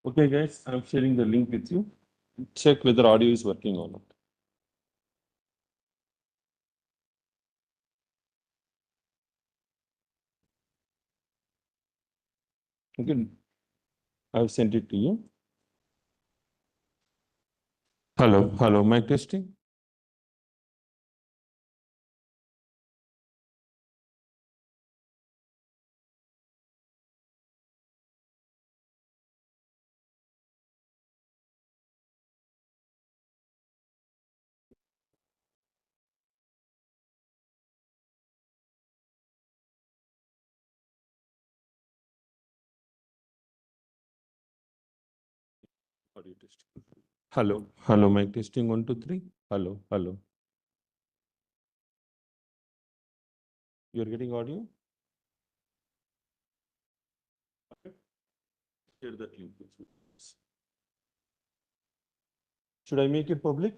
Okay, guys, I'm sharing the link with you. Check whether audio is working or not. Okay, I've sent it to you. Hello, mic testing. Audio testing. Hello, mic testing 1, 2, 3. Hello. You're getting audio? Okay. Share that link with you. Should I make it public?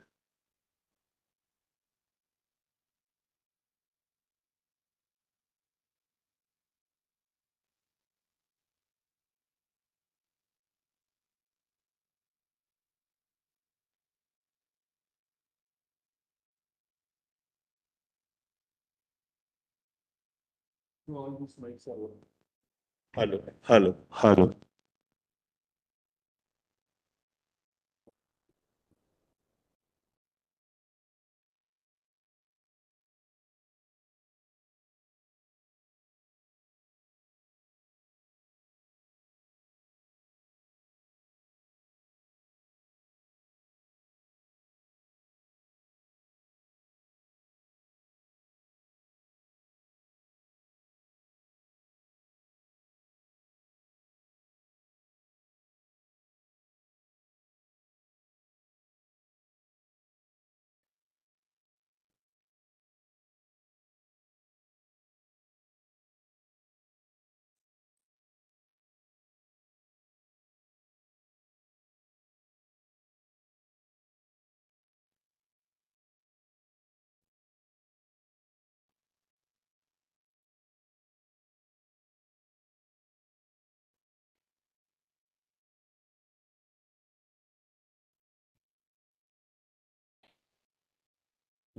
No, all these mics are on. Hello.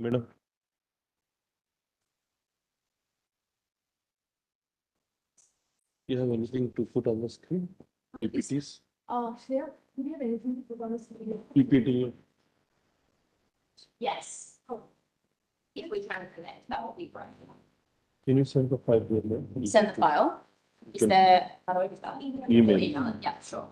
Madam. You have anything to put on the screen? PPTs? Shreya, do you have anything to put on the screen? PPT. Yes. If we can connect, that will be great. Can you send the file to me? Send the file. Is Can- there, how do I do that? Email. Email it, yeah, sure.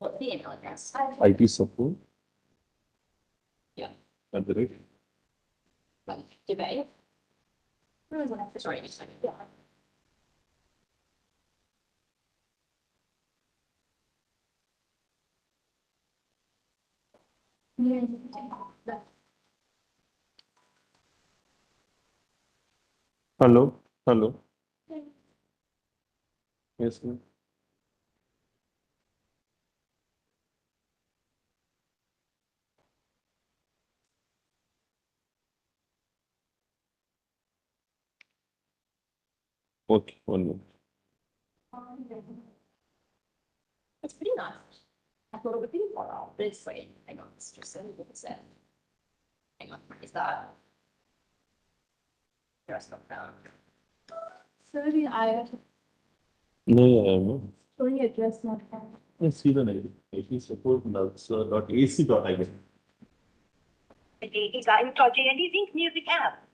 What's the email address? IT support. Yeah. At the rate. Debate. Sorry, yeah. Hello. Yes, ma'am. Okay, 1 minute. It's pretty nice. I thought it would be more, but it's free. Hang on, it's just 70%. Hang on, is that? The rest of them. Sorry, No, yeah. showing address not found. Yes, see the name. IT support .ac.in. Is that touching anything music app?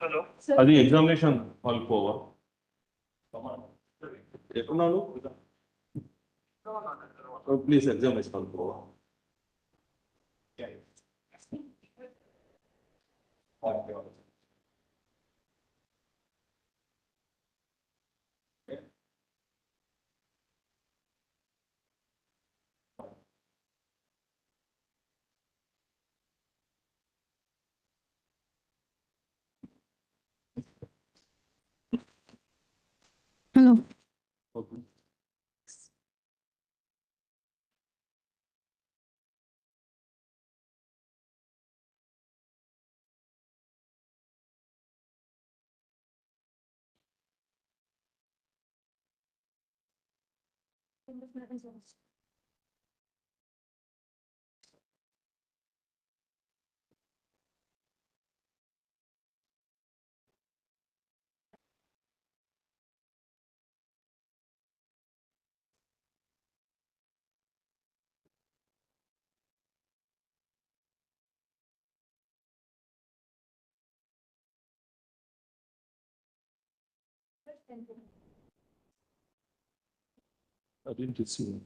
Hello. అది examination hall పోవా ఎక్కడున్నాను please examination hall పోవా Hello. Okay. I didn't see it.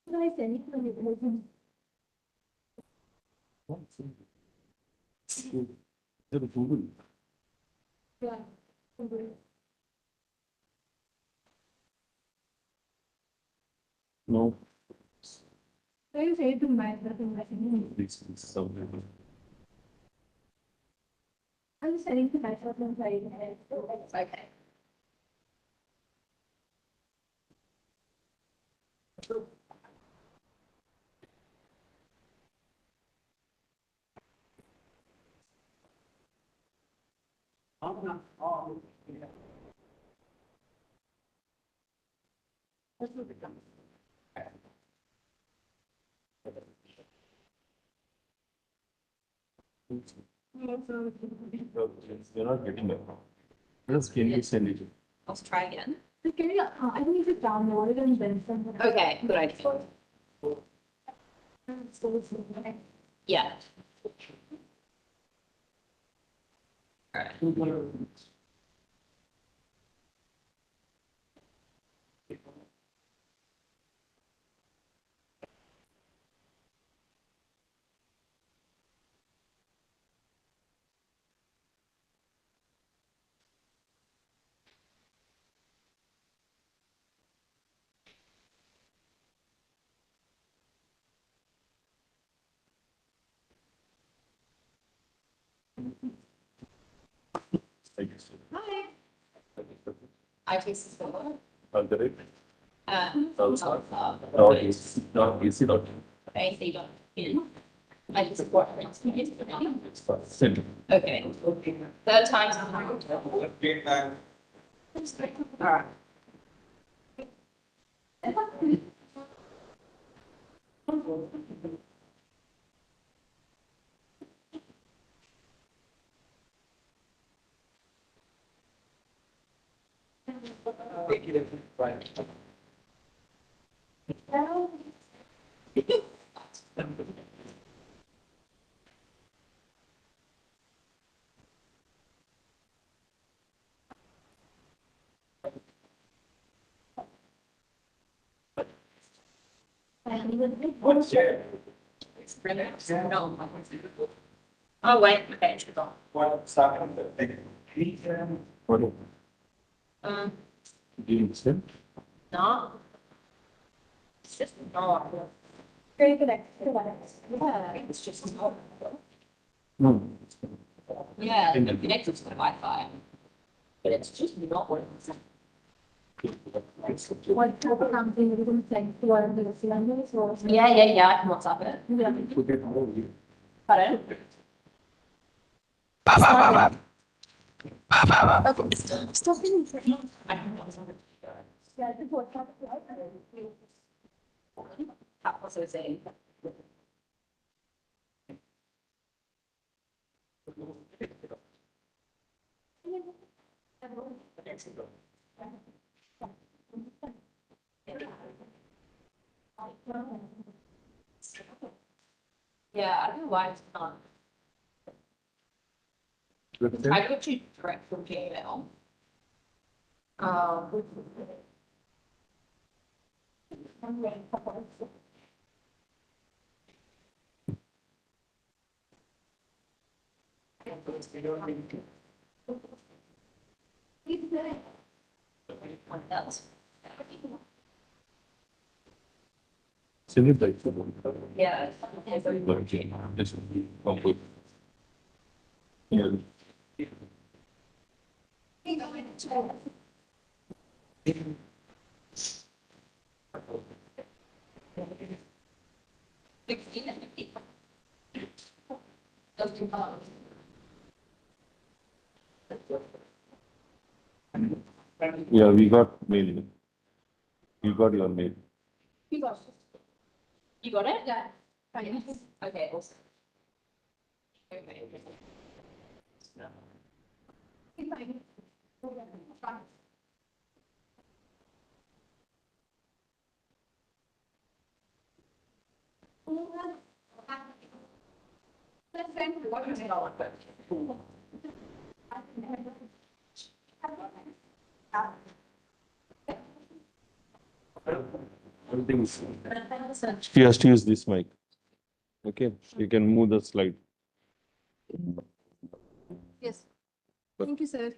There is Google. No. This is something. I'm sending to myself and trying to. Okay. You're not getting it. Just can you send it? Let's try again. I need to download it and then send it. Okay, good idea. Yeah. I guess. Hi. I taste this one. Algorithm. NALSAR. Not easy, not easy, not. I say don't in. I just support friends. It's fast. Send it. Okay. Third time's all right. No. Oh, wait, okay. What? Um, Did you send? no. It's just not. Very good. Yeah, it's just not. No. Yeah, it connected to the Wi-Fi. But it's just not working. What type of company are you going to send to our cylinders or? Yeah, I can WhatsApp it. Yeah. Forget more of you. Pardon? Okay, stop being I can WhatsApp it. Yeah, this was not. What was I saying? Yeah, I don't know why it's not. I got you direct from Gmail. What else? Send it back. Yeah. Okay, this will be complete. Yeah. Yeah, we got mail. You got your mail. You got it? You got it? Yeah. Fine. Okay, awesome. Okay. Fine. Let's send what is it all about? She has to use this mic. Okay, you can move the slide. Yes. Thank you, sir.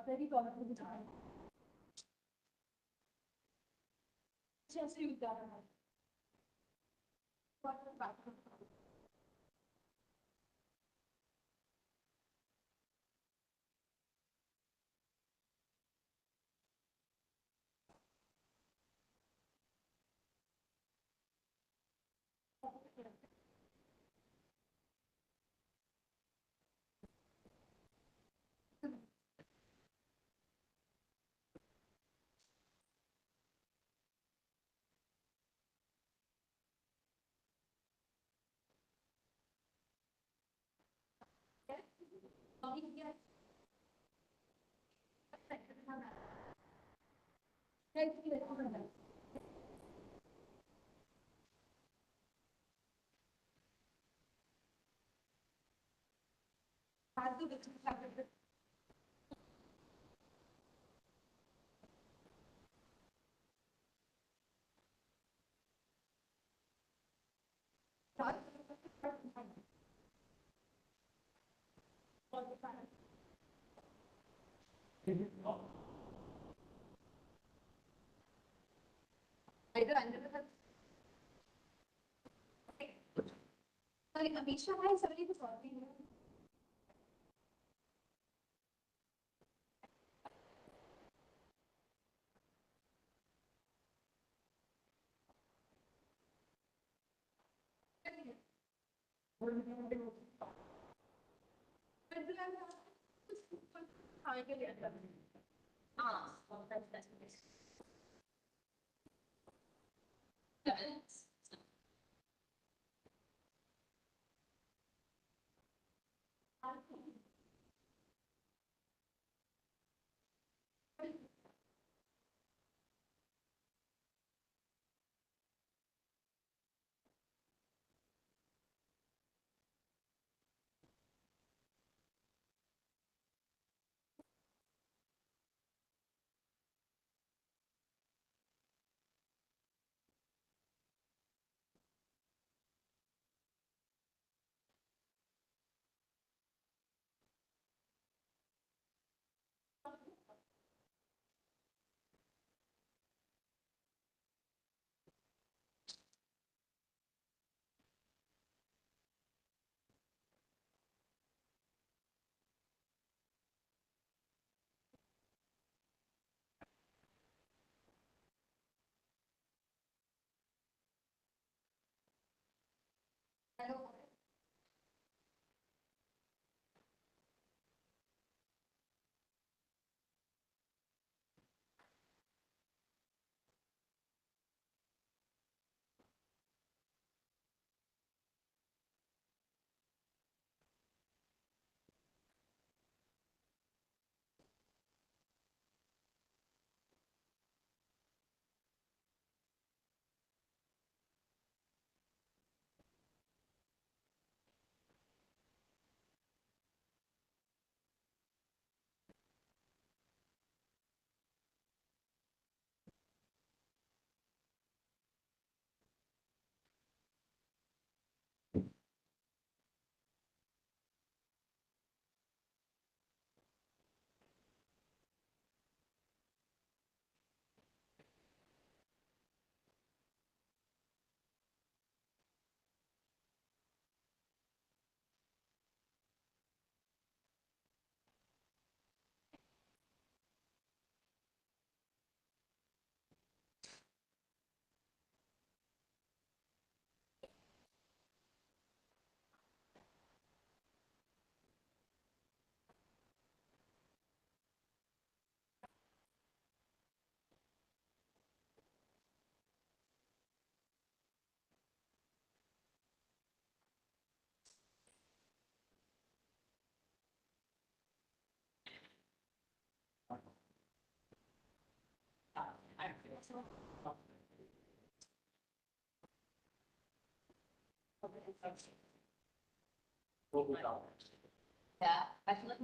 Very powerful time. Just you done. Sorry, Amisha has already solving. Yeah, I feel like.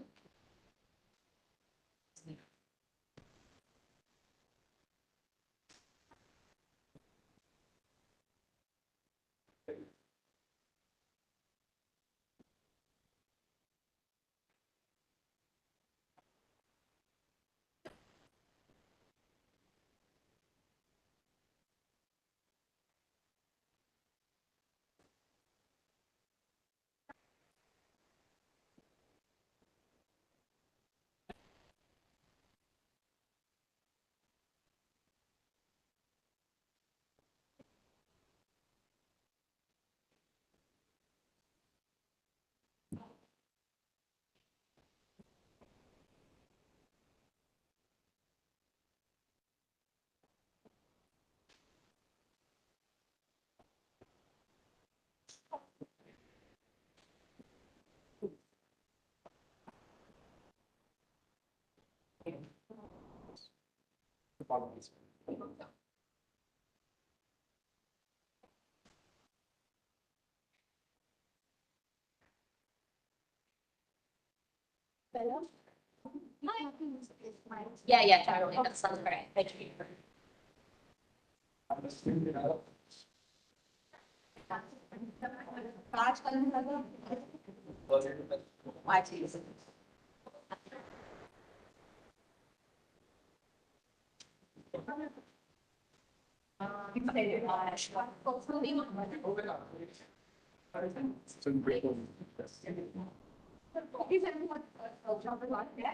Yeah, yeah, totally. That sounds great. Thank you. Why to use it?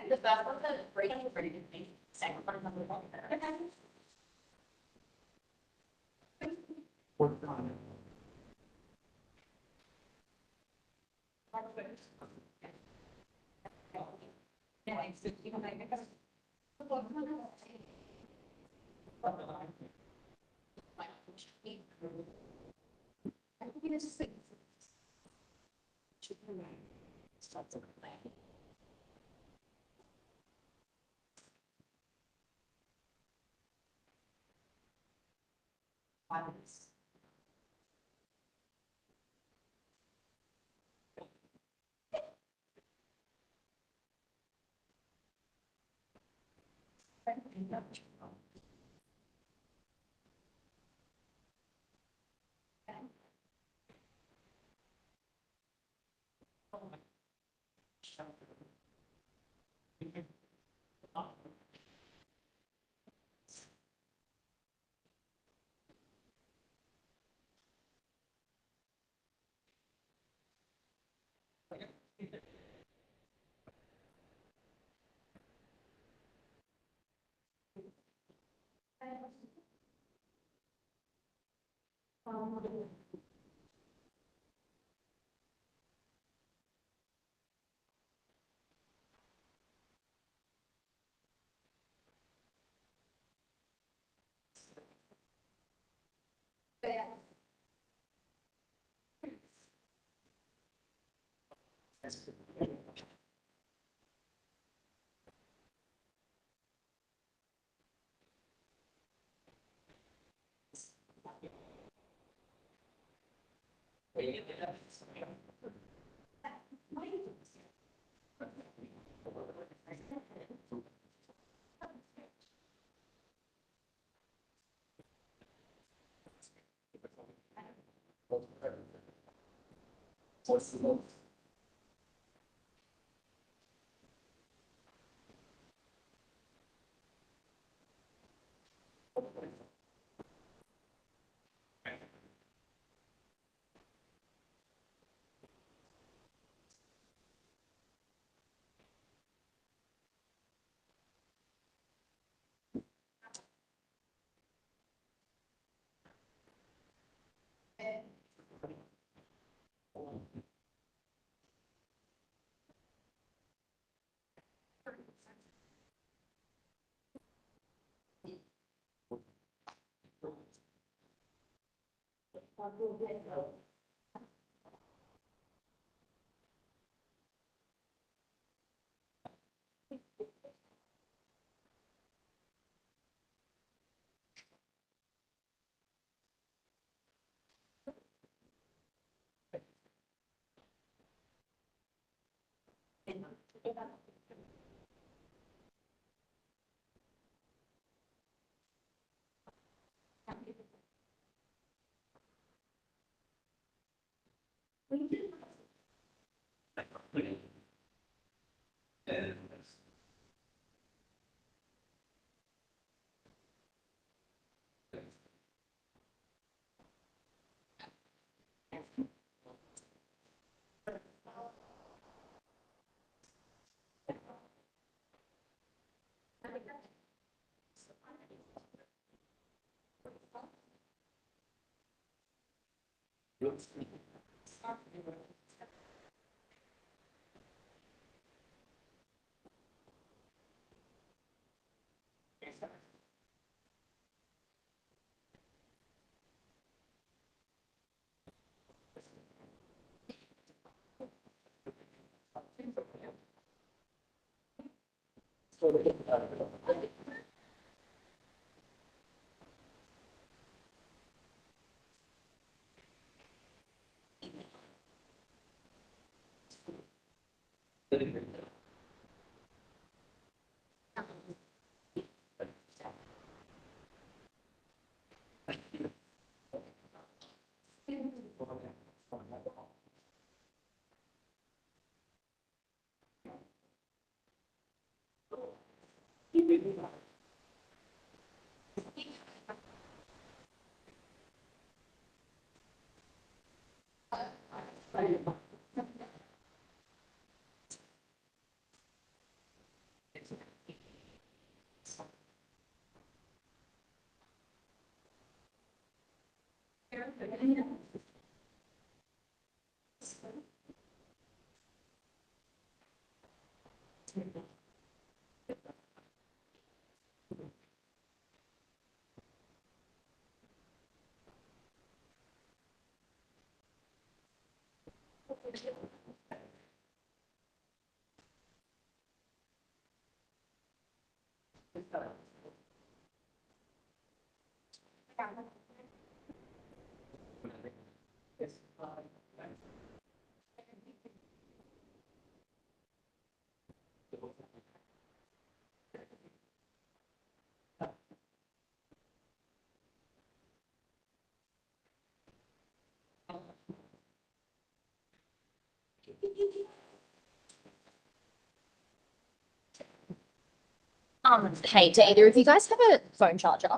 The best one, the breaking pretty good thing. Second one, number one. Hey, do either of you guys have a phone charger?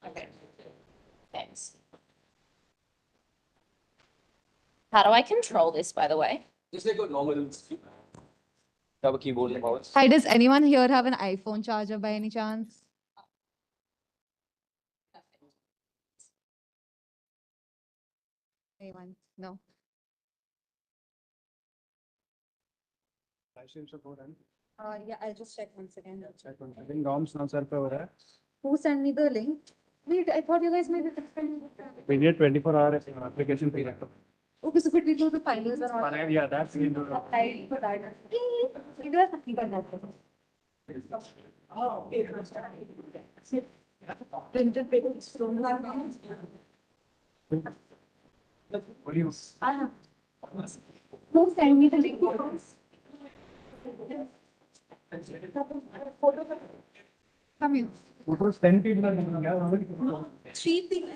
Okay. Thanks. How do I control this, by the way? Just like a normal have a keyboard and mouse. Hi, does anyone here have an iPhone charger by any chance? Anyone? No. License support and Yeah, I'll just check once again. check on. I think DOMS NALSAR पे हो रहा है. Who sent me the link? Wait, I thought you guys made a different. We need 24-hour application period. Okay, so could we do the finals and all? Yeah, that's the end. I for that. You do have to keep on that. Oh, Printed paper is so much. what do you? Who sent me the link? Come here. Photos 10 people are taking. Yeah, 3 things.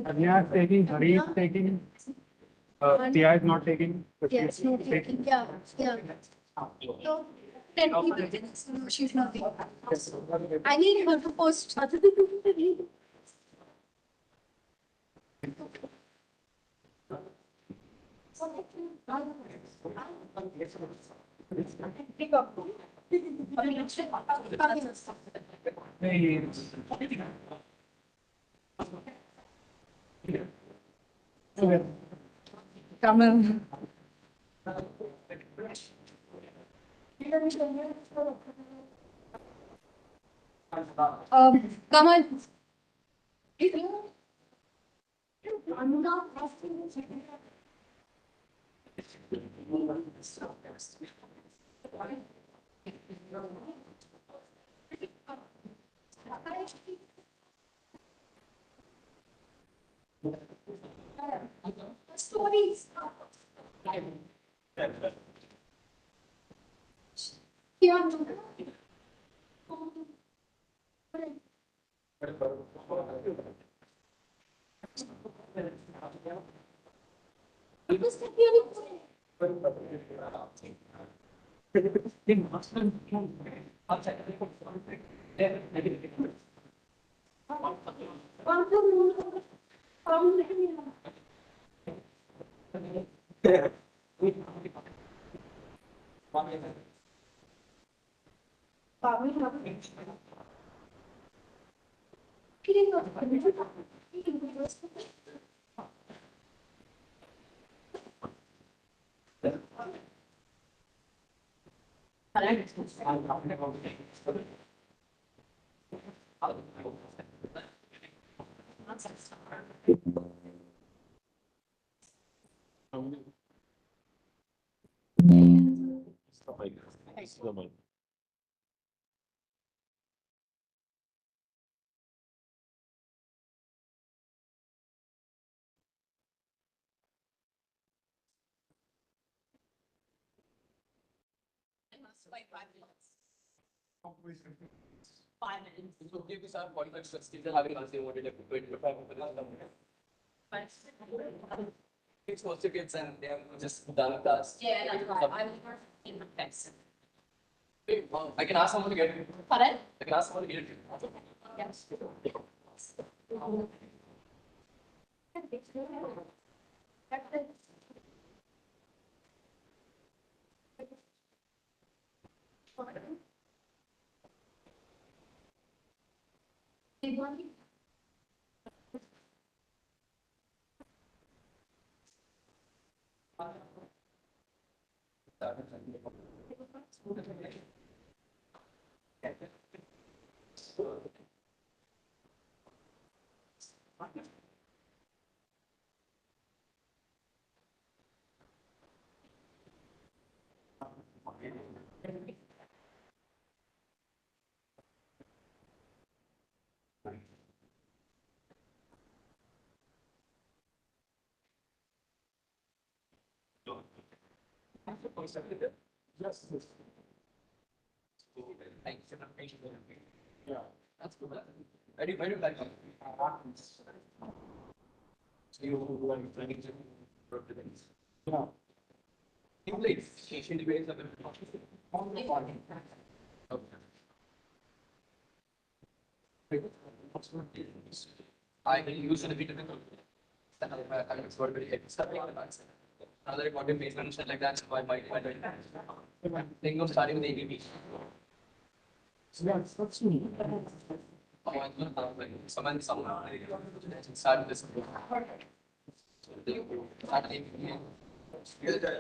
Anya is taking. Hari is taking. Tia is not taking. Yes, no taking. Yeah, yeah. So, 10 people. No, she's not taking. I need her to post. Hey. Come in. Come on. I'm not asking. Stories. Yeah. This is the mic. Like 5 minutes. 5 minutes. So give us our point of still having us, they wanted to put 25 But it's also kids and they have just done with us. yeah, that's right. I was working in the fence. I can ask someone to get it. Pardon? I can ask someone to get it. Yes. Yeah. That's good. Where do you like? So you like playing things. Yeah. You play Asian debates of I use the bit of I was got very exciting. Another important basement and shit like that. So I might think of starting with ABB. Someone start this.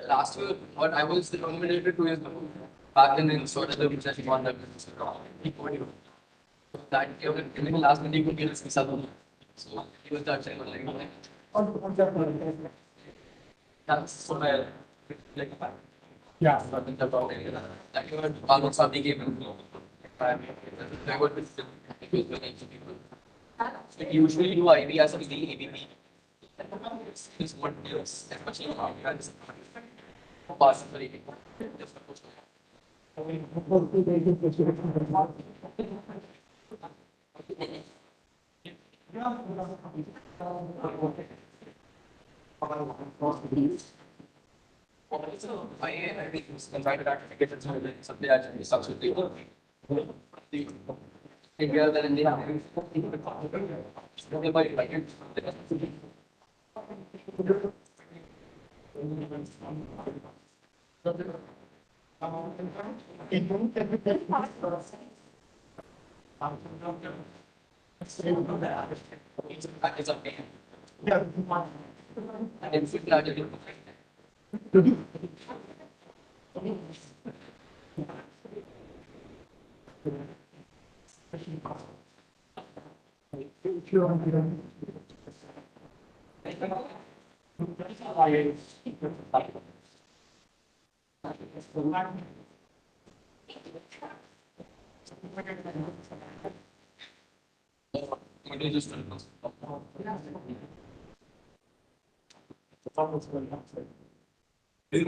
Last year, what I was nominated 2 years before. Back then in sort of the which I won that. That year, in the last minute, you could get a Southern. So he was that saying like. That's what I like. Yeah. That you were almost something game. I would usually do IB as a ABB. Is what is especially possibility. I think it's invited to get something that starts with the India than India. They might like it. It's a pain. And it's Yeah,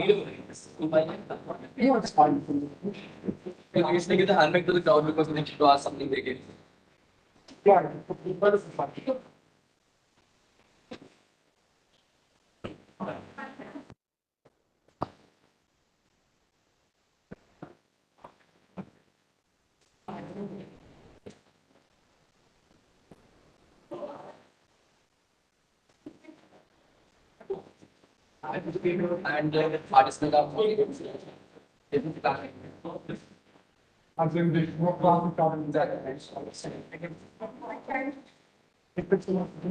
it's fine. You usually get the handbag to the crowd because they need to ask something they get. Yeah, but it's fine. And artisanal As in the more problem coming that. If it's not the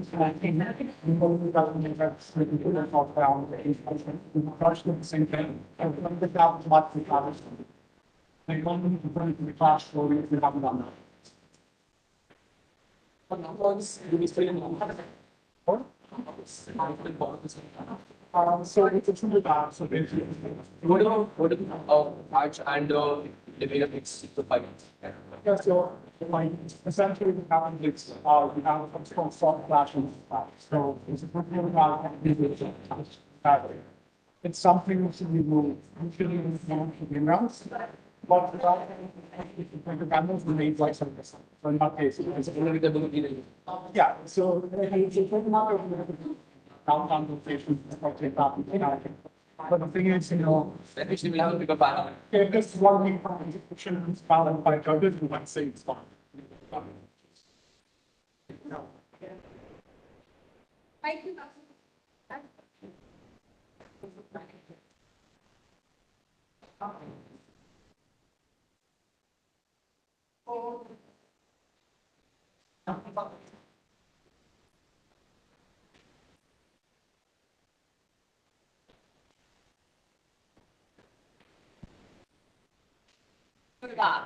whole government that's written to the top down, we crush the same thing, and when the down much the others. They don't need to bring it to the class floor if we haven't done that. So it's in the back, so basically. What about arch and the way of it's the pipe? Yeah, so like essentially we have this, we have what's called soft flashing. So it's a good thing about battery. It's something which we will usually want to be announced, but without the cameras, we need like some, so in that case, it's a little bit. Yeah, so it's a good amount of downtown location, like that. But the thing is, Actually, we have a bigger panel. if this one week execution is balanced by judges, we might say it's fine. Good God.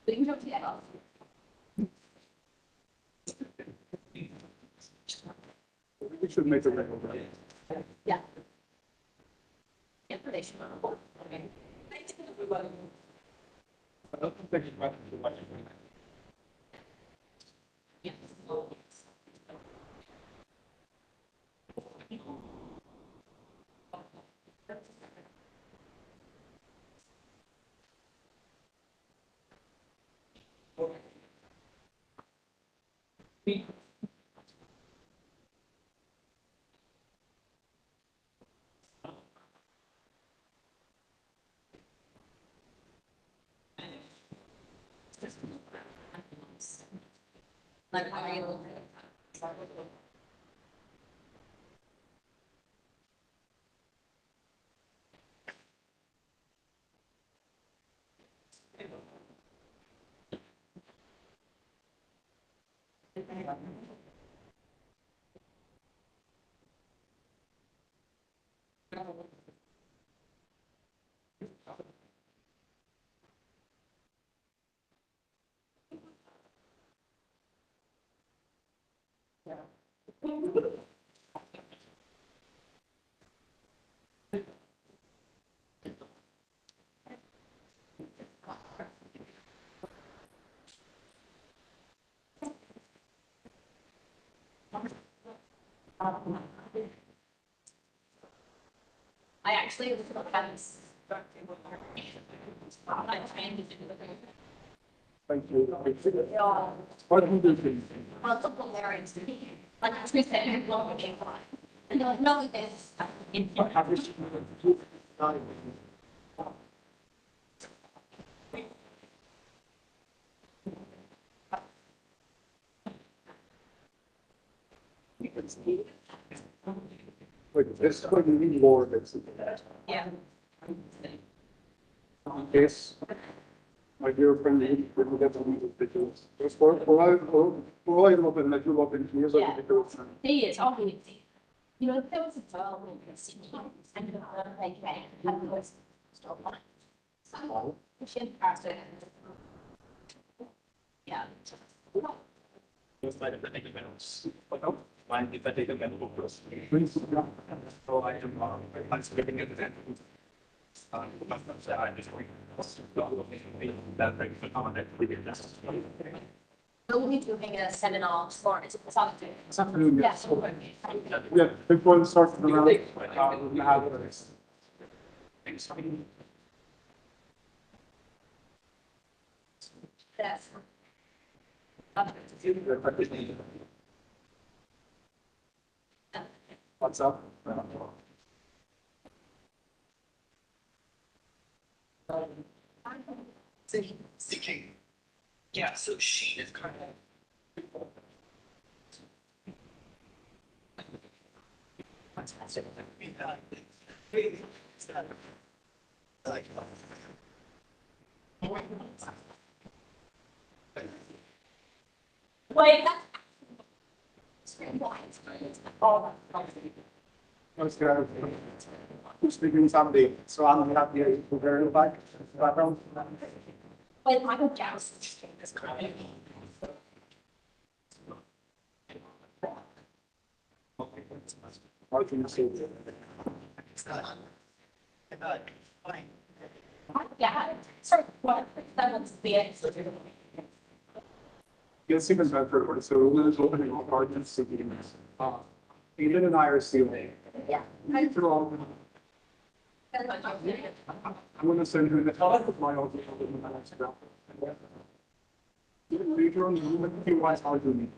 We can go together. We should make a record. Yeah. Information. Okay. I don't think it's much too much. Yeah. Like, how are you? I actually looked at the patterns. I'm trying to do the Thank you. Yeah. What do you think? Multiple variants. Like, I was saying, one would be fine. And they're like, no, this. Wait, this is going to be more basically. Yeah. Yes. My dear friend, we get to meet with the kids. Just for all you open, that you open, here's Yeah. like the kids. He is, all he is. You know, there was a girl who was sitting and like, had was still on. So, she had passed it. Yeah. Just like the big events. But no, mind if I take a pen focus? Please, yeah. So I am participating in the I just going that brings the common activity. We'll be doing a seminar for it. Something. Yes. Yeah, before we start the round, we have this. Yes. What's up? Yeah, so she is kind of. Wait. Let's go. Who's speaking Sunday? So I'm gonna have the very background. Wait, Michael Jackson. What can you say? Yeah. Sorry, what? That was the answer. Yes, even better. So there's opening all gardens. Ethan and I are sealing. Yeah. I'm gonna send you the top of my own. Later on, he wants how to meet.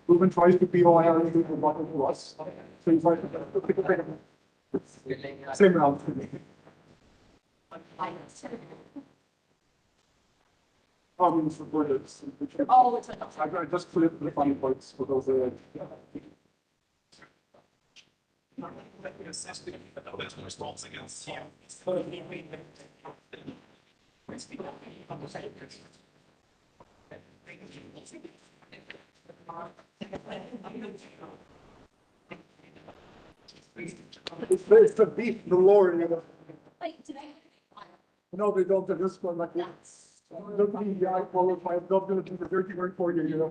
Ruben tries to be all I do to us. So he's like, same round for me. For this. Oh, it's enough. I just put it the funny parts for those. It's the beef, the Lord, you know. Like today. No, they don't do this one like that. Look at me, I qualify, I'm not gonna do the dirty work for you, you know.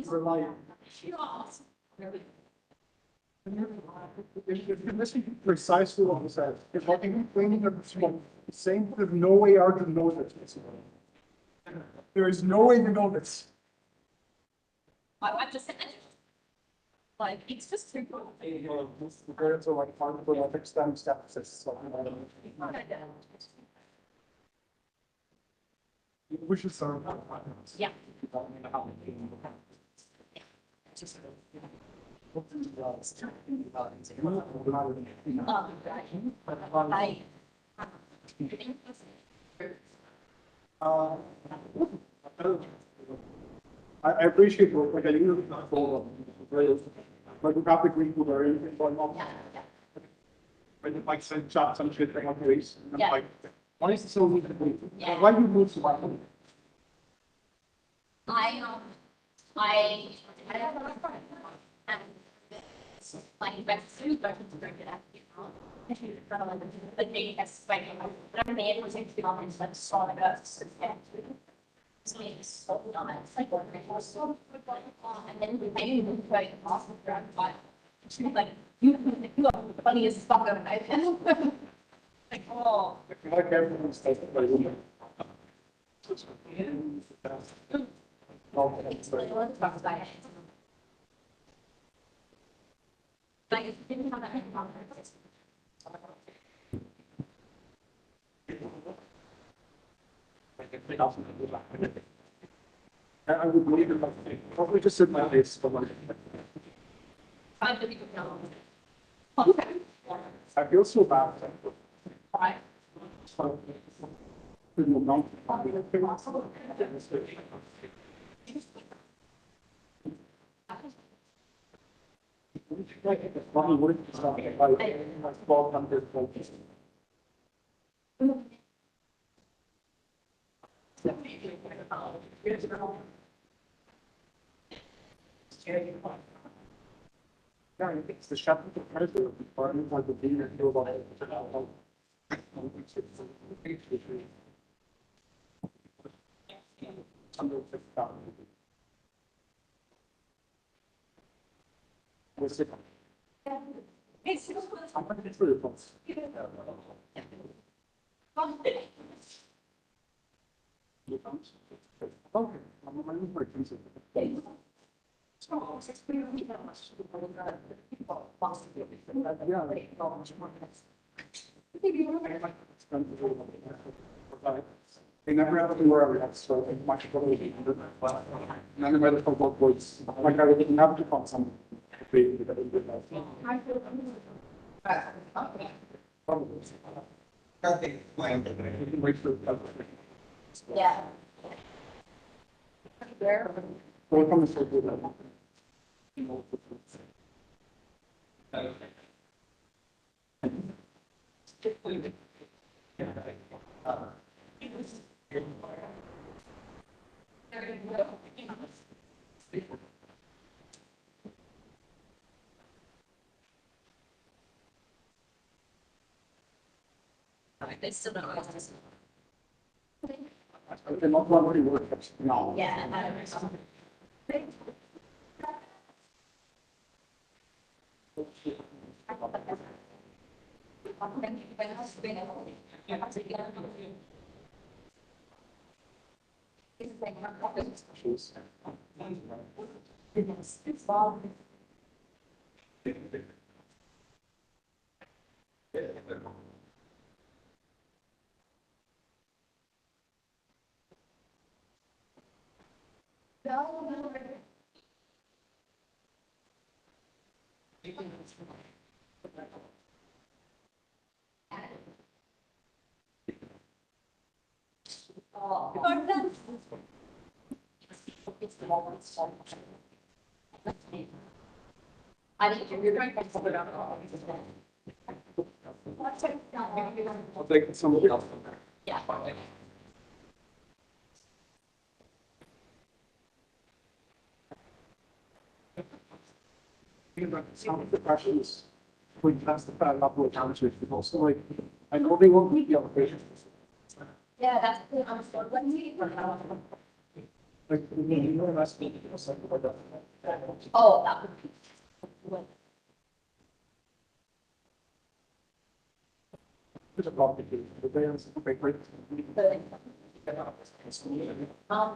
For life. If you're missing precisely what was said, if I can cleaning the smoke, same, there's no way out to know this. There is no way to know this. I'm just saying. Like, it's just too cool. The parents are like, part of the like extended steps, it's something like that. We should start. Yeah. I appreciate what, like, I use it for, like, the graphic read for very, going on. When you like send chat some shit like this, and I'm like, why is it so weird? Yeah. Why do you move to like? I have a friend. And like, that's super to bring it up, you know. The thing that's like, I'm able to do comments like saw the ghosts. So it's so nice. Like, what it was so good. And then I even played off the ground, but like, you are the funniest fucker I've ever. Like, oh. Like everyone's like, It's like, let's talk about it. Like, if you didn't have that many comments. I would believe it, like, probably just sit my face for like. I'm the people know. Okay. I feel so bad. Right. Probably wouldn't stop it by like 1,200 volts. Yeah, I think it's the shut of the pressure of the department like the dean and do about it. What's it? I'm gonna get through it. Okay. I'm gonna move my keys. They never have to worry, that's so much for me. None of my little book was, like I didn't have to find some. Yeah. Welcome to the. They still don't know. They're not one word, no. Yeah. I don't know. I think you're going to put it on. I'll take somebody else. Yeah. Some of the questions, we that's the fact that we're challenging, but also like, I know they won't meet the application. Yeah, that's the, I'm still, let's see. Like, you know, that's me, or something like that. Oh, that would be. It's a complicated, but they answer the paper.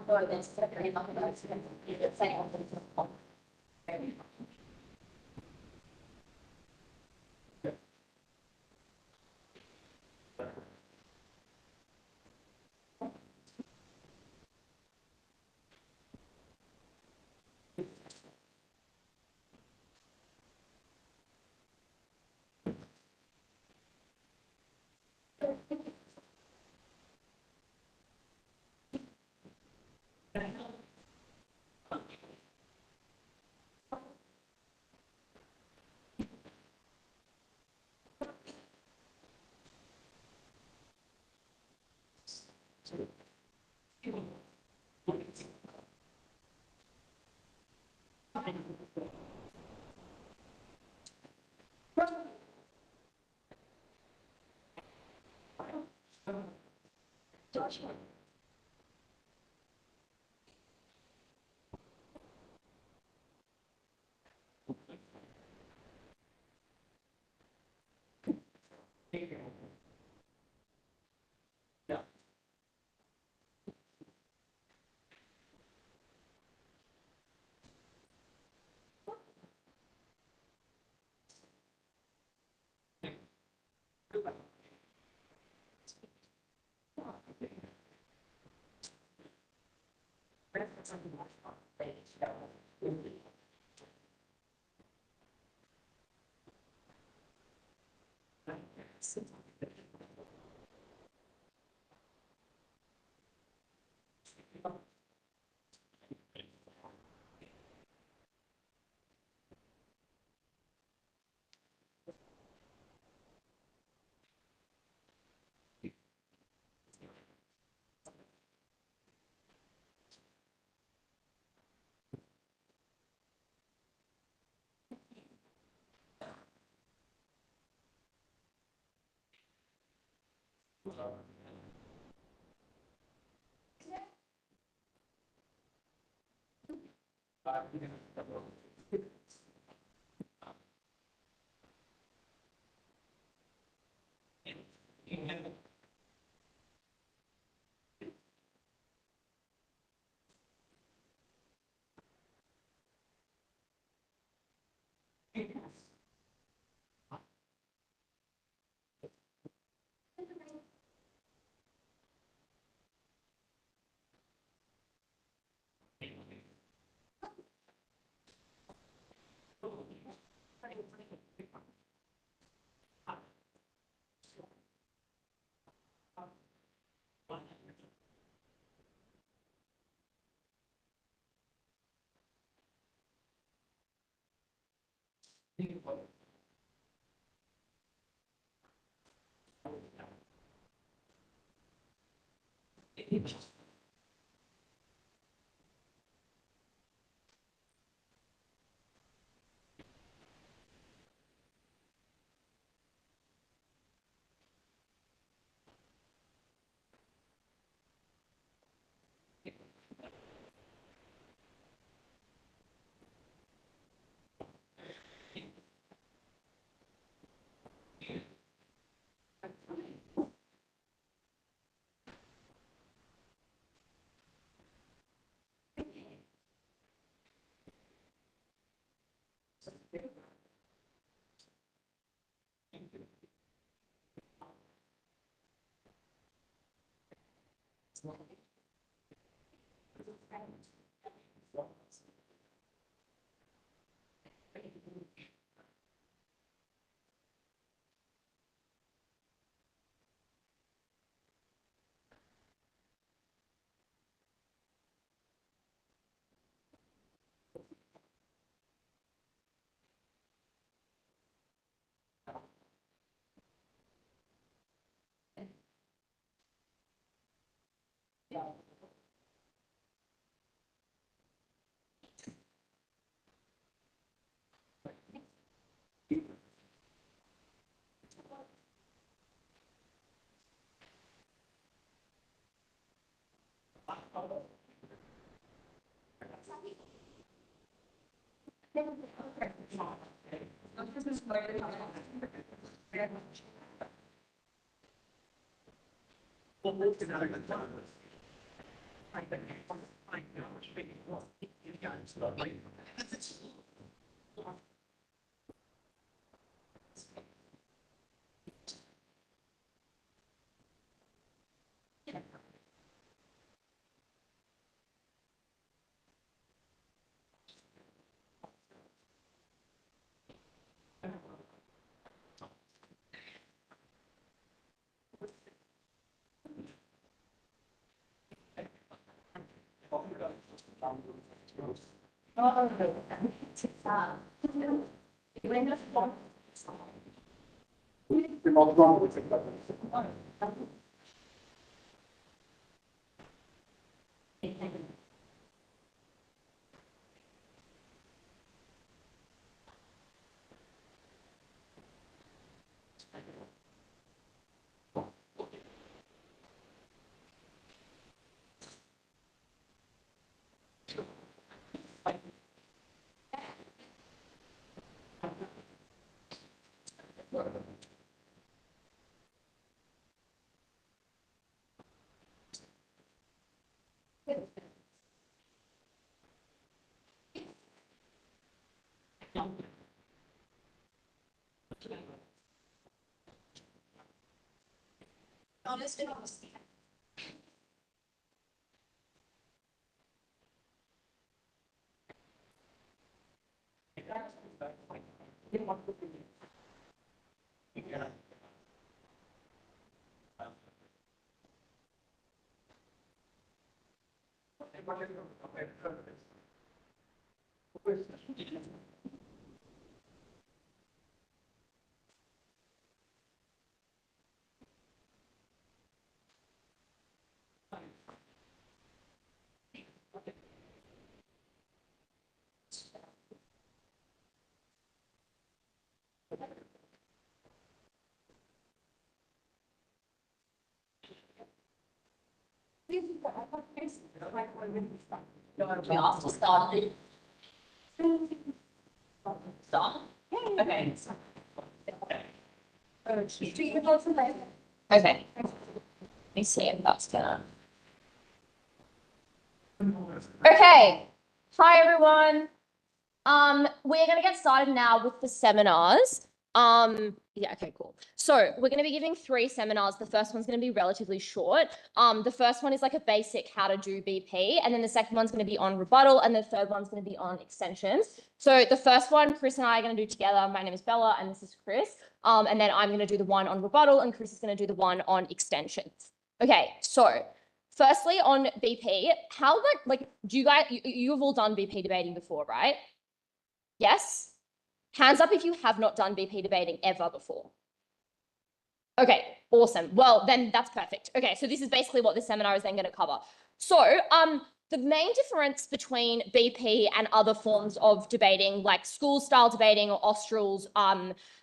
Or this, very much, it's like. We also started. Stop. Okay. Okay. Let me see if that's gonna. Okay. Hi, everyone. We're gonna get started now with the seminars. Yeah, okay, cool. So we're gonna be giving 3 seminars. The first one's gonna be relatively short. The first one is like a basic how to do BP, and then the second one's gonna be on rebuttal, and the third one's gonna be on extensions. So the first one, Chris and I are gonna do together. My name is Bella, and this is Chris. And then I'm gonna do the one on rebuttal, and Chris is gonna do the one on extensions. Okay, so firstly on BP, how like do you guys, you've all done BP debating before, right? Yes? Hands up if you have not done BP debating ever before. Okay, awesome. Well, then that's perfect. Okay, so this is basically what this seminar is then going to cover. So, the main difference between BP and other forms of debating, like school-style debating or Australs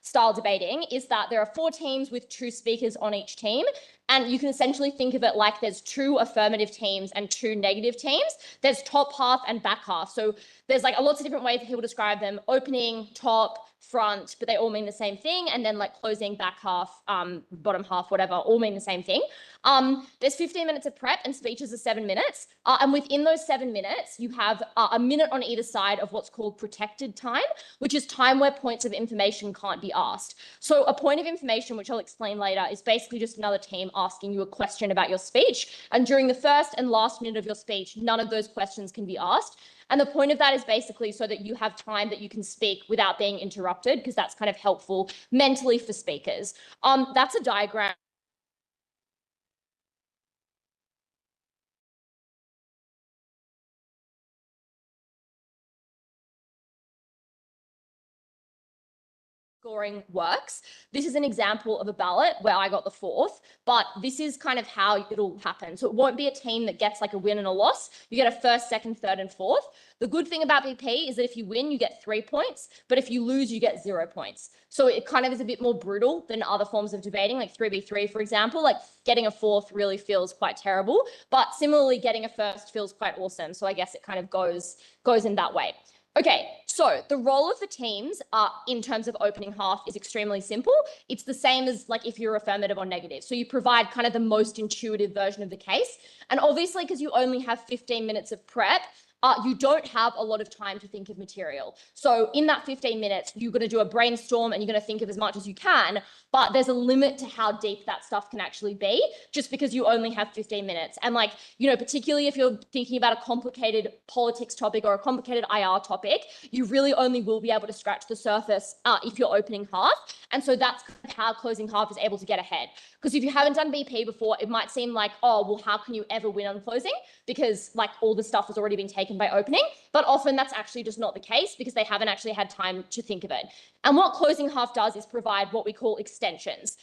style debating, is that there are 4 teams with 2 speakers on each team. And you can essentially think of it like there's 2 affirmative teams and 2 negative teams. There's top half and back half. So there's like lots of different ways that people describe them: opening, top, front, but they all mean the same thing. And then like closing, back half, bottom half, whatever, all mean the same thing. There's 15 minutes of prep and speeches are 7 minutes. And within those 7 minutes, you have a minute on either side of what's called protected time, which is time where points of information can't be asked. So a point of information, which I'll explain later, is basically just another team asking you a question about your speech. And during the first and last minute of your speech, none of those questions can be asked. And the point of that is basically so that you have time that you can speak without being interrupted, because that's kind of helpful mentally for speakers. That's a diagram. Scoring works. This is an example of a ballot where I got the 4th, but this is kind of how it'll happen. So it won't be a team that gets like a win and a loss. You get a 1st, 2nd, 3rd, and 4th. The good thing about BP is that if you win, you get 3 points, but if you lose, you get 0 points. So it kind of is a bit more brutal than other forms of debating, like 3v3, for example. Like getting a 4th really feels quite terrible, but similarly, getting a 1st feels quite awesome. So I guess it kind of goes in that way. Okay, so the role of the teams in terms of opening half is extremely simple. It's the same as like if you're affirmative or negative. So you provide kind of the most intuitive version of the case. And obviously, because you only have 15 minutes of prep, you don't have a lot of time to think of material. So in that 15 minutes, you're going to do a brainstorm and you're going to think of as much as you can, but there's a limit to how deep that stuff can actually be, just because you only have 15 minutes. And like, you know, particularly if you're thinking about a complicated politics topic or a complicated IR topic, you really only will be able to scratch the surface if you're opening half. And so that's how closing half is able to get ahead. Because if you haven't done BP before, it might seem like, oh, well, how can you ever win on closing? Because like all the stuff has already been taken by opening, but often that's actually just not the case because they haven't actually had time to think of it. And what closing half does is provide what we call extensions.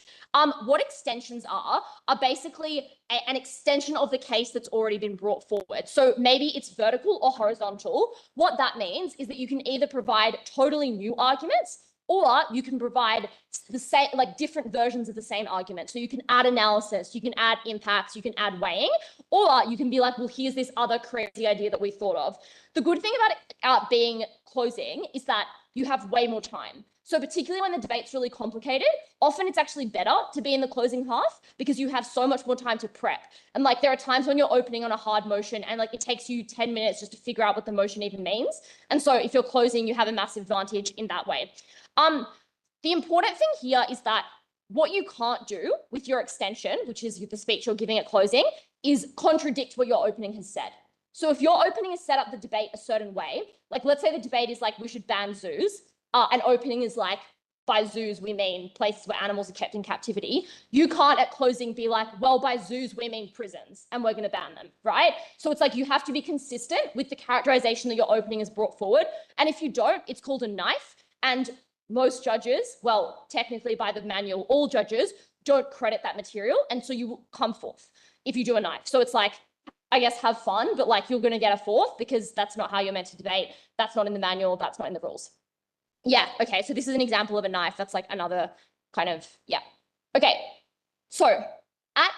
What extensions are basically an extension of the case that's already been brought forward. So maybe it's vertical or horizontal. What that means is that you can either provide totally new arguments, or you can provide the same, like different versions of the same argument. So you can add analysis, you can add impacts, you can add weighing, or you can be like, well, here's this other crazy idea that we thought of. The good thing about it being closing is that you have way more time. So particularly when the debate's really complicated, often it's actually better to be in the closing half because you have so much more time to prep. And like there are times when you're opening on a hard motion and like it takes you 10 minutes just to figure out what the motion even means. And so if you're closing, you have a massive advantage in that way. The important thing here is that what you can't do with your extension, which is the speech you're giving at closing, is contradict what your opening has said. So if your opening has set up the debate a certain way, like let's say the debate is like, we should ban zoos, and opening is like, by zoos, we mean places where animals are kept in captivity. You can't at closing be like, well, by zoos, we mean prisons and we're going to ban them, right? So it's like you have to be consistent with the characterization that your opening has brought forward. And if you don't, it's called a knife. And most judges, well, technically by the manual, all judges don't credit that material. And so you will come 4th if you do a knife. So it's like, I guess, have fun, but like you're going to get a 4th because that's not how you're meant to debate. That's not in the manual. That's not in the rules. Yeah. Okay. So this is an example of a knife. That's like another kind of, yeah. Okay. So at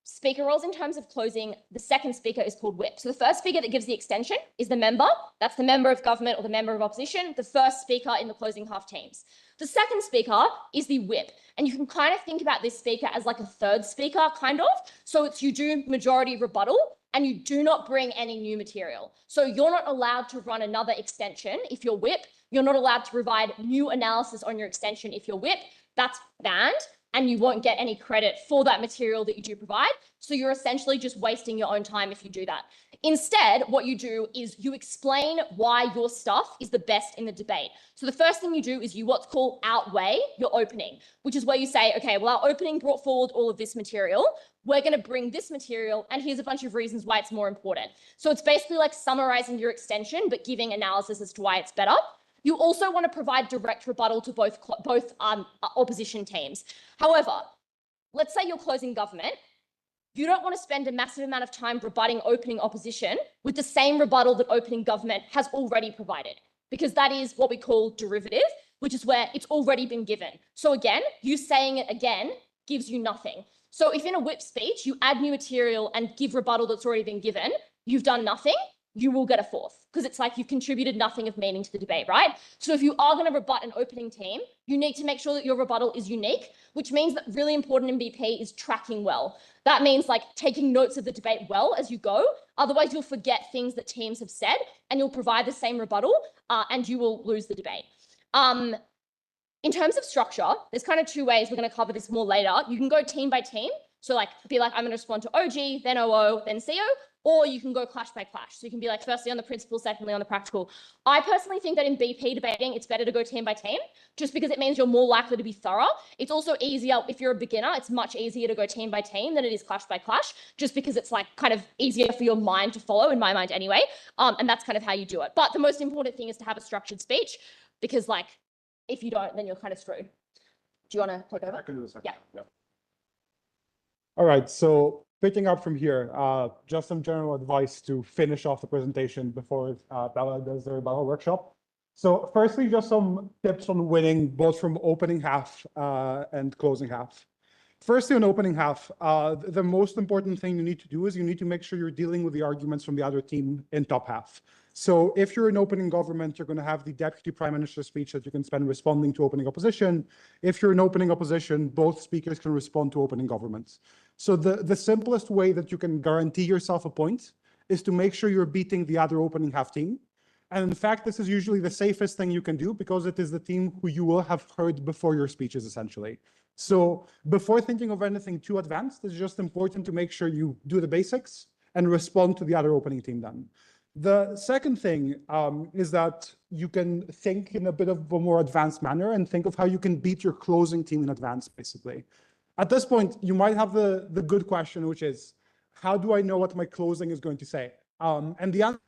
speaker roles in terms of closing, the second speaker is called whip. So the first speaker that gives the extension is the member. That's the member of government or the member of opposition, the first speaker in the closing half teams. The second speaker is the whip. And you can kind of think about this speaker as like a third speaker, kind of. So it's you do majority rebuttal and you do not bring any new material. So you're not allowed to run another extension if you're whip. You're not allowed to provide new analysis on your extension if you're whip. That's banned. And you won't get any credit for that material that you do provide. So you're essentially just wasting your own time if you do that. Instead, what you do is you explain why your stuff is the best in the debate. So the first thing you do is you what's called outweigh your opening, which is where you say, okay, well, our opening brought forward all of this material. We're going to bring this material, and here's a bunch of reasons why it's more important. So it's basically like summarizing your extension, but giving analysis as to why it's better. You also want to provide direct rebuttal to both opposition teams. However, let's say you're closing government. You don't want to spend a massive amount of time rebutting opening opposition with the same rebuttal that opening government has already provided, because that is what we call derivative, which is where it's already been given. So again, you saying it again gives you nothing. So if in a whip speech, you add new material and give rebuttal that's already been given, you've done nothing, you will get a fourth, because it's like you've contributed nothing of meaning to the debate, right? So if you are going to rebut an opening team, you need to make sure that your rebuttal is unique, which means that really important in BP is tracking well. That means like taking notes of the debate well as you go. Otherwise, you'll forget things that teams have said and you'll provide the same rebuttal and you will lose the debate. In terms of structure, there's kind of two ways. We're going to cover this more later. You can go team by team. So like be like, I'm going to respond to OG, then OO, then CO, or you can go clash by clash. So you can be like, firstly on the principle, secondly on the practical. I personally think that in BP debating, it's better to go team by team, just because it means you're more likely to be thorough. It's also easier if you're a beginner. It's much easier to go team by team than it is clash by clash, just because it's like kind of easier for your mind to follow, in my mind anyway. And that's kind of how you do it. But the most important thing is to have a structured speech, because like, if you don't, then you're kind of screwed. Do you want to take over? I can do this. Yeah. All right, so picking up from here, just some general advice to finish off the presentation before Bella does the rebuttal workshop. So firstly, just some tips on winning both from opening half and closing half. Firstly, on opening half, the most important thing you need to do is you need to make sure you're dealing with the arguments from the other team in top half. So if you're an opening government, you're going to have the deputy prime minister's speech that you can spend responding to opening opposition. If you're an opening opposition, both speakers can respond to opening governments. So the simplest way that you can guarantee yourself a point is to make sure you're beating the other opening half team. And in fact, this is usually the safest thing you can do because it is the team who you will have heard before your speeches, essentially. So before thinking of anything too advanced, it's just important to make sure you do the basics and respond to the other opening team then. The second thing is that you can think in a bit of a more advanced manner and think of how you can beat your closing team in advance, basically. At this point, you might have the good question, which is, how do I know what my closing is going to say? And the answer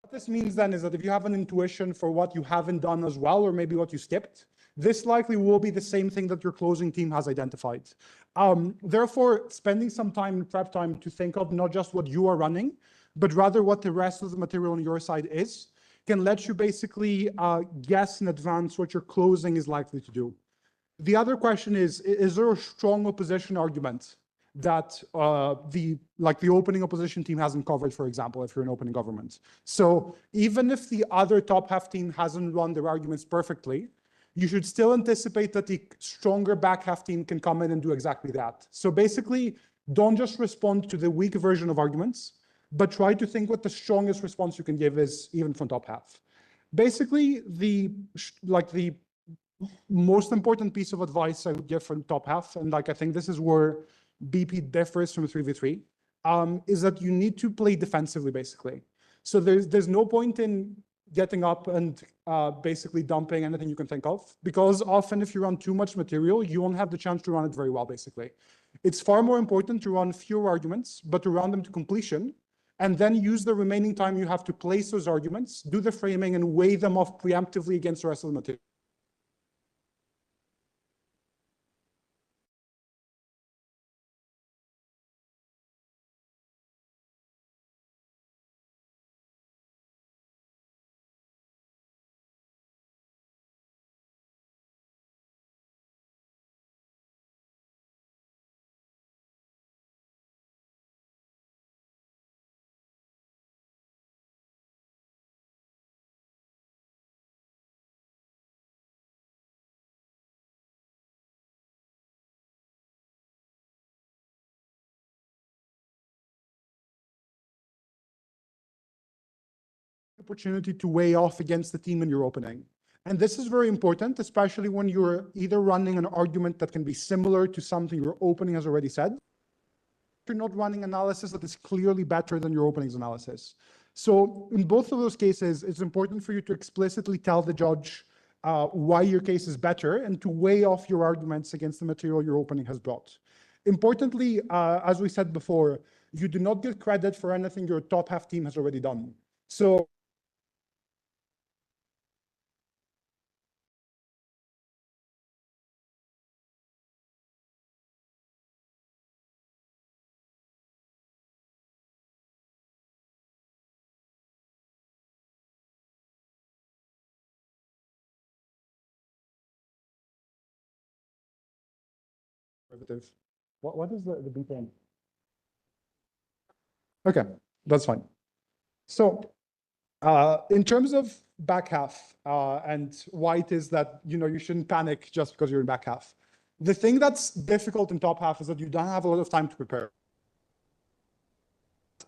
what this means then is that if you have an intuition for what you haven't done as well, or maybe what you skipped, this likely will be the same thing that your closing team has identified. Therefore, spending some time in prep time to think of not just what you are running, but rather what the rest of the material on your side is, can let you basically guess in advance what your closing is likely to do. The other question is there a strong opposition argument that the opening opposition team hasn't covered, for example, if you're an opening government? So even if the other top half team hasn't run their arguments perfectly, you should still anticipate that the stronger back half team can come in and do exactly that. So basically, don't just respond to the weak version of arguments, but try to think what the strongest response you can give is, even from top half. Basically, the most important piece of advice I would give from top half, and I think this is where BP differs from 3v3, is that you need to play defensively, basically. So there's no point in getting up and basically dumping anything you can think of, because often if you run too much material, you won't have the chance to run it very well, basically. It's far more important to run fewer arguments, but to run them to completion, and then use the remaining time you have to place those arguments, do the framing, and weigh them off preemptively against the rest of the material. Opportunity to weigh off against the team in your opening. And this is very important, especially when you're either running an argument that can be similar to something your opening has already said. You're not running analysis that is clearly better than your opening's analysis. So in both of those cases, it's important for you to explicitly tell the judge why your case is better and to weigh off your arguments against the material your opening has brought. Importantly, as we said before, you do not get credit for anything your top half team has already done. So derivative. What is the B thing? Okay, that's fine. So in terms of back half and why it is that you shouldn't panic just because you're in back half. The thing that's difficult in top half is that you don't have a lot of time to prepare.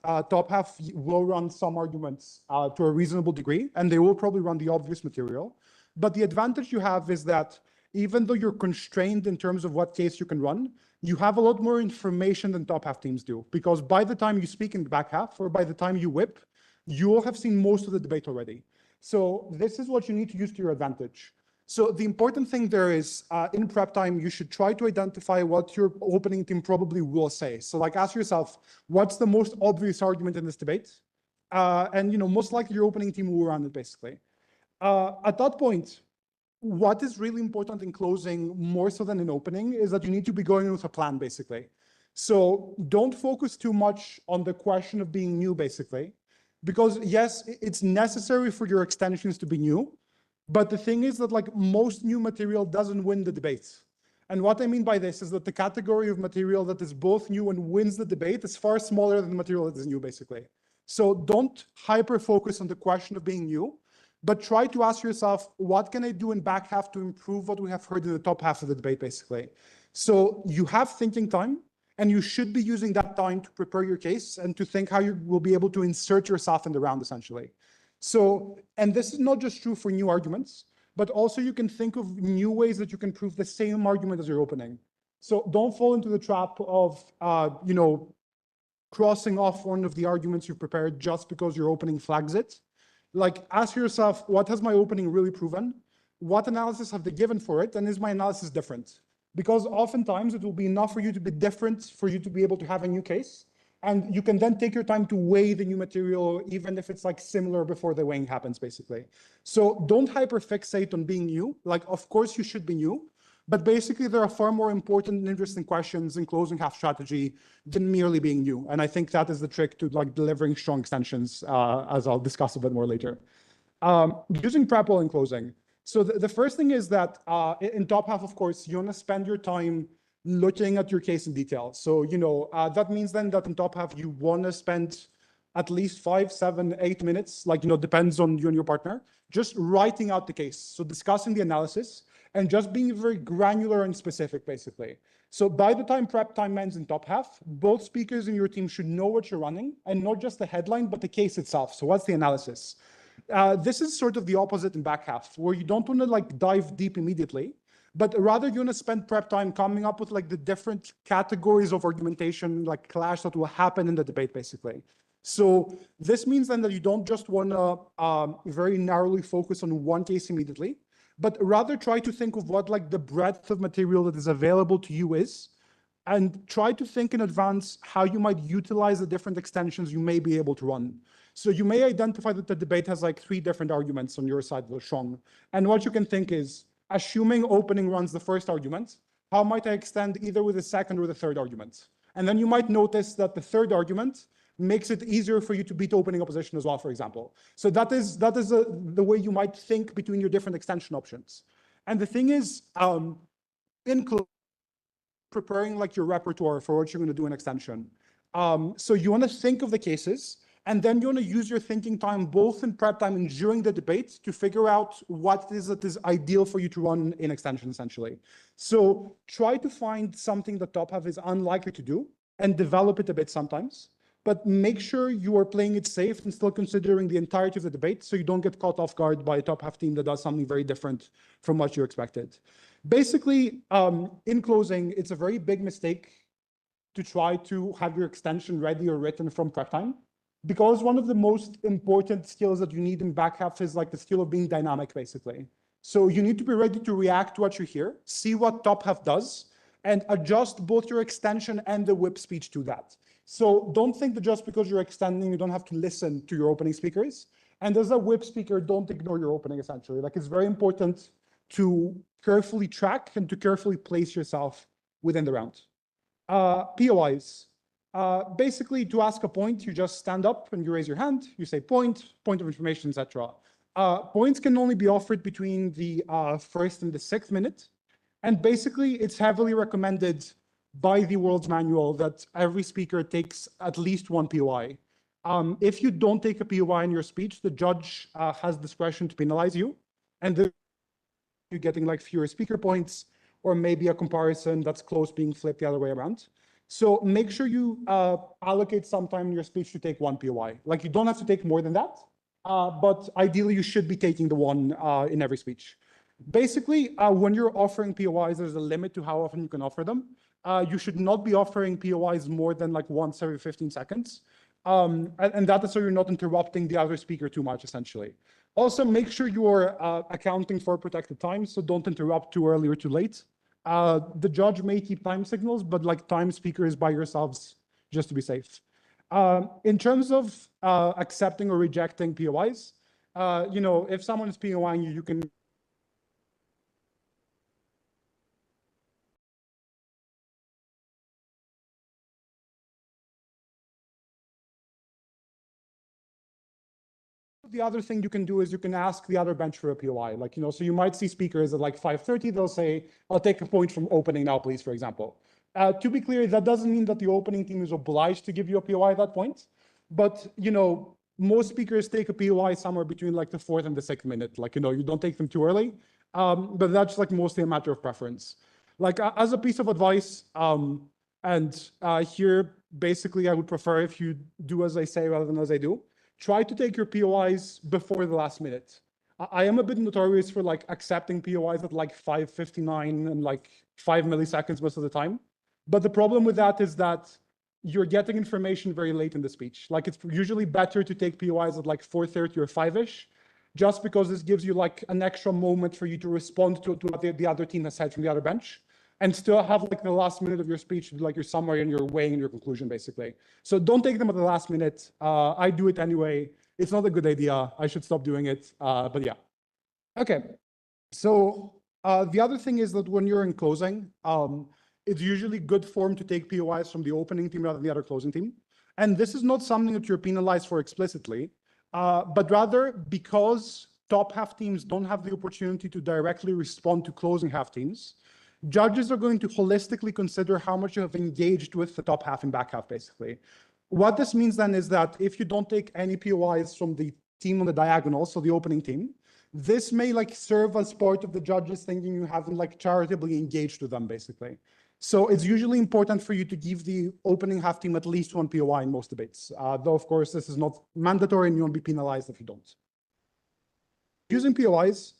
Top half will run some arguments to a reasonable degree, and they will probably run the obvious material. But the advantage you have is that even though you're constrained in terms of what case you can run, you have a lot more information than top half teams do. Because by the time you speak in the back half, or by the time you whip, you will have seen most of the debate already. So this is what you need to use to your advantage. So the important thing there is, in prep time, you should try to identify what your opening team probably will say. So like ask yourself, what's the most obvious argument in this debate? And most likely your opening team will run it basically. At that point, what is really important in closing more so than in opening is that you need to be going with a plan basically. So don't focus too much on the question of being new basically, because yes, it's necessary for your extensions to be new. But the thing is that like most new material doesn't win the debate. And what I mean by this is that the category of material that is both new and wins the debate is far smaller than the material that is new basically. So don't hyper focus on the question of being new, but try to ask yourself, what can I do in back half to improve what we have heard in the top half of the debate basically. So you have thinking time, and you should be using that time to prepare your case and to think how you will be able to insert yourself in the round essentially. So, and this is not just true for new arguments, but also you can think of new ways that you can prove the same argument as your opening. So don't fall into the trap of, crossing off one of the arguments you've prepared just because your opening flags it. Like ask yourself, what has my opening really proven? What analysis have they given for it? And is my analysis different? Because oftentimes it will be enough for you to be different for you to be able to have a new case. And you can then take your time to weigh the new material, even if it's like similar before the weighing happens, basically. So don't hyperfixate on being new. Like, of course you should be new, but basically there are far more important and interesting questions in closing half strategy than merely being new. And I think that is the trick to like delivering strong extensions, as I'll discuss a bit more later. Using prep while in closing. So the first thing is that in top half, of course, you want to spend your time looking at your case in detail. So, that means then that in top half, you want to spend at least 5, 7, 8 minutes, like, depends on you and your partner, just writing out the case. So discussing the analysis and just being very granular and specific, basically. So by the time prep time ends in top half, both speakers in your team should know what you're running, and not just the headline, but the case itself. So what's the analysis? This is sort of the opposite in back half, where you don't want to like dive deep immediately, but rather you want to spend prep time coming up with like the different categories of argumentation, like clash that will happen in the debate, basically. So this means then that you don't just want to very narrowly focus on one case immediately, but rather try to think of what like the breadth of material that is available to you is, and try to think in advance how you might utilize the different extensions you may be able to run. So you may identify that the debate has like 3 different arguments on your side that are strong. And what you can think is, assuming opening runs the first argument, how might I extend either with the second or the third argument? And then you might notice that the third argument makes it easier for you to beat opening opposition as well, for example. So that is the way you might think between your different extension options. And the thing is, in preparing like your repertoire for what you're going to do in extension. So you want to think of the cases, and then you want to use your thinking time both in prep time and during the debate to figure out what it is that is ideal for you to run in extension, essentially. So try to find something that top half is unlikely to do and develop it a bit sometimes, but make sure you are playing it safe and still considering the entirety of the debate so you don't get caught off guard by a top half team that does something very different from what you expected. Basically, in closing, it's a very big mistake to try to have your extension ready or written from prep time, because one of the most important skills that you need in back half is like the skill of being dynamic, basically. So you need to be ready to react to what you hear, see what top half does, and adjust both your extension and the whip speech to that. So don't think that just because you're extending, you don't have to listen to your opening speakers. And as a whip speaker, don't ignore your opening, essentially. Like, it's very important to carefully track and to carefully place yourself within the round. POIs. Basically, to ask a point, you just stand up and you raise your hand, you say point of information, etc. Points can only be offered between the first and the 6th minute. And basically, it's heavily recommended by the World's Manual that every speaker takes at least one POI. If you don't take a POI in your speech, the judge has discretion to penalize you. And you're getting like fewer speaker points, or maybe a comparison that's close being flipped the other way around. So make sure you allocate some time in your speech to take one POI. Like, you don't have to take more than that, but ideally you should be taking the one in every speech. Basically, when you're offering POIs, there's a limit to how often you can offer them. You should not be offering POIs more than like once every 15 seconds. And that is so you're not interrupting the other speaker too much, essentially. Also, make sure you're accounting for protected time, so don't interrupt too early or too late. The judge may keep time signals, but like time speakers by yourselves, just to be safe. In terms of accepting or rejecting POIs, if someone is POIing you, you can the other thing you can do is you can ask the other bench for a POI. Like, so you might see speakers at like 5:30, they'll say, I'll take a point from opening now, please, for example. To be clear, that doesn't mean that the opening team is obliged to give you a POI at that point. But, most speakers take a POI somewhere between like the 4th and the 6th minute. Like, you don't take them too early. But that's like mostly a matter of preference. Like, as a piece of advice, here, basically, I would prefer if you do as I say rather than as I do. Try to take your POIs before the last minute. I am a bit notorious for like accepting POIs at like 5:59 and like 5 milliseconds most of the time. But the problem with that is that you're getting information very late in the speech. Like, it's usually better to take POIs at like 4:30 or 5-ish, just because this gives you like an extra moment for you to respond to what the other team has said from the other bench, and still have like the last minute of your speech, like your summary and your weighing and your conclusion, basically. So don't take them at the last minute. I do it anyway. It's not a good idea. I should stop doing it, but yeah. Okay, so the other thing is that when you're in closing, it's usually good form to take POIs from the opening team rather than the other closing team. And this is not something that you're penalized for explicitly, but rather because top half teams don't have the opportunity to directly respond to closing half teams, judges are going to holistically consider how much you have engaged with the top half and back half, basically. What this means then is that if you don't take any POIs from the team on the diagonal, so the opening team, this may like serve as part of the judges thinking you haven't like charitably engaged with them, basically. So it's usually important for you to give the opening half team at least one POI in most debates. Though, of course, this is not mandatory and you won't be penalized if you don't. Using POIs,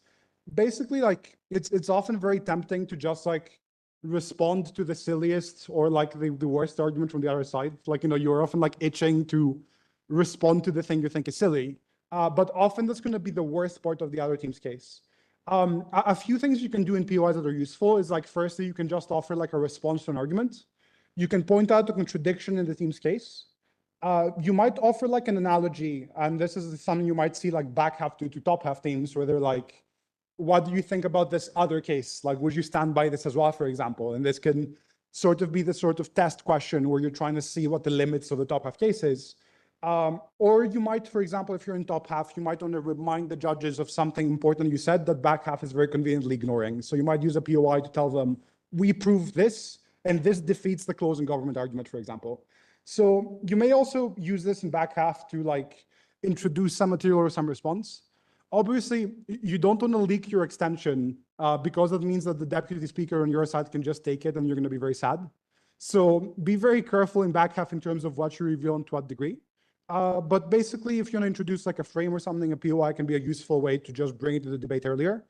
basically, like, it's often very tempting to just like respond to the silliest or like the worst argument from the other side. Like, you're often like itching to respond to the thing you think is silly, but often that's going to be the worst part of the other team's case. A few things you can do in POIs that are useful is like, firstly, you can just offer like a response to an argument. You can point out a contradiction in the team's case. You might offer like an analogy, and this is something you might see like back half to top half teams where they're like, what do you think about this other case? Like, would you stand by this as well, for example? And this can sort of be the sort of test question where you're trying to see what the limits of the top half case is. Or you might, for example, if you're in top half, you might want to remind the judges of something important you said that back half is very conveniently ignoring. So you might use a POI to tell them, we proved this, and this defeats the closing government argument, for example. So you may also use this in back half to like introduce some material or some response. Obviously, you don't want to leak your extension because that means that the deputy speaker on your side can just take it and you're going to be very sad. So be very careful in back half in terms of what you reveal and to what degree. But basically, if you want to introduce like a frame or something, a POI can be a useful way to just bring it to the debate earlier,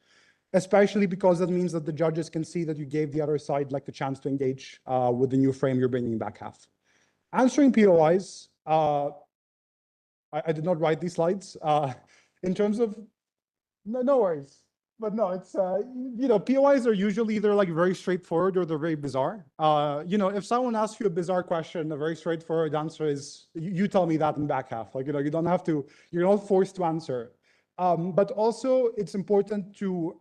especially because that means that the judges can see that you gave the other side like the chance to engage with the new frame you're bringing back half. Answering POIs, I did not write these slides. In terms of, no worries. But no, it's, POIs are usually either like very straightforward or they're very bizarre. If someone asks you a bizarre question, a very straightforward answer is, you tell me that in back half. Like, you don't have to, you're not forced to answer. But also it's important to,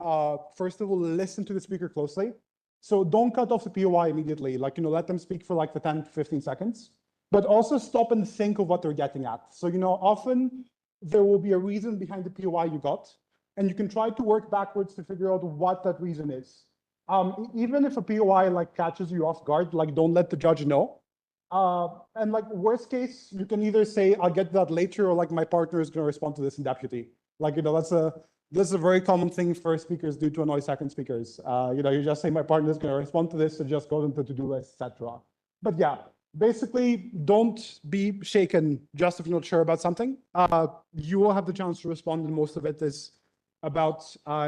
first of all, listen to the speaker closely. So don't cut off the POI immediately. Like, let them speak for like the 10 to 15 seconds, but also stop and think of what they're getting at. So, often there will be a reason behind the POI you got, and you can try to work backwards to figure out what that reason is. Even if a POI like catches you off guard, like don't let the judge know. And like worst case, you can either say, I'll get that later, or like my partner is going to respond to this in deputy. Like, this is a very common thing first speakers do to annoy second speakers. You just say my partner is going to respond to this, so just go into the to-do list, etc. But yeah, basically don't be shaken just if you're not sure about something. You will have the chance to respond, and most of it is about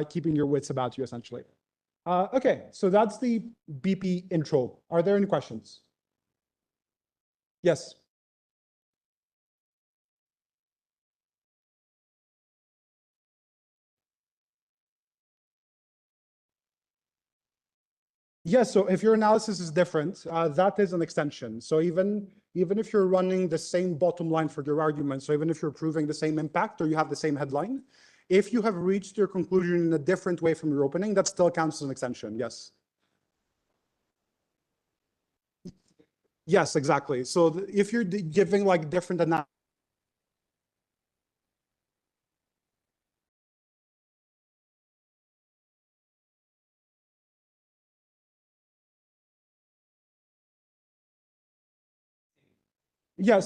keeping your wits about you, essentially. Okay, so that's the BP intro. Are there any questions? Yes. Yes, so if your analysis is different, that is an extension. So even if you're running the same bottom line for your argument, so even if you're proving the same impact or you have the same headline, if you have reached your conclusion in a different way from your opening, that still counts as an extension, yes. Yes, exactly. So if you're giving like different analysis, yeah,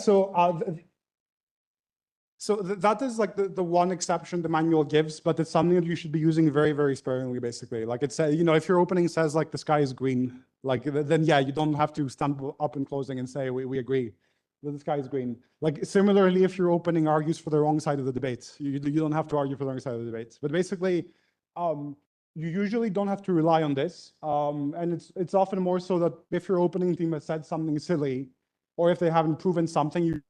that is like the one exception the manual gives, but it's something that you should be using very, very sparingly, basically. Like it says, if your opening says like the sky is green, like then yeah, you don't have to stand up in closing and say we agree that the sky is green. Like similarly, if your opening argues for the wrong side of the debate, you don't have to argue for the wrong side of the debate. But basically, you usually don't have to rely on this. And it's often more so that if your opening team has said something silly, or if they haven't proven something, you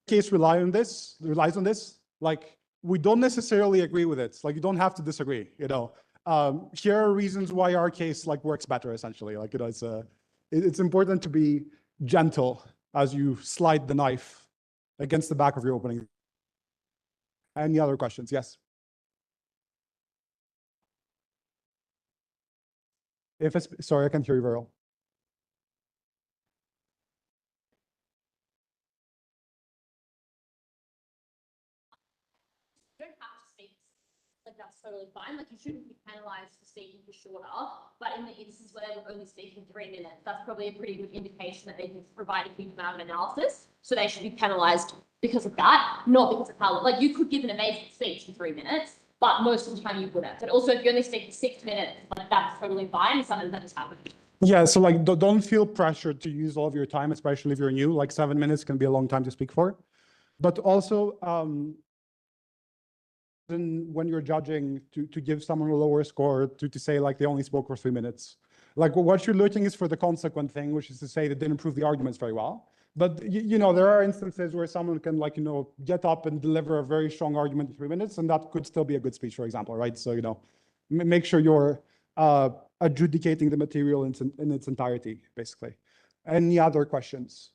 case relies on this, like we don't necessarily agree with it. Like you don't have to disagree, here are reasons why our case like works better, essentially. Like, it's important to be gentle as you slide the knife against the back of your opening. Any other questions? Yes. Sorry, I can't hear you very well. Like that's totally fine. Like you shouldn't be penalized for speaking for shorter, but in the instance where they're only speaking 3 minutes, that's probably a pretty good indication that they can provide a huge amount of analysis. So they should be penalized because of that, not because of how, like you could give an amazing speech in 3 minutes, but most of the time you wouldn't. But also if you only speak 6 minutes, like that's totally fine. It's something that has happened. Yeah, so like don't feel pressured to use all of your time, especially if you're new. Like 7 minutes can be a long time to speak for. But also, when you're judging to give someone a lower score to say like they only spoke for 3 minutes. Like what you're looking is for the consequent thing, which is to say they didn't prove the arguments very well. But there are instances where someone can like, get up and deliver a very strong argument in 3 minutes, and that could still be a good speech, for example, right? So, make sure you're adjudicating the material in its entirety, basically. Any other questions?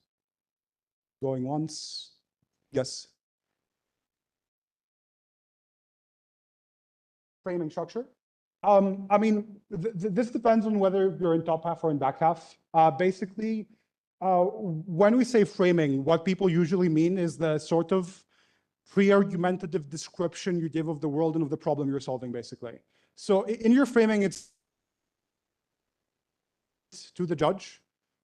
Going once? Yes. Framing structure. I mean, this depends on whether you're in top half or in back half. Basically, when we say framing, what people usually mean is the sort of pre-argumentative description you give of the world and of the problem you're solving, basically. So in your framing, it's to the judge.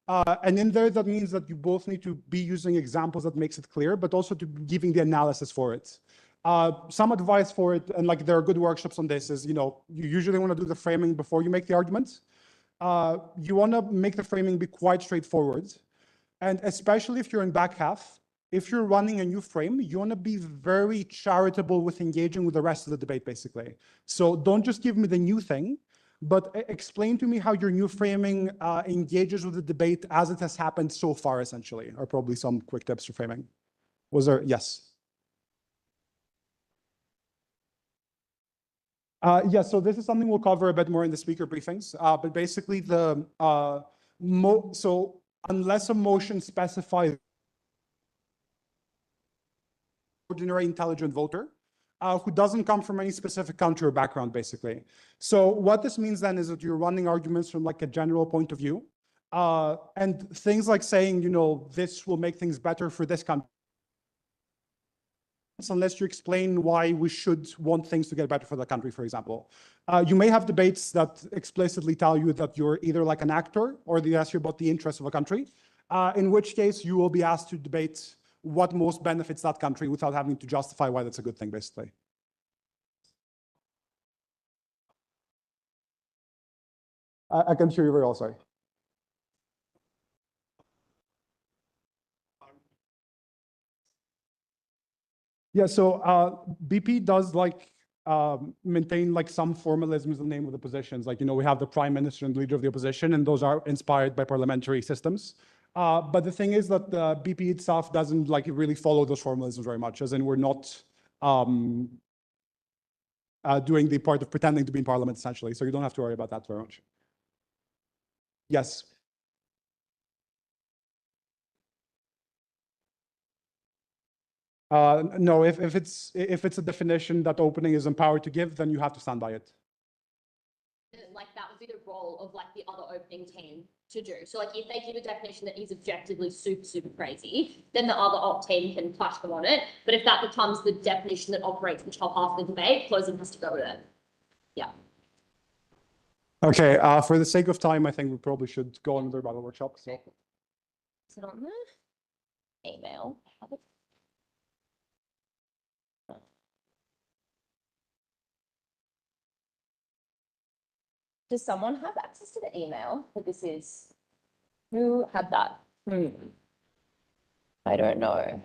And in there, that means that you both need to be using examples that makes it clear, but also to be giving the analysis for it. Some advice for it, and like there are good workshops on this, is, you usually want to do the framing before you make the argument. You want to make the framing be quite straightforward. And especially if you're in back half, if you're running a new frame, you want to be very charitable with engaging with the rest of the debate, basically. So don't just give me the new thing, but explain to me how your new framing engages with the debate as it has happened so far, essentially, are probably some quick tips for framing. Was there? Yes. Yeah, so this is something we'll cover a bit more in the speaker briefings. But basically, so unless a motion specifies ordinary intelligent voter who doesn't come from any specific country or background, basically. So what this means then is that you're running arguments from like a general point of view, and things like saying, this will make things better for this country, unless you explain why we should want things to get better for the country, for example. You may have debates that explicitly tell you that you're either like an actor or they ask you about the interests of a country, in which case you will be asked to debate what most benefits that country without having to justify why that's a good thing, basically. I can hear you very well, sorry. Yeah, so BP does maintain like some formalism in the name of the positions. Like, we have the prime minister and leader of the opposition, and those are inspired by parliamentary systems. But the thing is that the BP itself doesn't really follow those formalisms very much, as in we're not doing the part of pretending to be in parliament, essentially. So you don't have to worry about that very much. Yes. No, if it's a definition that opening is empowered to give, then you have to stand by it. Like that would be the role of like the other opening team to do. So like if they give a definition that is objectively super crazy, then the other op team can touch them on it. But if that becomes the definition that operates the top half of the debate, closing has to go with it. Yeah. Okay, for the sake of time, I think we probably should go on with the rebuttal workshop. So. Is it on the email? Does someone have access to the email that this is? Who had that? I don't know.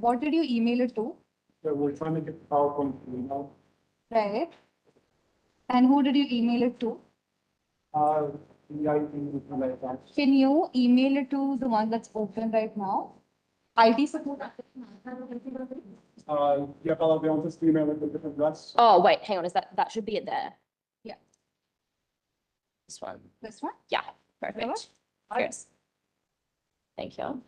What did you email it to? Yeah, we're trying to get PowerPoint email. Right. And who did you email it to? Can you email it to the one that's open right now? IT support. Yeah, I'll be on this email with a different address. Oh, wait, hang on. Is that should be it there? Yeah. This one. This one? Yeah, perfect. Cheers. Thank you.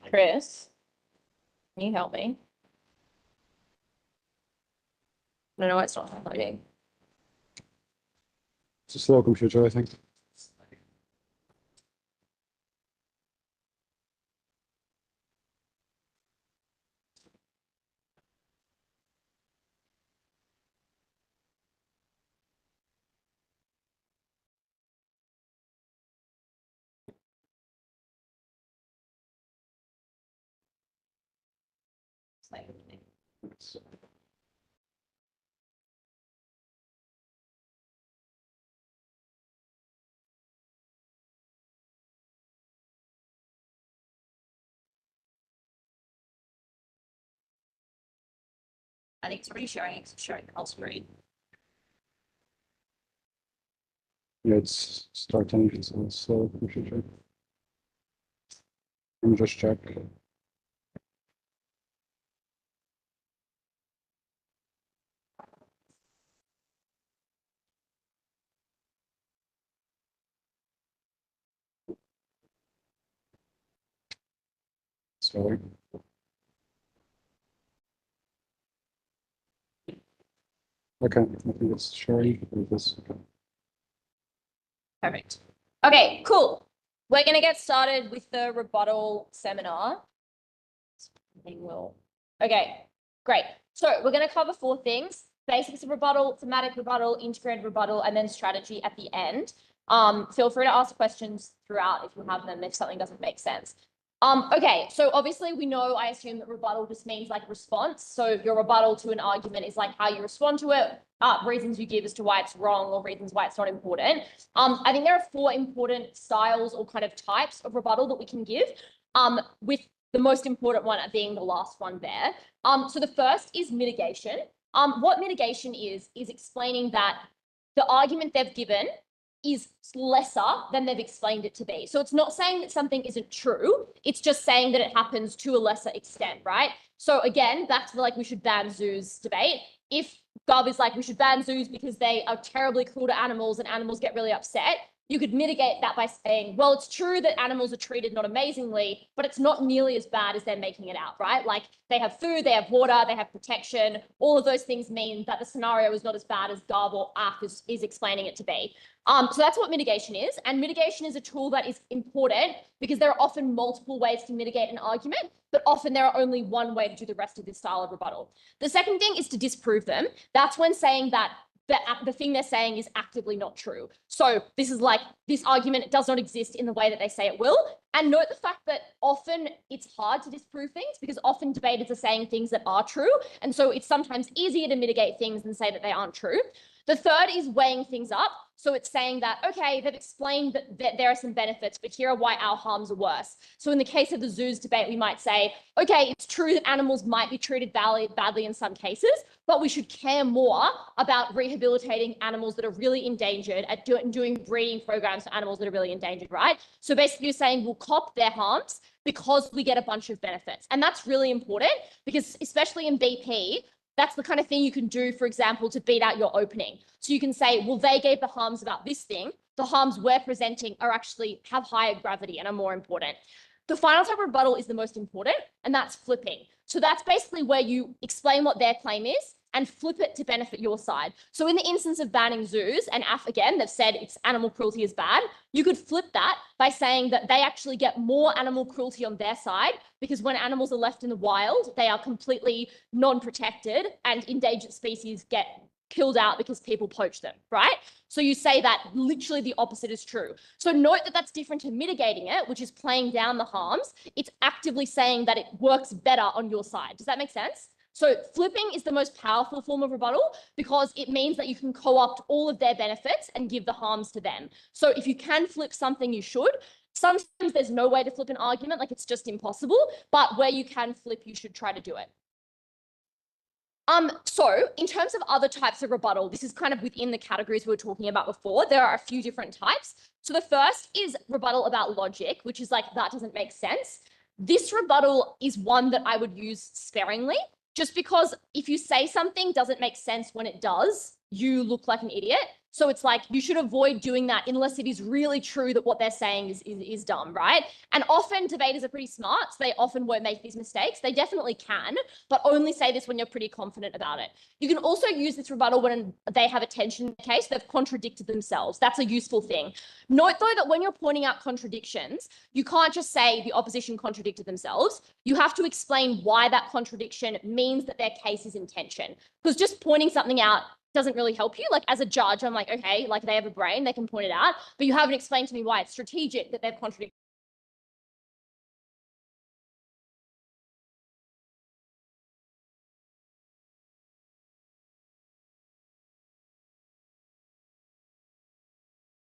Chris, can you help me? No, it's not loading. It's a slow computer, I think. It's like, I think it's already showing the whole screen. Yeah, it's starting. It's a slow computer. Let me just check. Sorry. Okay, I think it's showing this. Perfect. Okay, cool. We're going to get started with the rebuttal seminar. Okay, great. So we're going to cover 4 things: basics of rebuttal, thematic rebuttal, integrated rebuttal, and then strategy at the end. Feel free to ask questions throughout if you have them, if something doesn't make sense. Okay, so obviously we know, I assume that rebuttal just means like response. So your rebuttal to an argument is like how you respond to it, reasons you give as to why it's wrong or reasons why it's not important. I think there are 4 important styles or kind of types of rebuttal that we can give, with the most important one being the last one there. So the first is mitigation. What mitigation is explaining that the argument they've given is lesser than they've explained it to be. So it's not saying that something isn't true. It's just saying that it happens to a lesser extent, right? So again, back to the like we should ban zoos debate. If Gov is like we should ban zoos because they are terribly cruel to animals and animals get really upset, you could mitigate that by saying, well, it's true that animals are treated not amazingly, but it's not nearly as bad as they're making it out, right? Like they have food, they have water, they have protection. All of those things mean that the scenario is not as bad as Gov or ARC is explaining it to be. So that's what mitigation is. And mitigation is a tool that is important because there are often multiple ways to mitigate an argument, but often there are only one way to do the rest of this style of rebuttal. The second thing is to disprove them. That's when saying that the thing they're saying is actively not true. So this is like, this argument does not exist in the way that they say it will. And note the fact that often it's hard to disprove things because often debaters are saying things that are true. And so it's sometimes easier to mitigate things than say that they aren't true. The third is weighing things up. So it's saying that, okay, they've explained that there are some benefits, but here are why our harms are worse. So in the case of the zoos debate, we might say, okay, it's true that animals might be treated badly in some cases, but we should care more about rehabilitating animals that are really endangered, at doing breeding programs for animals that are really endangered, right? So basically you're saying we'll cop their harms because we get a bunch of benefits. And that's really important because especially in BP, that's the kind of thing you can do, for example, to beat out your opening. So you can say, well, they gave the harms about this thing. The harms we're presenting are actually have higher gravity and are more important. The final type of rebuttal is the most important, and that's flipping. So that's basically where you explain what their claim is and flip it to benefit your side. So in the instance of banning zoos, and AF again, they've said it's animal cruelty is bad, you could flip that by saying that they actually get more animal cruelty on their side because when animals are left in the wild, they are completely non-protected and endangered species get killed out because people poach them, right? So you say that literally the opposite is true. So note that that's different to mitigating it, which is playing down the harms. It's actively saying that it works better on your side. Does that make sense? So flipping is the most powerful form of rebuttal because it means that you can co-opt all of their benefits and give the harms to them. So if you can flip something, you should. Sometimes there's no way to flip an argument, like it's just impossible, but where you can flip, you should try to do it. So in terms of other types of rebuttal, this is kind of within the categories we were talking about before. There are a few different types. So the first is rebuttal about logic, which is like, that doesn't make sense. This rebuttal is one that I would use sparingly, just because if you say something doesn't make sense when it does, you look like an idiot. So it's like, you should avoid doing that unless it is really true that what they're saying is dumb, right? And often debaters are pretty smart, so they often won't make these mistakes. They definitely can, but only say this when you're pretty confident about it. You can also use this rebuttal when they have a tension case, they've contradicted themselves. That's a useful thing. Note though that when you're pointing out contradictions, you can't just say the opposition contradicted themselves. You have to explain why that contradiction means that their case is in tension. Because just pointing something out doesn't really help you. Like as a judge, I'm like, okay, like they have a brain, they can point it out, but you haven't explained to me why it's strategic that they've contradicted.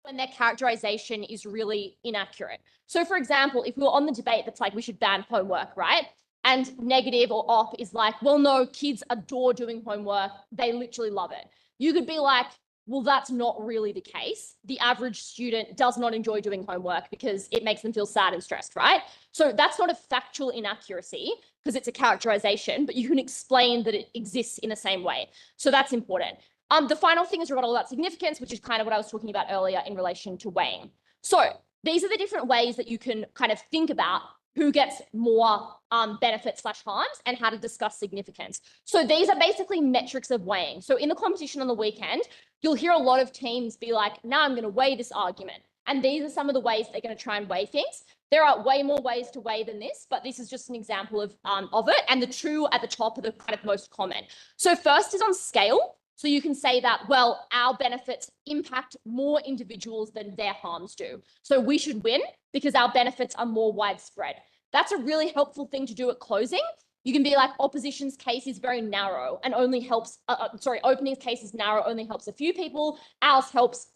When their characterization is really inaccurate. So for example, if we were on the debate that's like, we should ban homework, right? And negative or op is like, well, no, kids adore doing homework. They literally love it. You could be like, well, that's not really the case. The average student does not enjoy doing homework because it makes them feel sad and stressed, right? So that's not a factual inaccuracy because it's a characterization, but you can explain that it exists in the same way. So that's important. The final thing is rebuttal about significance, which is kind of what I was talking about earlier in relation to weighing. So these are the different ways that you can kind of think about who gets more benefits / harms, and how to discuss significance. So these are basically metrics of weighing. So in the competition on the weekend, you'll hear a lot of teams be like, now I'm going to weigh this argument. And these are some of the ways they're going to try and weigh things. There are way more ways to weigh than this, but this is just an example of it. And the two at the top are the kind of most common. So first is on scale. So you can say that, well, our benefits impact more individuals than their harms do. So we should win because our benefits are more widespread. That's a really helpful thing to do at closing. You can be like, opposition's case is very narrow and only helps, opening's case is narrow, only helps a few people. Ours helps.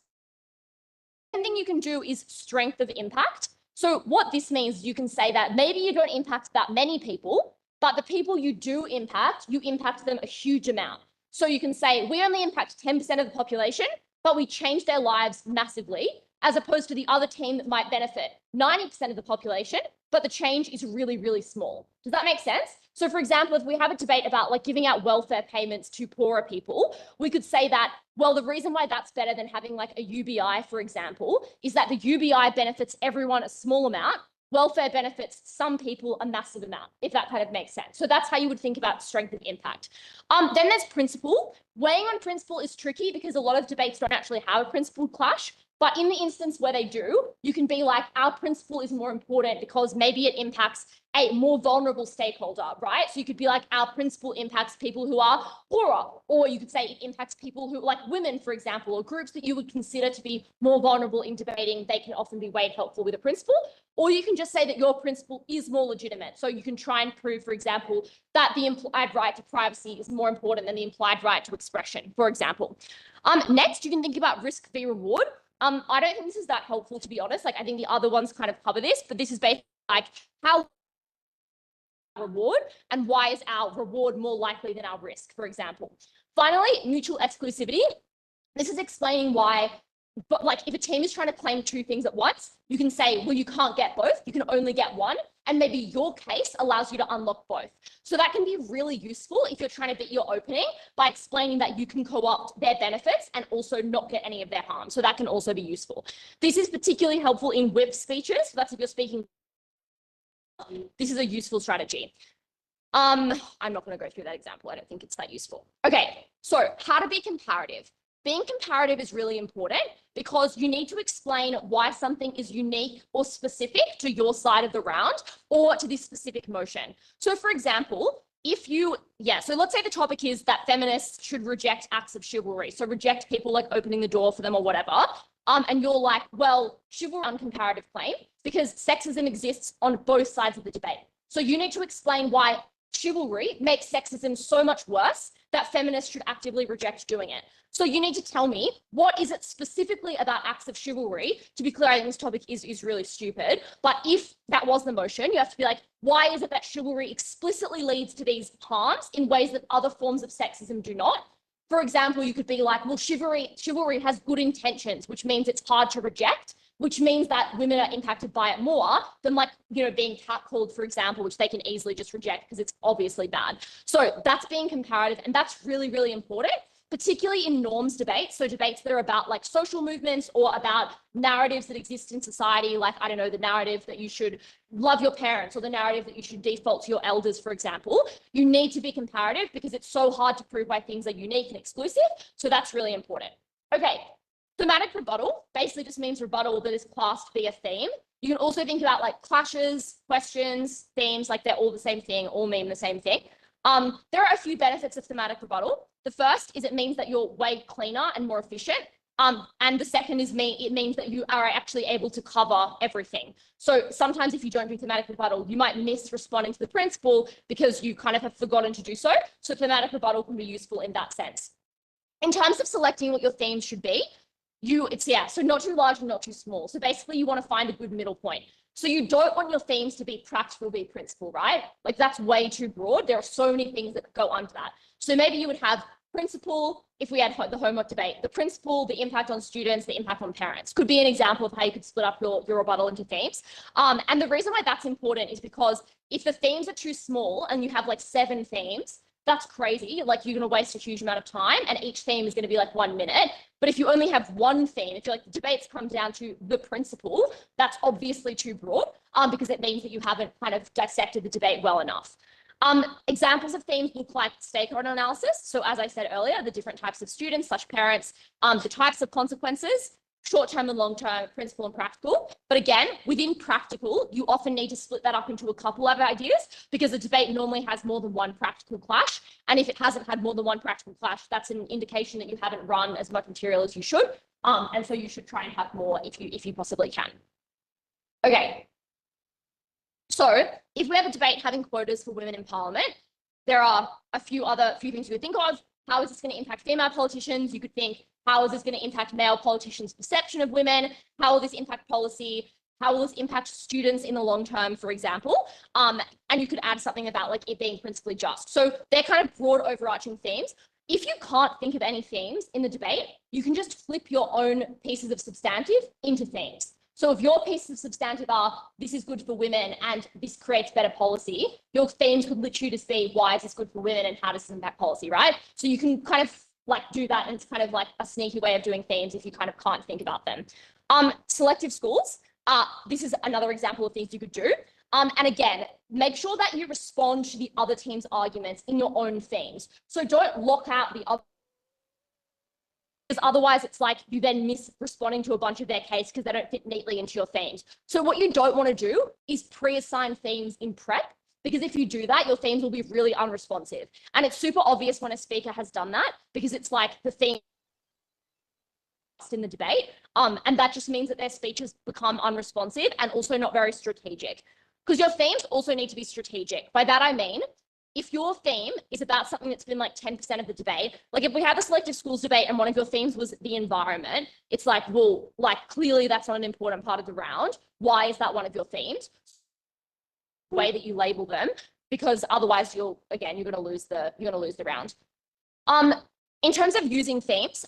One thing you can do is strength of impact. So what this means, you can say that maybe you don't impact that many people, but the people you do impact, you impact them a huge amount. So you can say, we only impact 10% of the population, but we change their lives massively, as opposed to the other team that might benefit 90% of the population, but the change is really, really small. Does that make sense? So for example, if we have a debate about like giving out welfare payments to poorer people, we could say that, well, the reason why that's better than having like a UBI, for example, is that the UBI benefits everyone a small amount. Welfare benefits some people a massive amount, if that kind of makes sense. So that's how you would think about strength of impact. Then there's principle. Weighing on principle is tricky because a lot of debates don't actually have a principle clash. But in the instance where they do, you can be like, our principle is more important because maybe it impacts a more vulnerable stakeholder, right? So you could be like, our principle impacts people who are poorer, or you could say it impacts people who, like women, for example, or groups that you would consider to be more vulnerable in debating. They can often be weighed helpful with a principle. Or you can just say that your principle is more legitimate. So you can try and prove, for example, that the implied right to privacy is more important than the implied right to expression, for example. Next, you can think about risk v reward. I don't think this is that helpful, to be honest. Like, I think the other ones kind of cover this, but this is basically like how reward and why is our reward more likely than our risk, for example. Finally, mutual exclusivity. This is explaining why, but like if a team is trying to claim two things at once, you can say, well, you can't get both, you can only get one. And maybe your case allows you to unlock both. So that can be really useful if you're trying to beat your opening by explaining that you can co-opt their benefits and also not get any of their harm. So that can also be useful. This is particularly helpful in whip speeches. So that's if you're speaking. This is a useful strategy. I'm not going to go through that example. I don't think it's that useful. Okay, so how to be comparative. Being comparative is really important because you need to explain why something is unique or specific to your side of the round or to this specific motion. So for example, so let's say the topic is that feminists should reject acts of chivalry. So reject people like opening the door for them or whatever. And you're like, well, chivalry is an uncomparative claim because sexism exists on both sides of the debate. So you need to explain why chivalry makes sexism so much worse that feminists should actively reject doing it. So you need to tell me, what is it specifically about acts of chivalry? To be clear, I think this topic is really stupid. But if that was the motion, you have to be like, why is it that chivalry explicitly leads to these harms in ways that other forms of sexism do not? For example, you could be like, well, chivalry has good intentions, which means it's hard to reject, which means that women are impacted by it more than like, being catcalled, for example, which they can easily just reject because it's obviously bad. So that's being comparative. And that's really, really important, particularly in norms debates. So debates that are about like social movements or about narratives that exist in society, like, I don't know, the narrative that you should love your parents or the narrative that you should default to your elders, for example. You need to be comparative because it's so hard to prove why things are unique and exclusive. So that's really important. Okay. Thematic rebuttal basically just means rebuttal that is classed via theme. You can also think about like clashes, questions, themes, like they're all the same thing, all mean the same thing. There are a few benefits of thematic rebuttal. The first is it means that you're way cleaner and more efficient. And the second is it means that you are actually able to cover everything. So sometimes if you don't do thematic rebuttal, you might miss responding to the principle because you kind of have forgotten to do so. So thematic rebuttal can be useful in that sense. In terms of selecting what your themes should be, so not too large and not too small. So basically you want to find a good middle point. So you don't want your themes to be practical, be principle, right? Like that's way too broad. There are so many things that go under that. So maybe you would have principle, if we had the homework debate, the principle, the impact on students, the impact on parents could be an example of how you could split up your rebuttal into themes. And the reason why that's important is because if the themes are too small and you have like 7 themes, that's crazy. Like you're going to waste a huge amount of time and each theme is going to be like 1 minute. But if you only have one theme, if you're like the debates come down to the principle, that's obviously too broad because it means that you haven't kind of dissected the debate well enough. Examples of themes look like stakeholder analysis. So as I said earlier, the different types of students / parents, the types of consequences, short-term and long-term, principal and practical. But again, within practical, you often need to split that up into a couple of ideas because a debate normally has more than one practical clash. And if it hasn't had more than one practical clash, that's an indication that you haven't run as much material as you should. And so you should try and have more if you possibly can. Okay. So if we have a debate having quotas for women in parliament, there are a few things you would think of. How is this going to impact female politicians? You could think, how is this going to impact male politicians' perception of women? How will this impact policy? How will this impact students in the long term, for example? And you could add something about like it being principally just. So they're kind of broad overarching themes. If you can't think of any themes in the debate, you can just flip your own pieces of substantive into themes. So if your pieces of substantive are, this is good for women and this creates better policy, your themes could literally just be, why is this good for women and how does this impact policy, right? So you can kind of like do that, and it's kind of like a sneaky way of doing themes if you kind of can't think about them. Selective schools, this is another example of things you could do. And again, make sure that you respond to the other team's arguments in your own themes. So don't lock out the other, because otherwise it's like you then miss responding to a bunch of their case because they don't fit neatly into your themes. So what you don't want to do is pre-assign themes in prep, because if you do that, your themes will be really unresponsive. And it's super obvious when a speaker has done that because it's like the theme in the debate. And that just means that their speeches become unresponsive and also not very strategic, because your themes also need to be strategic. By that, I mean, if your theme is about something that's been like 10% of the debate, like if we have a selective schools debate and one of your themes was the environment, it's like, well, like clearly that's not an important part of the round. Why is that one of your themes? The way that you label them, because otherwise you're going to lose the round. In terms of using themes,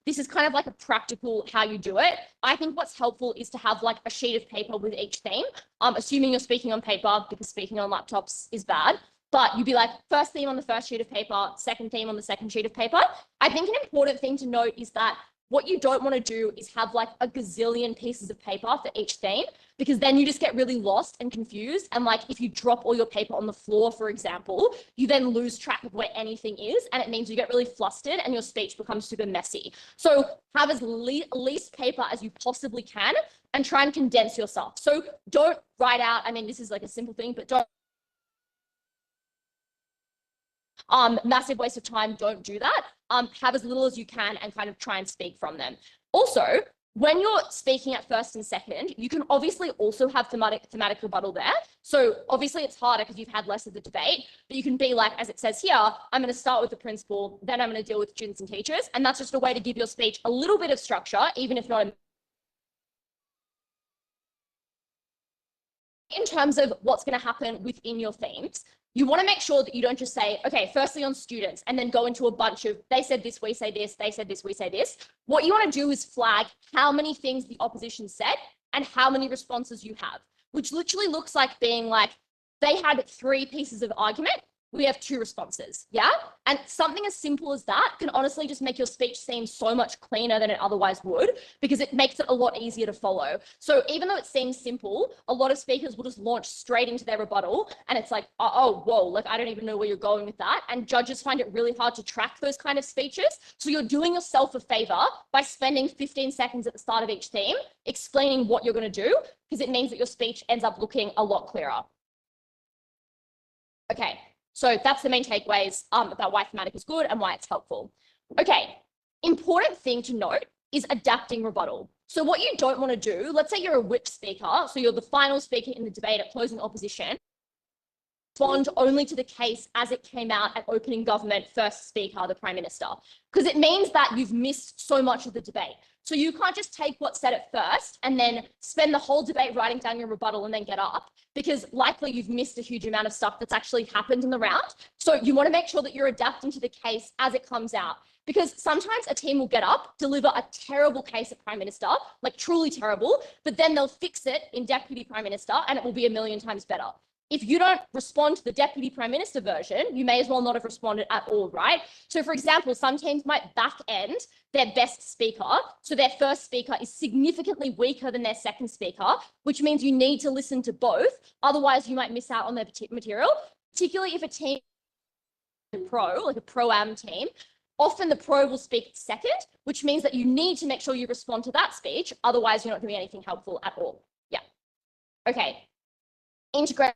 this is kind of like a practical how you do it. I think what's helpful is to have like a sheet of paper with each theme, assuming you're speaking on paper, because speaking on laptops is bad. But you'd be like, first theme on the first sheet of paper, second theme on the second sheet of paper. I think an important thing to note is that what you don't want to do is have like a gazillion pieces of paper for each theme, because then you just get really lost and confused. And like if you drop all your paper on the floor, for example, you then lose track of where anything is. And it means you get really flustered and your speech becomes super messy. So have as least paper as you possibly can and try and condense yourself. So don't write out, I mean, this is like a simple thing, but don't massive waste of time, don't do that. Have as little as you can and kind of try and speak from them. Also, when you're speaking at first and second, you can obviously also have thematic rebuttal there. So obviously it's harder because you've had less of the debate, but you can be like, as it says here, I'm going to start with the principal, then I'm going to deal with students and teachers. And that's just a way to give your speech a little bit of structure, even if not in terms of what's going to happen within your themes. You want to make sure that you don't just say, okay, firstly on students, and then go into a bunch of, they said this, we say this, they said this, we say this. What you want to do is flag how many things the opposition said and how many responses you have, which literally looks like being like, they had 3 pieces of argument, we have 2 responses, yeah? And something as simple as that can honestly just make your speech seem so much cleaner than it otherwise would, because it makes it a lot easier to follow. So even though it seems simple, a lot of speakers will just launch straight into their rebuttal, and it's like, oh, whoa, like I don't even know where you're going with that. And judges find it really hard to track those kind of speeches. So you're doing yourself a favor by spending 15 seconds at the start of each theme explaining what you're going to do, because it means that your speech ends up looking a lot clearer. Okay. So that's the main takeaways about why thematic is good and why it's helpful. Okay, important thing to note is adapting rebuttal. So what you don't want to do, let's say you're a whip speaker, so you're the final speaker in the debate at closing opposition, respond only to the case as it came out at opening government, first speaker, the Prime Minister, because it means that you've missed so much of the debate. So you can't just take what's said at first and then spend the whole debate writing down your rebuttal and then get up, because likely you've missed a huge amount of stuff that's actually happened in the round. So you want to make sure that you're adapting to the case as it comes out, because sometimes a team will get up, deliver a terrible case at Prime Minister, like truly terrible, but then they'll fix it in Deputy Prime Minister and it will be a million times better. if you don't respond to the deputy prime minister version, you may as well not have responded at all, right? So for example, some teams might back end their best speaker. So their first speaker is significantly weaker than their second speaker, which means you need to listen to both. Otherwise, you might miss out on their material, particularly if a team pro, like a pro-am team. Often the pro will speak second, which means that you need to make sure you respond to that speech. Otherwise, you're not doing anything helpful at all. Yeah. Okay. Integrate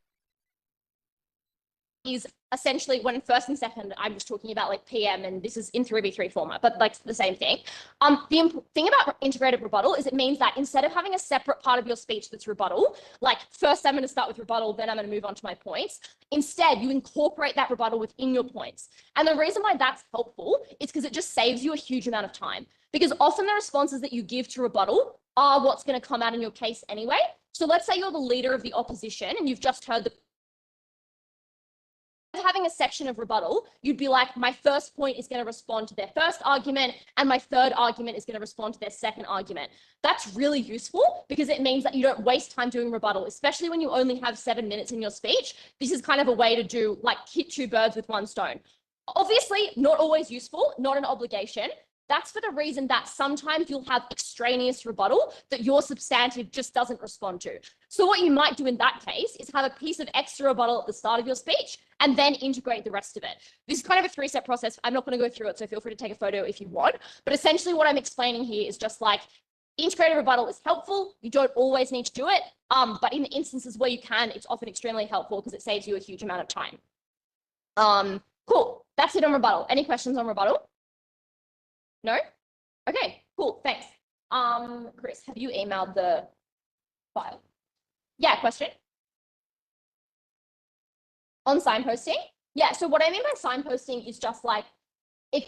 is essentially when first and second, I'm just talking about like PM, and this is in 3v3 format, but like the same thing. The thing about integrated rebuttal is it means that instead of having a separate part of your speech that's rebuttal, like first I'm going to start with rebuttal, then I'm going to move on to my points. Instead, you incorporate that rebuttal within your points. And the reason why that's helpful is because it just saves you a huge amount of time. Because often the responses that you give to rebuttal are what's going to come out in your case anyway. So let's say you're the leader of the opposition and you've just heard the having a section of rebuttal, you'd be like, my first point is going to respond to their first argument, and my third argument is going to respond to their second argument. That's really useful because it means that you don't waste time doing rebuttal, especially when you only have 7 minutes in your speech. This is kind of a way to do like hit two birds with one stone. Obviously, not always useful, not an obligation. That's for the reason that sometimes you'll have extraneous rebuttal that your substantive just doesn't respond to. So what you might do in that case is have a piece of extra rebuttal at the start of your speech and then integrate the rest of it. This is kind of a 3-step process. I'm not going to go through it, so feel free to take a photo if you want. But essentially what I'm explaining here is just like integrated rebuttal is helpful. You don't always need to do it. But in the instances where you can, it's often extremely helpful because it saves you a huge amount of time. Cool. That's it on rebuttal. Any questions on rebuttal? No? Okay, cool. Thanks. Chris, have you emailed the file? Yeah, question? On signposting? Yeah, so what I mean by signposting is just like if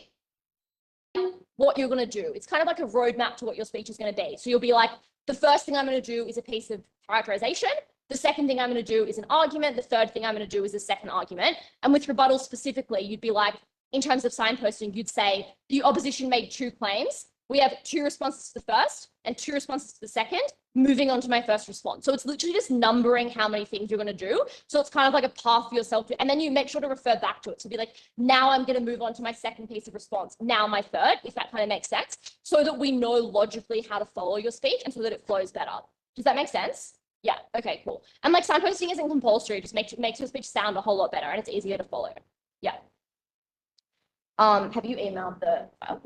what you're going to do. It's kind of like a roadmap to what your speech is going to be. So you'll be like, the first thing I'm going to do is a piece of characterization. The second thing I'm going to do is an argument. The third thing I'm going to do is a second argument. And with rebuttal specifically, you'd be like, in terms of signposting, you'd say the opposition made 2 claims. We have 2 responses to the first and 2 responses to the second, moving on to my first response. So it's literally just numbering how many things you're going to do. So it's kind of like a path for yourself to, and then you make sure to refer back to it. So be like, now I'm going to move on to my second piece of response. Now my third, if that kind of makes sense, so that we know logically how to follow your speech and so that it flows better. Does that make sense? Yeah. Okay, cool. And like signposting isn't compulsory. It just makes your speech sound a whole lot better and it's easier to follow. Yeah. Have you emailed the file?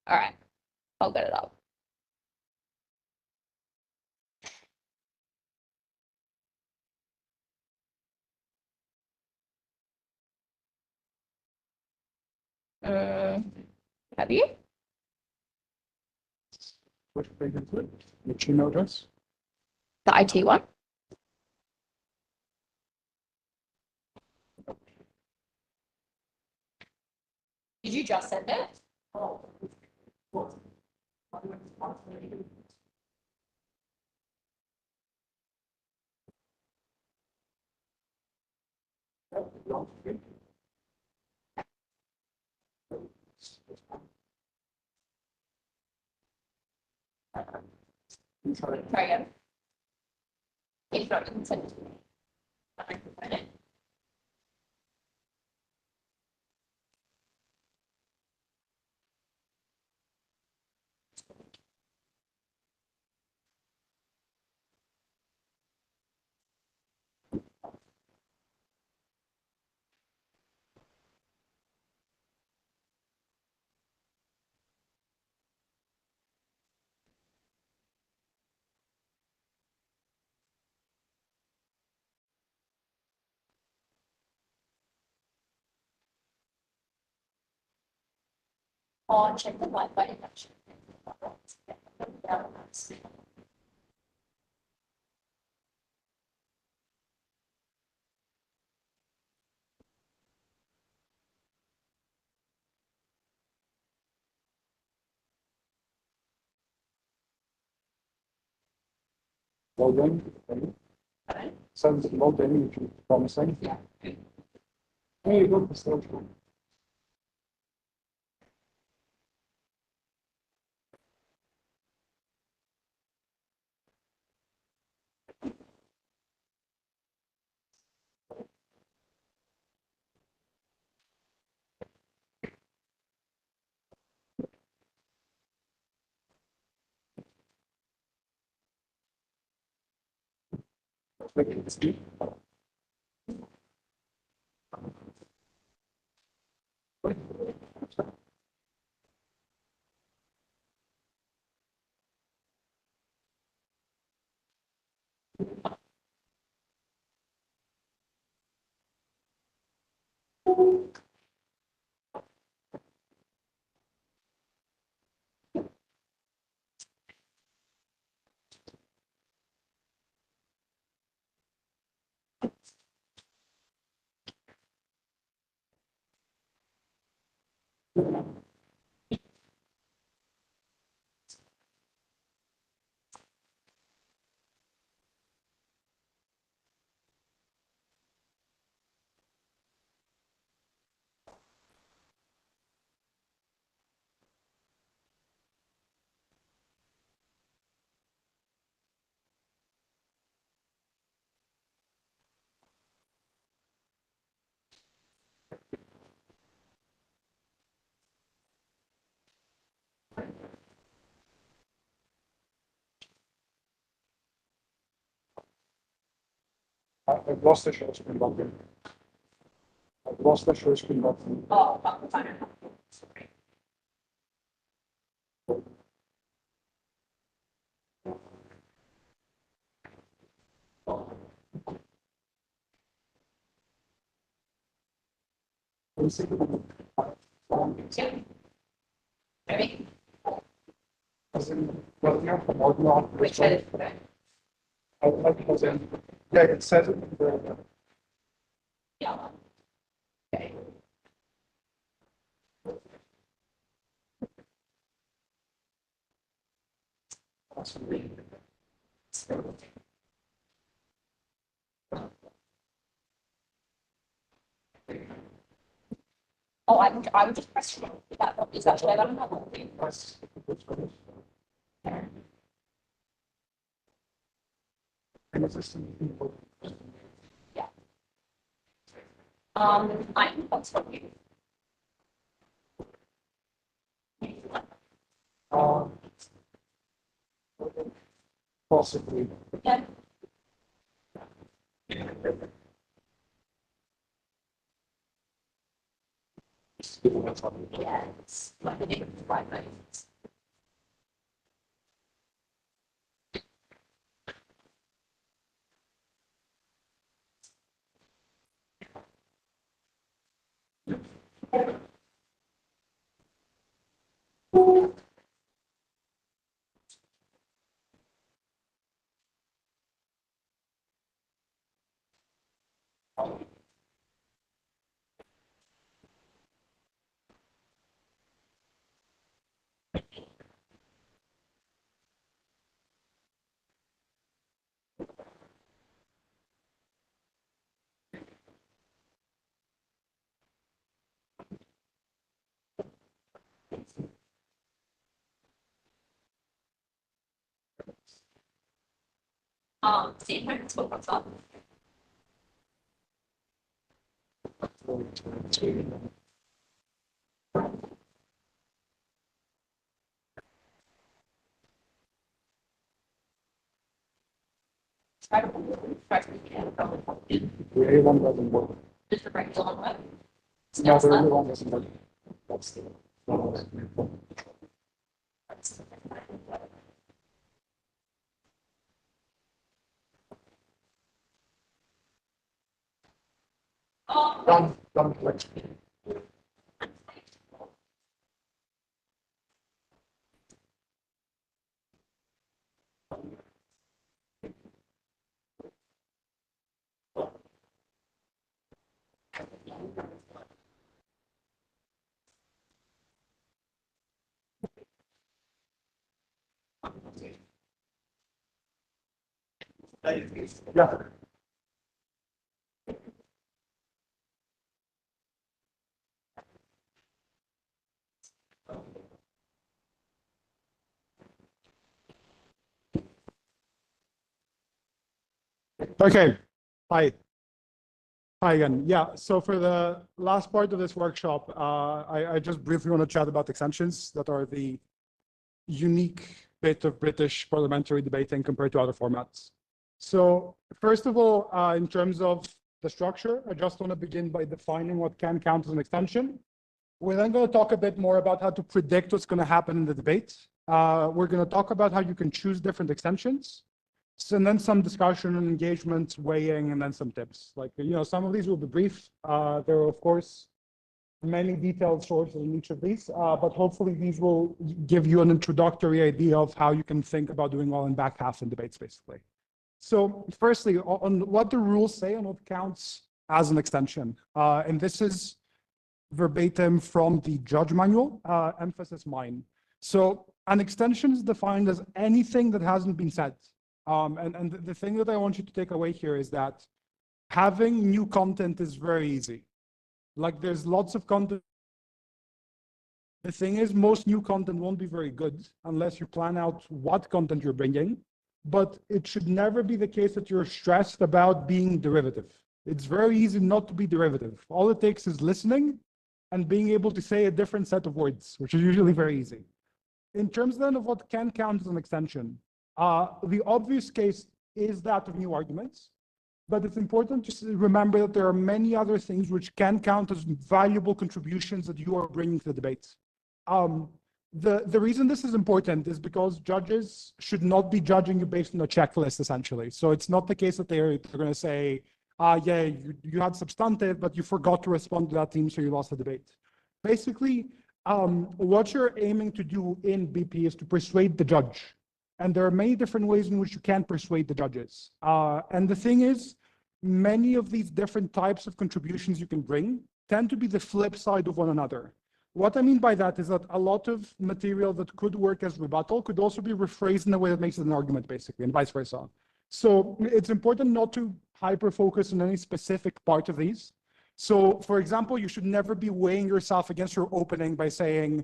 All right, I'll get it up. Have you? Which page is it? Which you notice? The IT one? Did you just send it? Try again. If not, you can send it to me. I can find it. Or check the Wi-Fi connection. Well done. Sounds well done, which is promising. Yeah. There you go, social. I've lost the share screen button. I've lost the share screen button. Oh, fine. Yeah. Ready? As in, well, yeah, from all the on. Which way? I would like as in, yeah, it says it in the, Yeah. Okay. Oh, I would just press that. Is that what I'm not? that's, and it's just people. Yeah. I think that's what you. Um, possibly. Yeah. Yeah, it's like a different right minds. See, that's what's up. Try to The A one doesn't work. just the right on what? No, the A one doesn't work. That's the. Done, click. Yeah. Okay, hi. Hi again. Yeah, so for the last part of this workshop, I just briefly want to chat about extensions that are the unique bit of British parliamentary debating compared to other formats. So first of all, in terms of the structure, I just want to begin by defining what can count as an extension. We're then going to talk a bit more about how to predict what's going to happen in the debate. We're going to talk about how you can choose different extensions. So, and then some discussion and engagement, weighing, and then some tips. Like, some of these will be brief. There are, of course, many detailed sources in each of these, but hopefully these will give you an introductory idea of how you can think about doing all in back half in debates, basically. So firstly, on what the rules say and what counts as an extension. And this is verbatim from the judge manual, emphasis mine. So an extension is defined as anything that hasn't been said. And the thing that I want you to take away here is that having new content is very easy. Like there's lots of content. The thing is, most new content won't be very good unless you plan out what content you're bringing. But it should never be the case that you're stressed about being derivative. It's very easy not to be derivative. All it takes is listening and being able to say a different set of words, which is usually very easy. In terms then of what can count as an extension, the obvious case is that of new arguments, but it's important to remember that there are many other things which can count as valuable contributions that you are bringing to the debate. The reason this is important is because judges should not be judging you based on a checklist, essentially. So it's not the case that they're going to say, yeah, you had substantive, but you forgot to respond to that team, so you lost the debate. Basically, what you're aiming to do in BP is to persuade the judge. And there are many different ways in which you can persuade the judges. And the thing is, many of these different types of contributions you can bring tend to be the flip side of one another. What I mean by that is that a lot of material that could work as rebuttal could also be rephrased in a way that makes it an argument, basically, and vice versa. So it's important not to hyper-focus on any specific part of these. So, for example, you should never be weighing yourself against your opening by saying,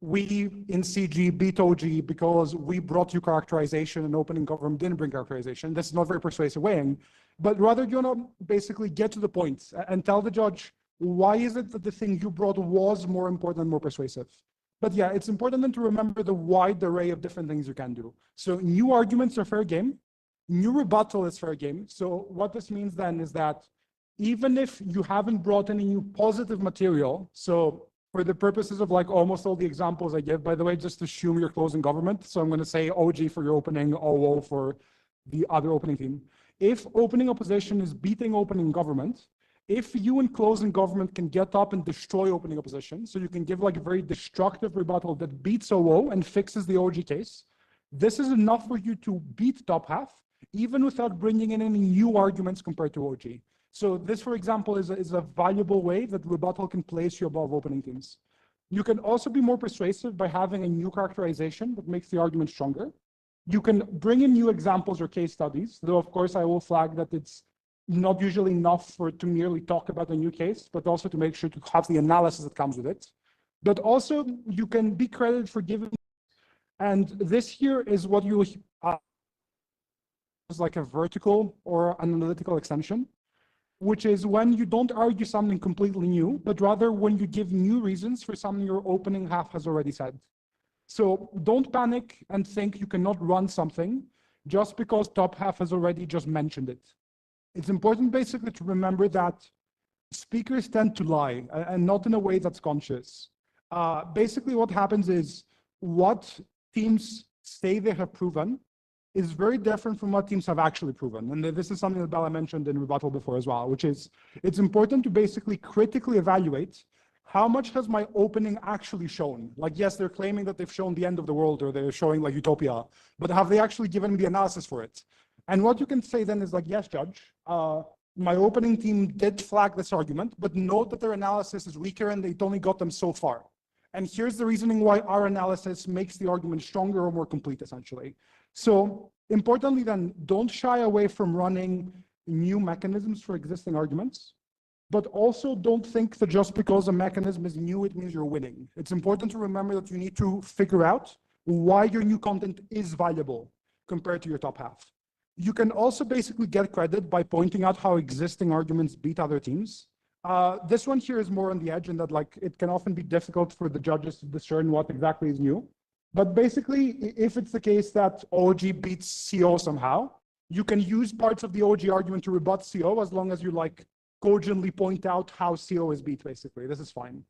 we in CG beat OG because we brought you characterization and opening government didn't bring characterization. This is not very persuasive weighing, but rather you want to basically get to the point and tell the judge, why is it that the thing you brought was more important and more persuasive? But yeah, it's important then to remember the wide array of different things you can do. So new arguments are fair game. New rebuttal is fair game. So what this means then is that even if you haven't brought any new positive material, so for the purposes of like almost all the examples I give, by the way, just assume you're closing government. So I'm going to say OG for your opening, OO for the other opening team. If opening opposition is beating opening government, if you in closing government can get up and destroy opening opposition, so you can give like a very destructive rebuttal that beats OO and fixes the OG case, this is enough for you to beat top half, even without bringing in any new arguments compared to OG. So this, for example, is a valuable way that rebuttal can place you above opening teams. You can also be more persuasive by having a new characterization that makes the argument stronger. You can bring in new examples or case studies, though of course I will flag that it's not usually enough to merely talk about a new case, but also to make sure to have the analysis that comes with it. But also you can be credited for giving, and this here is what you is like a vertical or an analytical extension, which is when you don't argue something completely new, but rather when you give new reasons for something your opening half has already said. So don't panic and think you cannot run something just because top half has already just mentioned it. It's important basically to remember that speakers tend to lie and not in a way that's conscious. Basically what happens is what teams say they have proven is very different from what teams have actually proven. And this is something that Bella mentioned in rebuttal before as well, which is it's important to basically critically evaluate how much has my opening actually shown? Like, yes, they're claiming that they've shown the end of the world or they're showing like utopia, but have they actually given the analysis for it? And what you can say then is like, yes, judge, my opening team did flag this argument, but note that their analysis is weaker and it only got them so far. And here's the reasoning why our analysis makes the argument stronger or more complete, essentially. So importantly then, don't shy away from running new mechanisms for existing arguments, but also don't think that just because a mechanism is new, it means you're winning. It's important to remember that you need to figure out why your new content is valuable compared to your top half. You can also basically get credit by pointing out how existing arguments beat other teams. This one here is more on the edge in that like it can often be difficult for the judges to discern what exactly is new. But basically, if it's the case that OG beats CO somehow, You can use parts of the OG argument to rebut CO as long as you like cogently point out how CO is beat, basically. This is fine.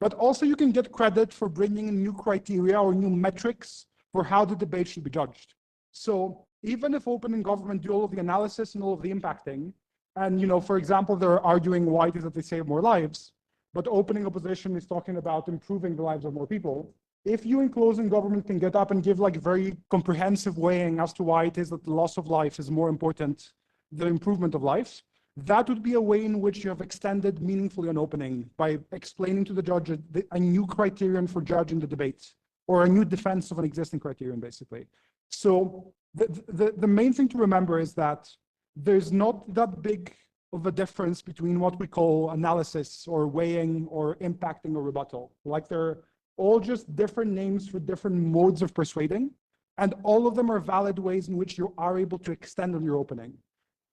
But also you can get credit for bringing in new criteria or new metrics for how the debate should be judged. So even if open and government do all of the analysis and all of the impacting, and for example, they're arguing why it is that they save more lives, but opening opposition is talking about improving the lives of more people. If you in closing government can get up and give like very comprehensive weighing as to why it is that the loss of life is more important than improvement of life, that would be a way in which you have extended meaningfully an opening by explaining to the judge a new criterion for judging the debate, or a new defense of an existing criterion, basically. So the main thing to remember is that there's not that big of a difference between what we call analysis or weighing or impacting or rebuttal. Like they're all just different names for different modes of persuading, and all of them are valid ways in which you are able to extend on your opening.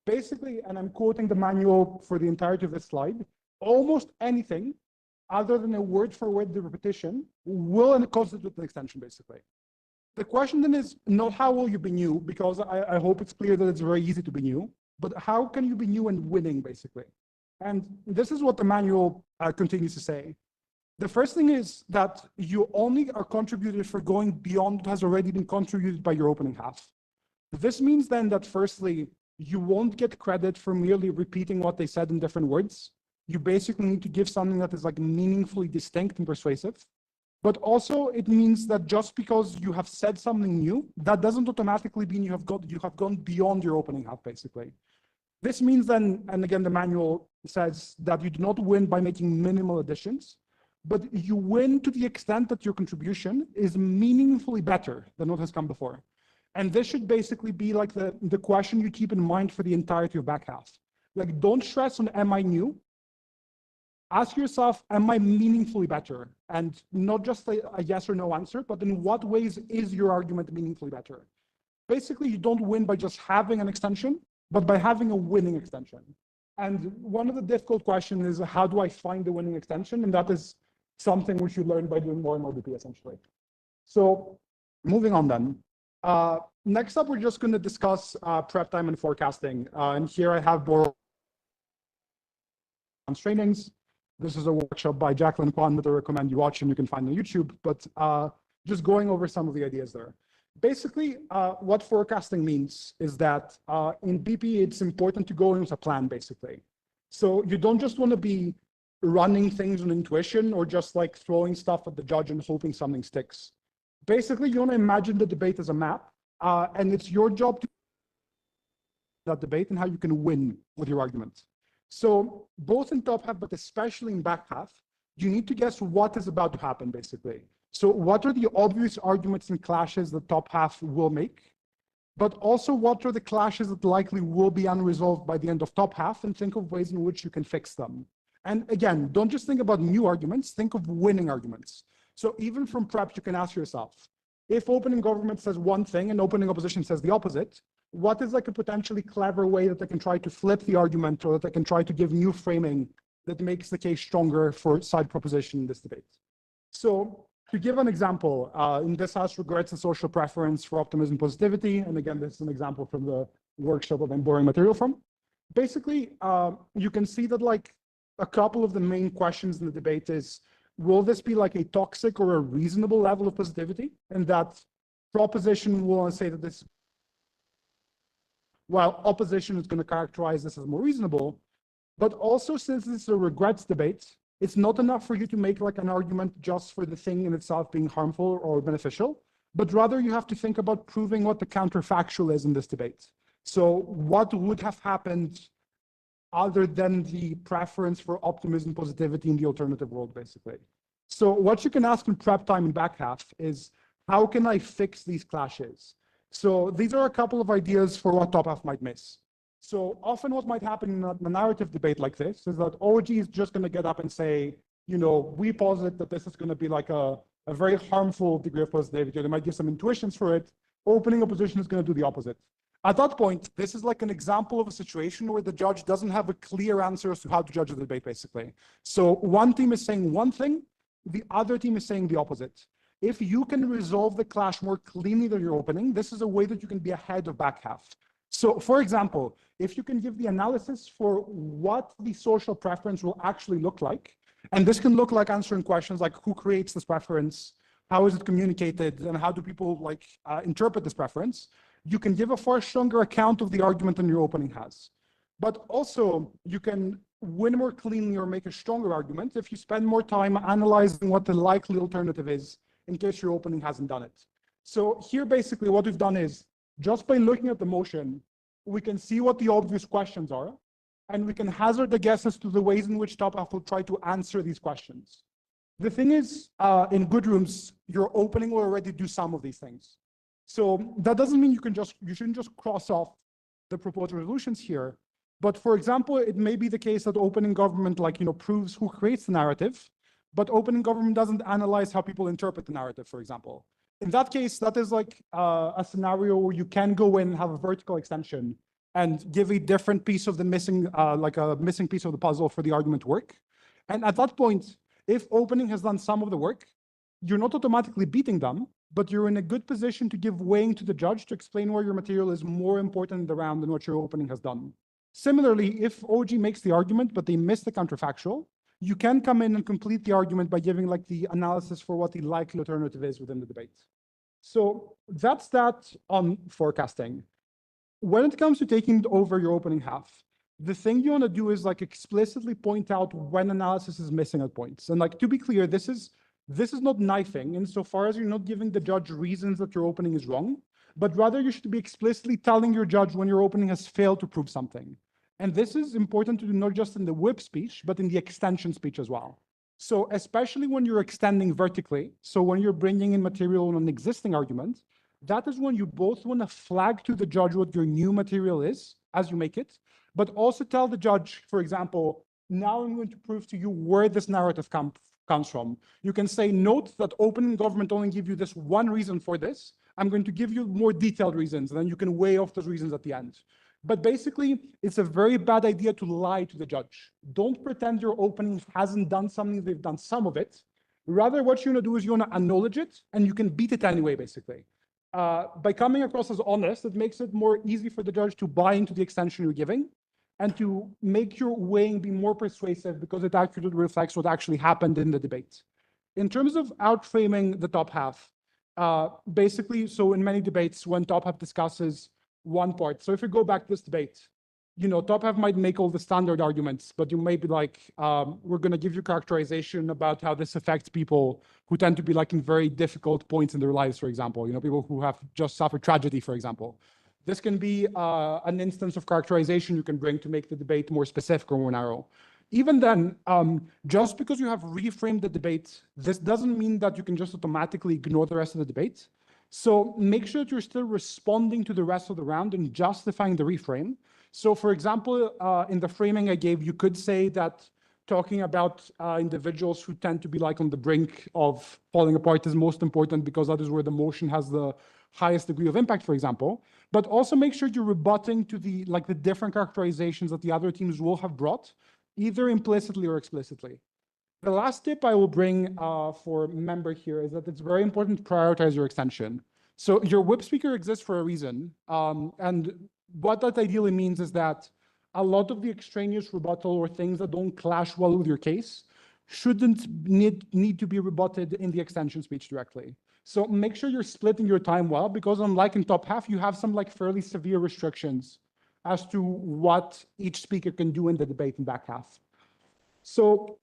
Basically, and I'm quoting the manual for the entirety of this slide, almost anything other than a word for word repetition will constitute an extension, basically. The question then is not how will you be new, because I hope it's clear that it's very easy to be new, but how can you be new and winning, basically? And this is what the manual continues to say. The first thing is that you only are contributed for going beyond what has already been contributed by your opening half. This means then that firstly, you won't get credit for merely repeating what they said in different words. You basically need to give something that is like meaningfully distinct and persuasive. But also it means that just because you have said something new, that doesn't automatically mean you have gone beyond your opening half, basically. This means then, and again, the manual says that you do not win by making minimal additions, but you win to the extent that your contribution is meaningfully better than what has come before. And this should basically be like the question you keep in mind for the entirety of back half. Like, don't stress on am I new? Ask yourself, am I meaningfully better? And not just a yes or no answer, but in what ways is your argument meaningfully better? Basically, you don't win by just having an extension, but by having a winning extension. And one of the difficult questions is, how do I find the winning extension? And that is something which you learn by doing more and more BP, essentially. So moving on then. Next up, we're just going to discuss prep time and forecasting. And here I have borrowed trainings. This is a workshop by Jacqueline Kwan that I recommend you watch, and you can find on YouTube, but just going over some of the ideas there. Basically, what forecasting means is that in BP, it's important to go in with a plan, basically. So you don't just want to be running things on intuition or just like throwing stuff at the judge and hoping something sticks. Basically, you want to imagine the debate as a map, and it's your job to that debate and how you can win with your argument. So both in top half, but especially in back half, you need to guess what is about to happen, basically. So what are the obvious arguments and clashes that top half will make, but also what are the clashes that likely will be unresolved by the end of top half, and think of ways in which you can fix them. And again, don't just think about new arguments, think of winning arguments. So even from prep, you can ask yourself, if opening government says one thing and opening opposition says the opposite, what is like a potentially clever way that they can try to flip the argument, or that they can try to give new framing that makes the case stronger for side proposition in this debate? So to give an example, in this house regards the social preference for optimism positivity, and again, this is an example from the workshop that I'm borrowing material from. Basically, you can see that like a couple of the main questions in the debate is, will this be like a toxic or a reasonable level of positivity? And that proposition will say that this, while opposition is going to characterize this as more reasonable, but also since it's a regrets debate, it's not enough for you to make like an argument just for the thing in itself being harmful or beneficial, but rather you have to think about proving what the counterfactual is in this debate. So what would have happened other than the preference for optimism, positivity in the alternative world, basically. So what you can ask in prep time and back half is, how can I fix these clashes? So these are a couple of ideas for what top half might miss. So often what might happen in a narrative debate like this is that OG is just going to get up and say, you know, we posit that this is going to be like a very harmful degree of positivity, or they might give some intuitions for it. Opening opposition is going to do the opposite. At that point, this is like an example of a situation where the judge doesn't have a clear answer as to how to judge the debate, basically. So one team is saying one thing, the other team is saying the opposite. If you can resolve the clash more cleanly than your opening, this is a way that you can be ahead of back half. So for example, if you can give the analysis for what the social preference will actually look like, and this can look like answering questions like who creates this preference, how is it communicated, and how do people interpret this preference, you can give a far stronger account of the argument than your opening has. But also you can win more cleanly or make a stronger argument if you spend more time analyzing what the likely alternative is in case your opening hasn't done it. So here basically what we've done is, just by looking at the motion, we can see what the obvious questions are, and we can hazard a guess as to the ways in which TopHalf will try to answer these questions. The thing is, in good rooms, your opening will already do some of these things. So that doesn't mean you shouldn't just cross off the proposed resolutions here. But for example, it may be the case that opening government proves who creates the narrative, but opening government doesn't analyze how people interpret the narrative, for example. In that case, that is a scenario where you can go in and have a vertical extension and give a different piece of the missing, a missing piece of the puzzle for the argument to work. And at that point, if opening has done some of the work, you're not automatically beating them, but you're in a good position to give weighing to the judge to explain where your material is more important in the round than what your opening has done. Similarly, if OG makes the argument, but they miss the counterfactual, you can come in and complete the argument by giving the analysis for what the likely alternative is within the debate. So that's that on forecasting. When it comes to taking over your opening half, the thing you want to do is explicitly point out when analysis is missing at points. And to be clear, this is not knifing insofar as you're not giving the judge reasons that your opening is wrong, but rather you should be explicitly telling your judge when your opening has failed to prove something. And this is important to do not just in the whip speech, but in the extension speech as well. So especially when you're extending vertically, so when you're bringing in material on an existing argument, that is when you both want to flag to the judge what your new material is as you make it, but also tell the judge, for example, now I'm going to prove to you where this narrative comes from. You can say, note that opening government only give you this one reason for this. I'm going to give you more detailed reasons, and then you can weigh off those reasons at the end. But basically, it's a very bad idea to lie to the judge. Don't pretend your opening hasn't done something, they've done some of it. Rather, what you want to do is you want to acknowledge it, and you can beat it anyway, basically. By coming across as honest, it makes it more easy for the judge to buy into the extension you're giving, and to make your weighing be more persuasive because it accurately reflects what actually happened in the debate. In terms of outframing the top half, basically, so in many debates, when top half discusses one part. So if we go back to this debate, top half might make all the standard arguments, but you may be we're going to give you characterization about how this affects people who tend to be in very difficult points in their lives, for example, people who have just suffered tragedy, for example. This can be an instance of characterization you can bring to make the debate more specific or more narrow. Even then, just because you have reframed the debate, this doesn't mean that you can just automatically ignore the rest of the debate. So make sure that you're still responding to the rest of the round and justifying the reframe. So for example, in the framing I gave, you could say that talking about individuals who tend to be on the brink of falling apart is most important because that is where the motion has the highest degree of impact, for example. But also make sure you're rebutting to the the different characterizations that the other teams will have brought, either implicitly or explicitly. The last tip I will bring for member here is that it's very important to prioritize your extension. So your whip speaker exists for a reason. And what that ideally means is that a lot of the extraneous rebuttal or things that don't clash well with your case shouldn't need to be rebutted in the extension speech directly. So make sure you're splitting your time well, because unlike in top half, you have some fairly severe restrictions as to what each speaker can do in the debate in back half. So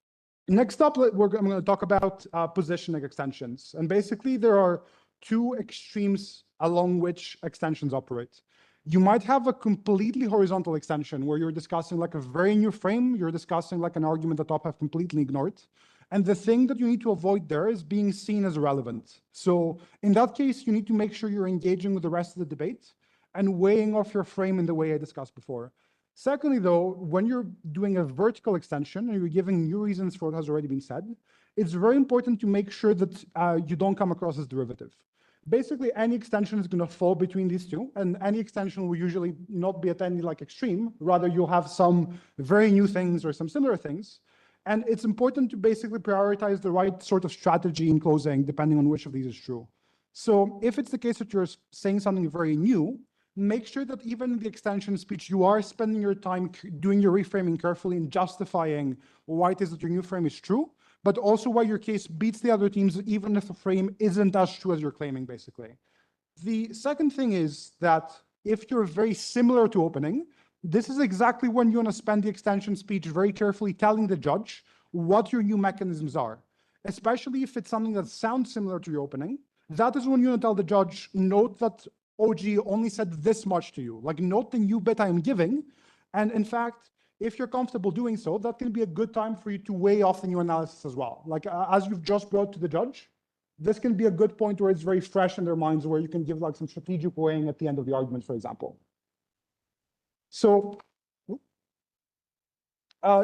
next up, I'm going to talk about positioning extensions. And basically, there are two extremes along which extensions operate. You might have a completely horizontal extension where you're discussing a very new frame. You're discussing an argument that top have completely ignored. And the thing that you need to avoid there is being seen as irrelevant. So in that case, you need to make sure you're engaging with the rest of the debate and weighing off your frame in the way I discussed before. Secondly, though, when you're doing a vertical extension and you're giving new reasons for what has already been said, it's very important to make sure that you don't come across as derivative. Basically, any extension is going to fall between these two, and any extension will usually not be at any extreme. Rather, you'll have some very new things or some similar things. And it's important to basically prioritize the right sort of strategy in closing, depending on which of these is true. So if it's the case that you're saying something very new, make sure that even in the extension speech, you are spending your time doing your reframing carefully and justifying why it is that your new frame is true, but also why your case beats the other teams, even if the frame isn't as true as you're claiming, basically. The second thing is that if you're very similar to opening, this is exactly when you want to spend the extension speech very carefully telling the judge what your new mechanisms are, especially if it's something that sounds similar to your opening. That is when you want to tell the judge, note that OG only said this much to you, like note the new bit I'm giving. And in fact, if you're comfortable doing so, that can be a good time for you to weigh off the new analysis as well. Like as you've just brought to the judge, this can be a good point where it's very fresh in their minds, where you can give like some strategic weighing at the end of the argument, for example. So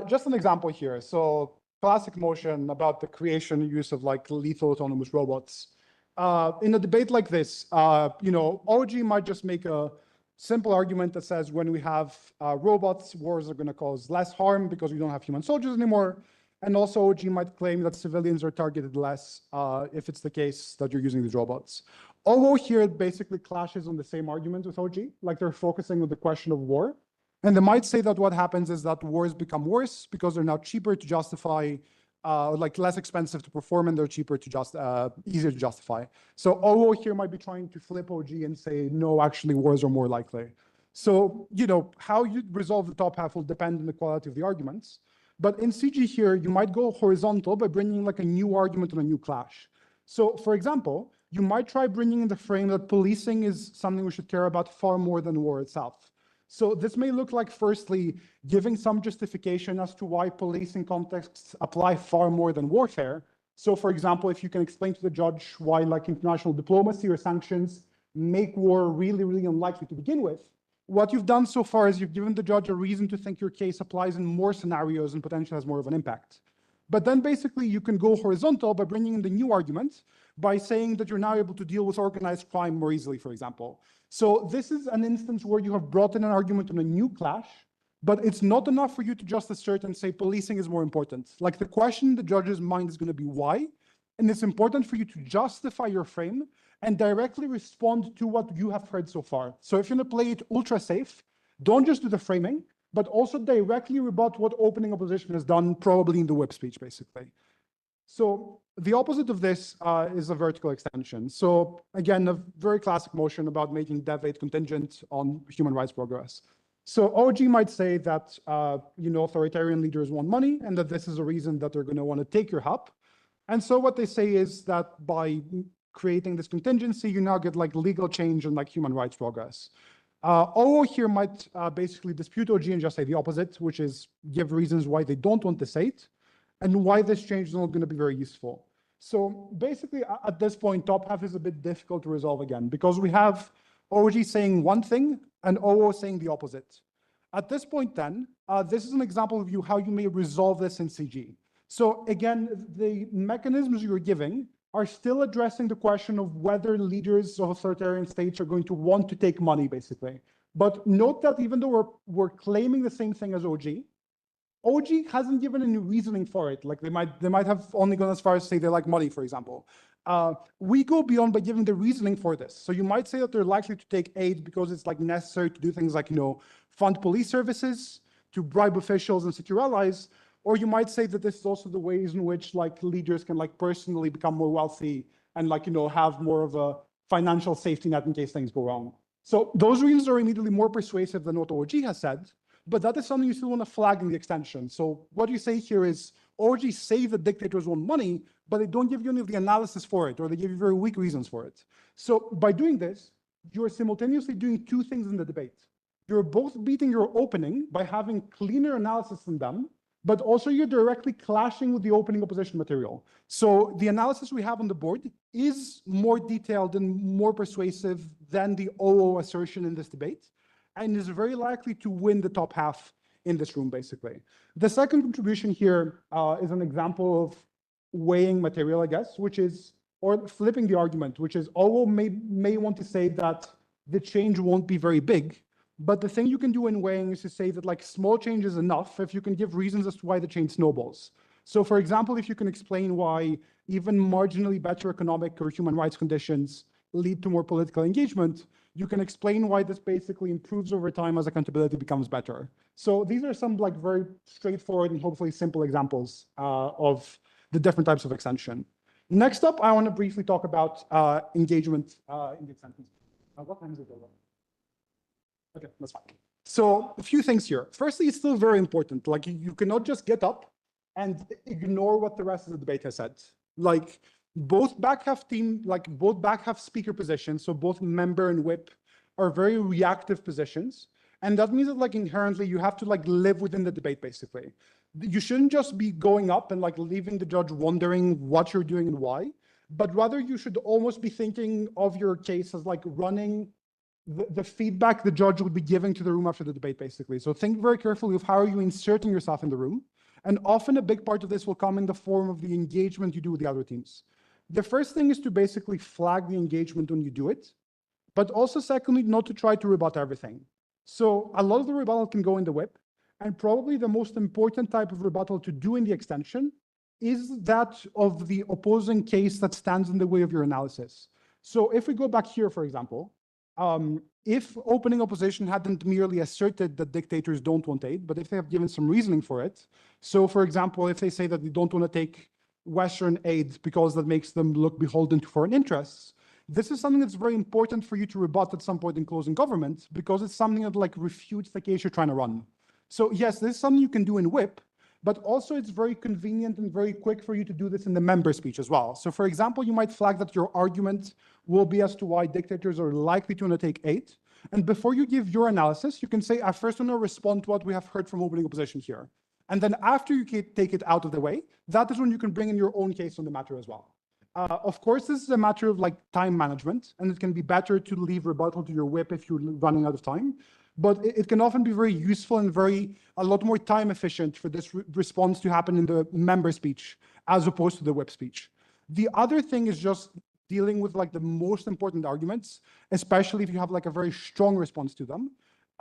just an example here. So classic motion about the creation and use of like lethal autonomous robots. In a debate like this, OG might just make a simple argument that says when we have robots, wars are going to cause less harm because we don't have human soldiers anymore. And also OG might claim that civilians are targeted less if it's the case that you're using these robots. Although here it basically clashes on the same argument with OG, like they're focusing on the question of war. And they might say that what happens is that wars become worse because they're now cheaper to justify, like less expensive to perform, and they're cheaper to easier to justify. So OO here might be trying to flip OG and say, no, actually wars are more likely. So, how you resolve the top half will depend on the quality of the arguments. But in CG here, you might go horizontal by bringing like a new argument on a new clash. So for example, you might try bringing in the frame that policing is something we should care about far more than war itself. So this may look like, firstly, giving some justification as to why policing contexts apply far more than warfare. So for example, if you can explain to the judge why like international diplomacy or sanctions make war really, really unlikely to begin with, what you've done so far is you've given the judge a reason to think your case applies in more scenarios and potentially has more of an impact. But then basically you can go horizontal by bringing in the new argument by saying that you're now able to deal with organized crime more easily, for example. So this is an instance where you have brought in an argument on a new clash, but it's not enough for you to just assert and say policing is more important. Like the question in the judge's mind is going to be why, and it's important for you to justify your frame and directly respond to what you have heard so far. So if you're going to play it ultra safe, don't just do the framing, but also directly rebut what opening opposition has done, probably in the whip speech, basically. So the opposite of this is a vertical extension. So again, a very classic motion about making Dev 8 contingent on human rights progress. So OG might say that authoritarian leaders want money and that this is a reason that they're going to want to take your hub. And so what they say is that by creating this contingency, you now get like legal change and like human rights progress. OO here might basically dispute OG and just say the opposite, which is give reasons why they don't want to say it and why this change is not going to be very useful. So basically at this point, top half is a bit difficult to resolve again because we have OG saying one thing and OO saying the opposite. At this point then, this is an example of how you may resolve this in CG. So again, the mechanisms you're giving are still addressing the question of whether leaders of authoritarian states are going to want to take money, basically. But note that even though we're claiming the same thing as OG hasn't given any reasoning for it. Like they might have only gone as far as say they like money, for example. We go beyond by giving the reasoning for this. So you might say that they're likely to take aid because it's like necessary to do things like, fund police services, to bribe officials and secure allies. Or you might say that this is also the ways in which like leaders can like personally become more wealthy and like, have more of a financial safety net in case things go wrong. So those reasons are immediately more persuasive than what OG has said, but that is something you still want to flag in the extension. So what you say here is OG say that dictators want money, but they don't give you any of the analysis for it, or they give you very weak reasons for it. So by doing this, you're simultaneously doing two things in the debate. You're both beating your opening by having cleaner analysis than them, but also you're directly clashing with the opening opposition material. So the analysis we have on the board is more detailed and more persuasive than the OO assertion in this debate, and is very likely to win the top half in this room, basically. The second contribution here is an example of weighing material, I guess, or flipping the argument, which is OO may want to say that the change won't be very big, but the thing you can do in weighing is to say that like small change is enough if you can give reasons as to why the change snowballs. So for example, if you can explain why even marginally better economic or human rights conditions lead to more political engagement, You can explain why this basically improves over time as accountability becomes better. So these are some like very straightforward and hopefully simple examples of the different types of extension. Next up, I want to briefly talk about engagement in the extension. What time is it? Okay, that's fine. So a few things here. Firstly, it's still very important. Like you cannot just get up and ignore what the rest of the debate has said. Like both back half speaker positions, so both member and whip, are very reactive positions. And that means that like inherently you have to like live within the debate basically. You shouldn't just be going up and like leaving the judge wondering what you're doing and why, but rather you should almost be thinking of your case as like running the feedback the judge would be giving to the room after the debate, basically. So think very carefully of how are you inserting yourself in the room. And often a big part of this will come in the form of the engagement you do with the other teams. The first thing is to basically flag the engagement when you do it, but also secondly, not to try to rebut everything. So a lot of the rebuttal can go in the whip, and probably the most important type of rebuttal to do in the extension is that of the opposing case that stands in the way of your analysis. So if we go back here, for example, if opening opposition hadn't merely asserted that dictators don't want aid, but if they have given some reasoning for it. So for example, if they say that they don't want to take Western aid because that makes them look beholden to foreign interests, this is something that's very important for you to rebut at some point in closing government, because it's something that like refutes the case you're trying to run. So yes, this is something you can do in whip, but also it's very convenient and very quick for you to do this in the member speech as well. So for example, you might flag that your argument will be as to why dictators are likely to undertake aid. And before you give your analysis, you can say, I first want to respond to what we have heard from opening opposition here. And then after you take it out of the way, that is when you can bring in your own case on the matter as well. Of course, this is a matter of like time management, and it can be better to leave rebuttal to your whip if you're running out of time. But it can often be very useful and a lot more time efficient for this response to happen in the member speech as opposed to the whip speech. The other thing is just dealing with like the most important arguments, especially if you have like a very strong response to them.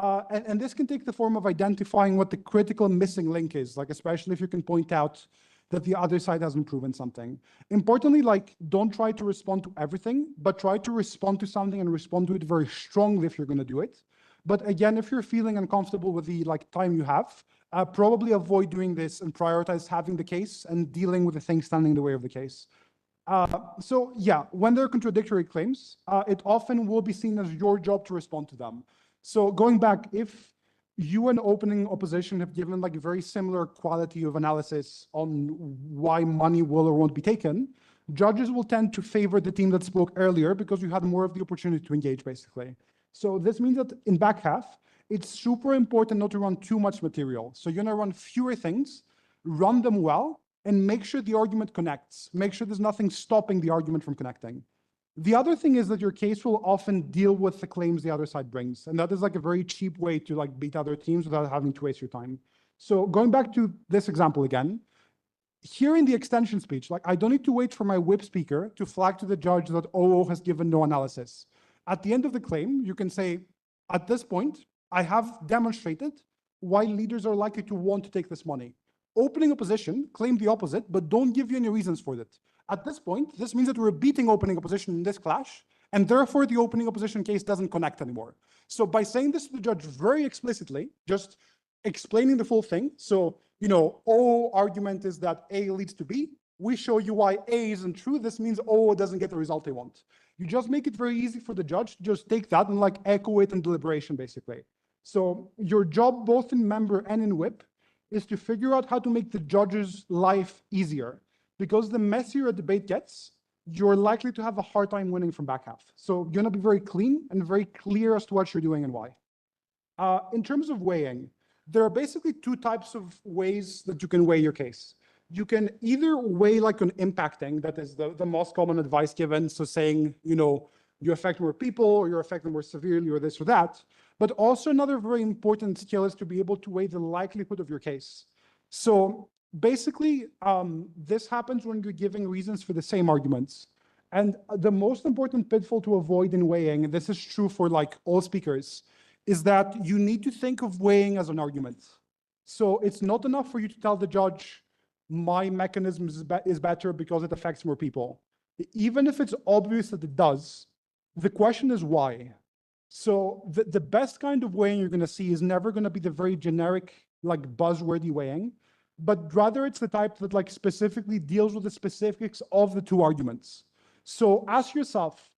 And this can take the form of identifying what the critical missing link is, like especially if you can point out that the other side hasn't proven something. Importantly, like don't try to respond to everything, but try to respond to something and respond to it very strongly if you're going to do it. But again, if you're feeling uncomfortable with the like time you have, probably avoid doing this and prioritize having the case and dealing with the things standing in the way of the case. So yeah, when there are contradictory claims, it often will be seen as your job to respond to them. So going back, if you and opening opposition have given like a very similar quality of analysis on why money will or won't be taken, judges will tend to favor the team that spoke earlier because you had more of the opportunity to engage, basically. So this means that in back half, it's super important not to run too much material. So you're gonna run fewer things, run them well, and make sure the argument connects. Make sure there's nothing stopping the argument from connecting. The other thing is that your case will often deal with the claims the other side brings. And that is like a very cheap way to like beat other teams without having to waste your time. So going back to this example again, here in the extension speech, like I don't need to wait for my whip speaker to flag to the judge that OO has given no analysis. At the end of the claim, you can say, at this point, I have demonstrated why leaders are likely to want to take this money. Opening opposition claim the opposite, but don't give you any reasons for it. At this point, this means that we're beating opening opposition in this clash, and therefore the opening opposition case doesn't connect anymore. So by saying this to the judge very explicitly, just explaining the full thing, so, you know, O argument is that A leads to B, we show you why A isn't true, this means O doesn't get the result they want. You just make it very easy for the judge to just take that and like echo it in deliberation, basically. So your job both in member and in whip is to figure out how to make the judge's life easier. Because the messier a debate gets, you're likely to have a hard time winning from back half. So you're gonna be very clean and very clear as to what you're doing and why. In terms of weighing, there are basically two types of ways that you can weigh your case. You can either weigh like on impacting, that is the most common advice given, so saying, you know, you affect more people or you're affected more severely or this or that. But also another very important skill is to be able to weigh the likelihood of your case. So basically, this happens when you're giving reasons for the same arguments. And the most important pitfall to avoid in weighing, and this is true for like all speakers, is that you need to think of weighing as an argument. So it's not enough for you to tell the judge, my mechanism is better because it affects more people. Even if it's obvious that it does, the question is why. So the best kind of weighing you're going to see is never going to be the very generic, like buzzwordy weighing, but rather it's the type that like specifically deals with the specifics of the two arguments. So ask yourself,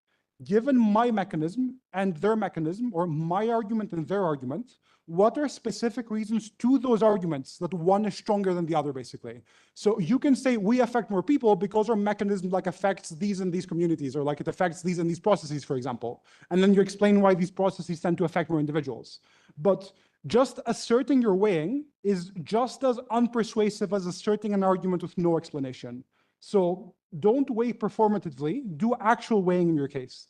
given my mechanism and their mechanism, or my argument and their argument, what are specific reasons to those arguments that one is stronger than the other, basically? So you can say we affect more people because our mechanism like affects these and these communities, or like it affects these and these processes, for example. And then you explain why these processes tend to affect more individuals. But just asserting your weighing is just as unpersuasive as asserting an argument with no explanation. So don't weigh performatively, do actual weighing in your case.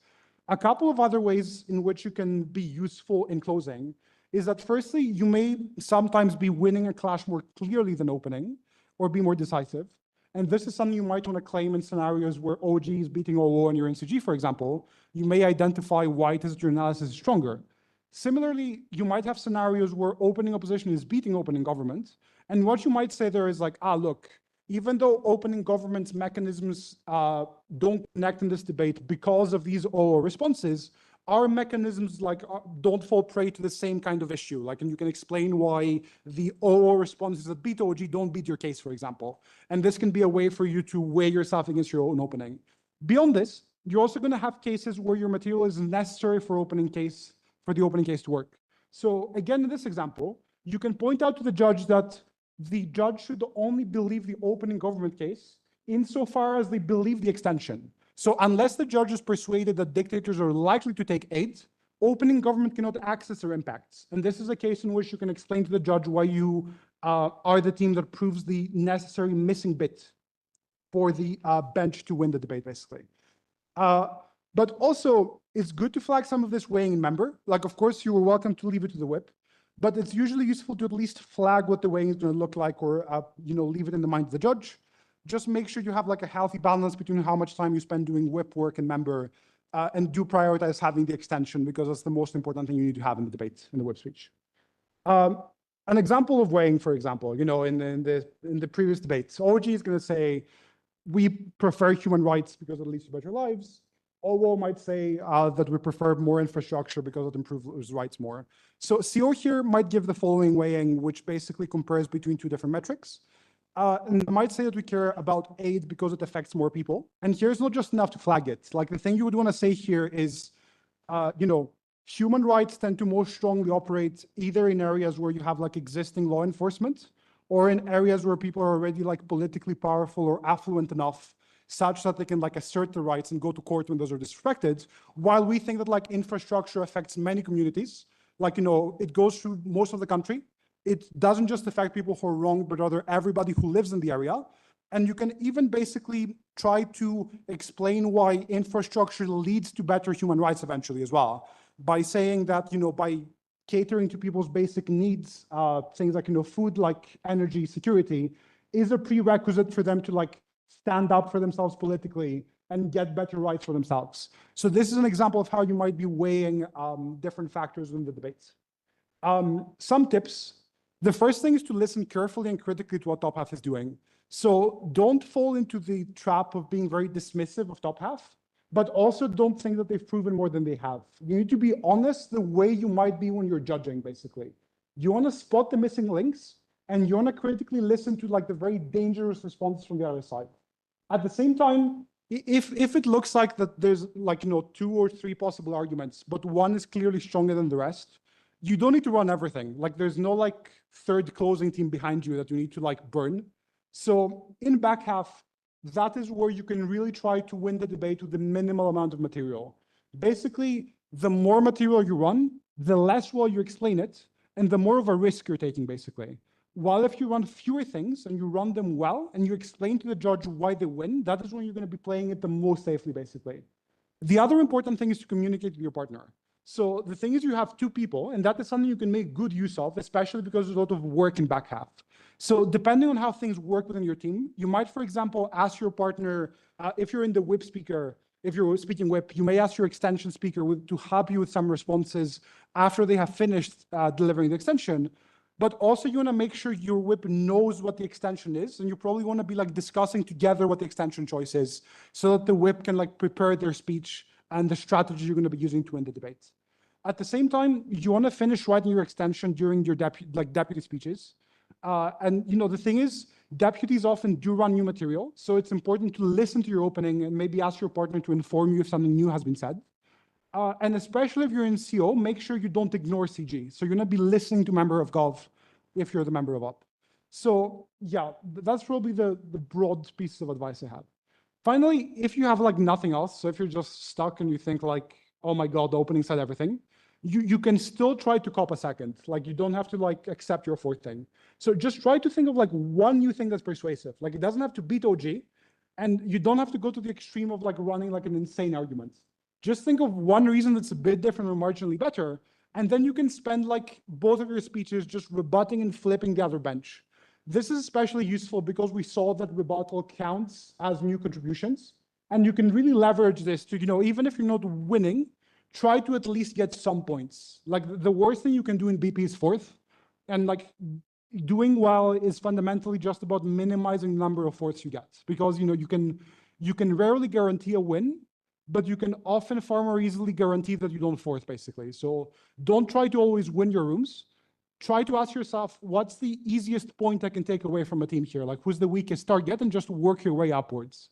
A couple of other ways in which you can be useful in closing is that firstly, you may sometimes be winning a clash more clearly than opening, or be more decisive. And this is something you might want to claim in scenarios where OG is beating OO and you're in CG, for example. You may identify why it is that your analysis is stronger. Similarly, you might have scenarios where opening opposition is beating opening government. And what you might say there is like, look, even though opening government's mechanisms don't connect in this debate because of these OO responses, our mechanisms like don't fall prey to the same kind of issue. Like, and you can explain why the OO responses that beat OG don't beat your case, for example. And this can be a way for you to weigh yourself against your own opening. Beyond this, you're also going to have cases where your material is necessary for the opening case to work. So again, in this example, you can point out to the judge that the judge should only believe the opening government case insofar as they believe the extension. So unless the judge is persuaded that dictators are likely to take aid, opening government cannot access their impacts. And this is a case in which you can explain to the judge why you are the team that proves the necessary missing bit for the bench to win the debate, basically. But also, it's good to flag some of this weighing in member. Like, of course, you are welcome to leave it to the whip, but it's usually useful to at least flag what the weighing is going to look like, or leave it in the mind of the judge. Just make sure you have like a healthy balance between how much time you spend doing whip work and member, and do prioritize having the extension, because that's the most important thing you need to have in the debate, in the whip speech. An example of weighing, for example, in the previous debates, OG is going to say, we prefer human rights because it leads to better lives. OO might say that we prefer more infrastructure because it improves rights more. So CO here might give the following weighing, which basically compares between two different metrics. And might say that we care about aid because it affects more people. And here's not just enough to flag it. Like, the thing you would want to say here is, human rights tend to most strongly operate either in areas where you have like existing law enforcement, or in areas where people are already like politically powerful or affluent enough such that they can like assert their rights and go to court when those are disrespected. While we think that like infrastructure affects many communities, like, it goes through most of the country. It doesn't just affect people who are wronged, but rather everybody who lives in the area. And you can even basically try to explain why infrastructure leads to better human rights eventually as well, by saying that, by catering to people's basic needs, things like, food, like energy, security, is a prerequisite for them to like stand up for themselves politically and get better rights for themselves. So this is an example of how you might be weighing different factors in the debates. Some tips. The first thing is to listen carefully and critically to what top half is doing. So don't fall into the trap of being very dismissive of top half, but also don't think that they've proven more than they have. You need to be honest the way you might be when you're judging, basically. You want to spot the missing links, and you want to critically listen to like the very dangerous responses from the other side. At the same time, if it looks like that there's like, 2 or 3 possible arguments, but one is clearly stronger than the rest, you don't need to run everything. Like, there's no like third closing team behind you that you need to like burn. So in back half, that is where you can really try to win the debate with the minimal amount of material. Basically, the more material you run, the less well you explain it, and the more of a risk you're taking, basically. While if you run fewer things and you run them well and you explain to the judge why they win, that is when you're going to be playing it the most safely, basically. The other important thing is to communicate with your partner. So the thing is, you have 2 people, and that is something you can make good use of, especially because there's a lot of work in back half. So depending on how things work within your team, you might, for example, ask your partner, if you're in the whip speaker, if you're speaking whip, you may ask your extension speaker to help you with some responses after they have finished delivering the extension. But also you want to make sure your whip knows what the extension is, and you probably want to be like discussing together what the extension choice is, so that the whip can like prepare their speech and the strategy you're going to be using to win the debate. At the same time, you want to finish writing your extension during your deputy speeches. And the thing is, deputies often do run new material, so it's important to listen to your opening and maybe ask your partner to inform you if something new has been said. And especially if you're in CO, make sure you don't ignore CG. So you're going to be listening to member of Gov if you're the member of Op. So yeah, that's probably the broad pieces of advice I have. Finally, if you have like nothing else, so if you're just stuck and you think like, oh my God, the opening said everything, you can still try to cop a second. Like you don't have to like accept your fourth thing. So just try to think of like one new thing that's persuasive. Like it doesn't have to beat OG, and you don't have to go to the extreme of like running like an insane argument. Just think of one reason that's a bit different or marginally better, and then you can spend like both of your speeches just rebutting and flipping the other bench. This is especially useful because we saw that rebuttal counts as new contributions, and you can really leverage this to, even if you're not winning, try to at least get some points. Like the worst thing you can do in BP is fourth, and like doing well is fundamentally just about minimizing the number of fourths you get, because you can rarely guarantee a win, but you can often far more easily guarantee that you don't fourth, basically. So don't try to always win your rooms. Try to ask yourself, what's the easiest point I can take away from a team here? Like, who's the weakest target, and just work your way upwards.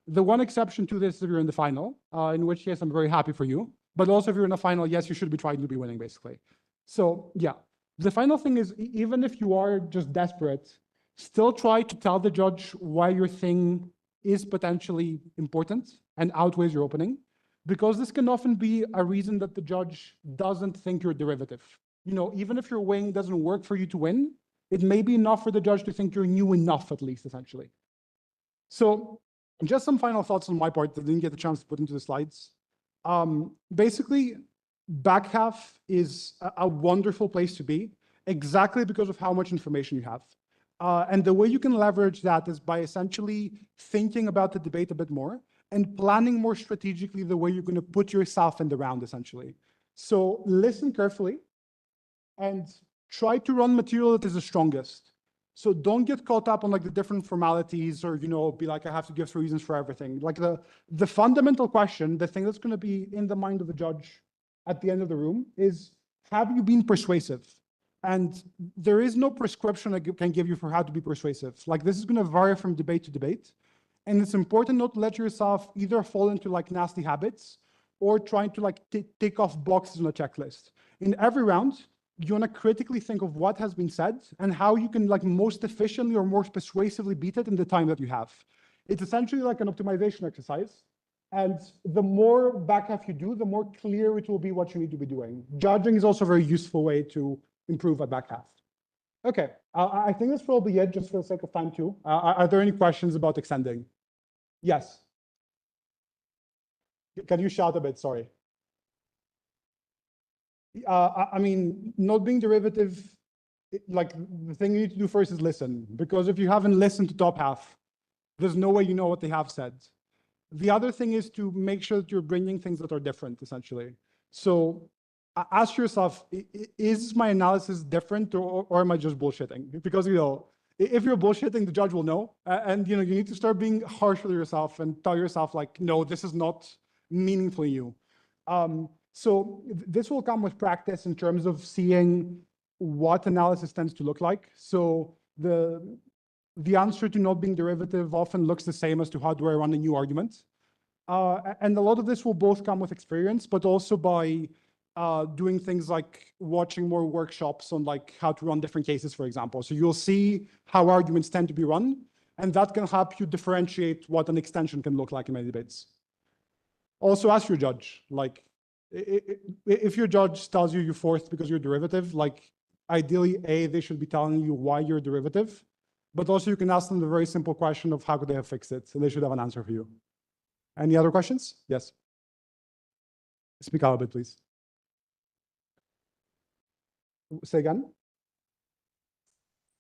The one exception to this is if you're in the final, in which case I'm very happy for you. But also if you're in a final, yes, you should be trying to be winning, basically. So yeah, the final thing is, even if you are just desperate, still try to tell the judge why your thing is potentially important and outweighs your opening, because this can often be a reason that the judge doesn't think you're derivative. Even if your wing doesn't work for you to win, it may be enough for the judge to think you're new enough, at least, essentially. So just some final thoughts on my part that I didn't get the chance to put into the slides. Basically, back half is a wonderful place to be, exactly because of how much information you have. And the way you can leverage that is by essentially thinking about the debate a bit more and planning more strategically the way you're going to put yourself in the round, essentially. So listen carefully and try to run material that is the strongest. So don't get caught up on like the different formalities or, be like, I have to give 3 reasons for everything. Like the fundamental question, the thing that's going to be in the mind of the judge at the end of the room is, have you been persuasive? And there is no prescription I can give you for how to be persuasive. Like this is going to vary from debate to debate. And it's important not to let yourself either fall into like nasty habits or trying to like tick off boxes on a checklist. In every round, you want to critically think of what has been said and how you can like most efficiently or more persuasively beat it in the time that you have. It's essentially like an optimization exercise. And the more back half you do, the more clear it will be what you need to be doing. Judging is also a very useful way to improve at back half. Okay, I think that's probably it, just for the sake of time too. Are there any questions about extending? Yes. Can you shout a bit? Sorry. I mean, not being derivative, like the thing you need to do first is listen, because if you haven't listened to top half, there's no way you know what they have said. The other thing is to make sure that you're bringing things that are different, essentially. So ask yourself, is my analysis different or am I just bullshitting? Because, if you're bullshitting, the judge will know. And, you need to start being harsh with yourself and tell yourself like, no, this is not meaningfully you. So this will come with practice in terms of seeing what analysis tends to look like. So the answer to not being derivative often looks the same as to how do I run a new argument. And a lot of this will both come with experience, but also by doing things like watching more workshops on like how to run different cases, for example. So you'll see how arguments tend to be run, and that can help you differentiate what an extension can look like in many debates. Also ask your judge, like, if your judge tells you you're fourth because you're derivative, like ideally, they should be telling you why you're derivative, but also you can ask them the very simple question of how could they have fixed it, and they should have an answer for you. Any other questions? Yes. Speak out a bit, please. Say again?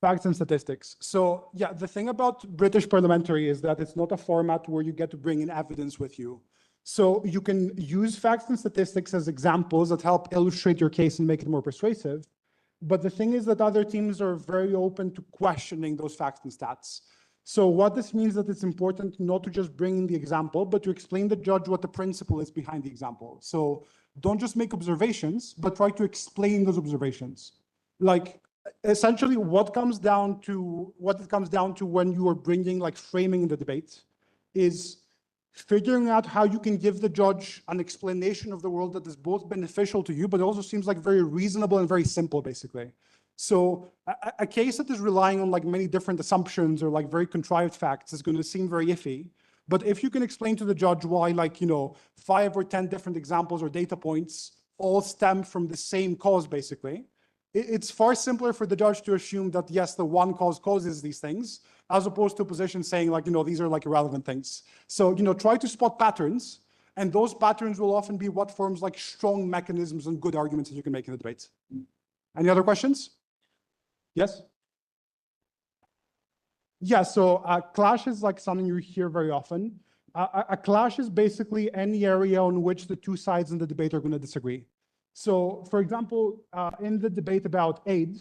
Facts and statistics. So yeah, the thing about British parliamentary is that it's not a format where you get to bring in evidence with you. So you can use facts and statistics as examples that help illustrate your case and make it more persuasive. But the thing is that other teams are very open to questioning those facts and stats. So what this means that it's important not to just bring in the example, but to explain to the judge what the principle is behind the example. So don't just make observations, but try to explain those observations. Like essentially what it comes down to when you are bringing like framing in the debate is figuring out how you can give the judge an explanation of the world that is both beneficial to you, but also seems like very reasonable and very simple, basically. So a case that is relying on like many different assumptions or like very contrived facts is going to seem very iffy. But if you can explain to the judge why, like, 5 or 10 different examples or data points all stem from the same cause, basically, it's far simpler for the judge to assume that, yes, the one cause causes these things, as opposed to a position saying, like, these are like irrelevant things. So, try to spot patterns, and those patterns will often be what forms like strong mechanisms and good arguments that you can make in the debate. Any other questions? Yes? Yeah, so a clash is like something you hear very often. A clash is basically any area on which the two sides in the debate are going to disagree. So, for example, in the debate about aid,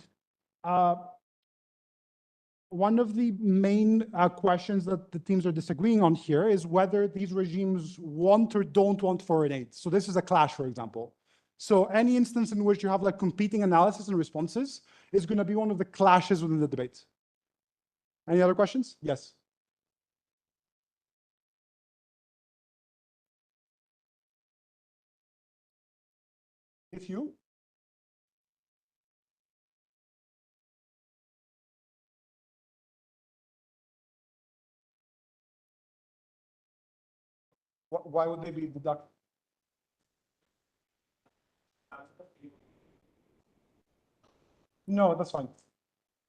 one of the main questions that the teams are disagreeing on here is whether these regimes want or don't want foreign aid. So this is a clash, for example. So any instance in which you have like competing analysis and responses is going to be one of the clashes within the debate. Any other questions? Yes. If you? Why would they be deducted? No, that's fine.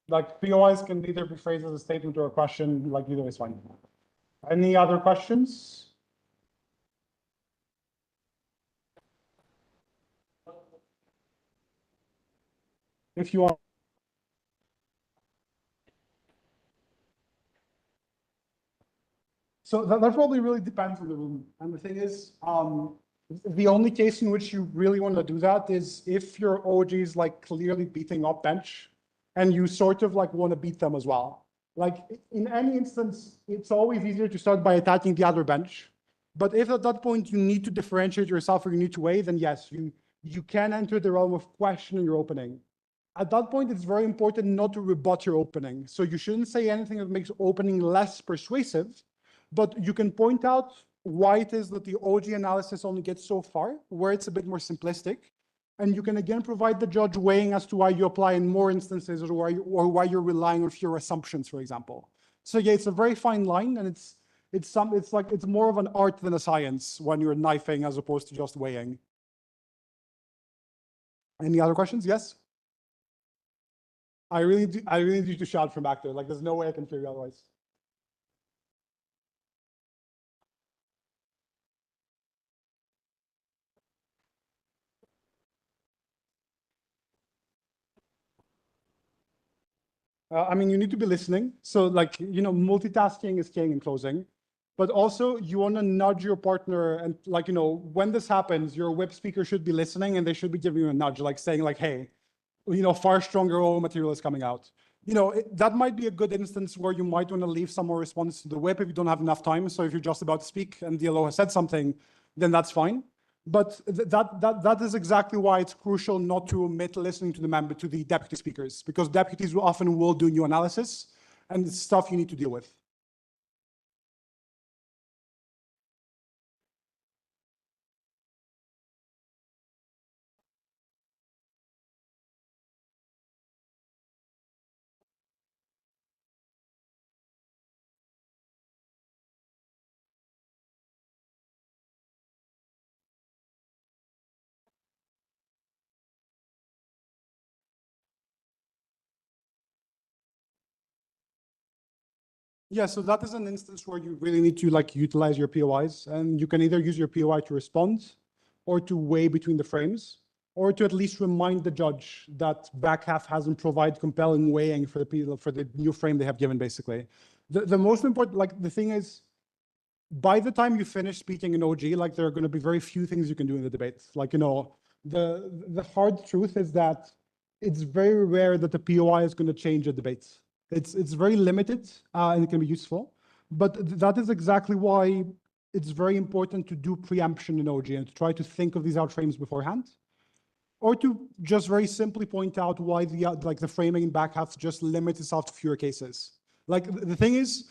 Like POIs can either be phrased as a statement or a question, like either is fine. Any other questions? If you want. So that probably really depends on the room. And the thing is, the only case in which you really want to do that is if your OG is like clearly beating up bench and you sort of like want to beat them as well. Like in any instance, it's always easier to start by attacking the other bench. But if at that point you need to differentiate yourself or you need to weigh, then yes, you can enter the realm of questioning your opening. At that point, it's very important not to rebut your opening. So you shouldn't say anything that makes opening less persuasive, but you can point out why it is that the OG analysis only gets so far, where it's a bit more simplistic. And you can again provide the judge weighing as to why you apply in more instances or why you're relying on fewer assumptions, for example. So yeah, it's a very fine line, and it's more of an art than a science when you're knifing as opposed to just weighing. Any other questions? Yes? I really need you to shout from back there. Like there's no way I can hear you otherwise. I mean, you need to be listening. So like, multitasking is king in closing, but also you want to nudge your partner and like, when this happens, your web speaker should be listening and they should be giving you a nudge, like saying like, hey, far stronger OO material is coming out. That might be a good instance where you might want to leave some more response to the whip if you don't have enough time. So if you're just about to speak and the LO has said something, then that's fine. But that is exactly why it's crucial not to omit listening to the deputy speakers, because deputies often will do new analysis and it's stuff you need to deal with. Yeah, so that is an instance where you really need to like utilize your POIs, and you can either use your POI to respond or to weigh between the frames, or to at least remind the judge that back half hasn't provided compelling weighing for the new frame they have given, basically. The most important, like the thing is, by the time you finish speaking in OG, like there are going to be very few things you can do in the debate. Like, the hard truth is that it's very rare that the POI is going to change a debate. It's very limited and it can be useful, but that is exactly why it's very important to do preemption in OG and to try to think of these out frames beforehand, or to just very simply point out why the framing in back half just limits itself to fewer cases. Like the thing is,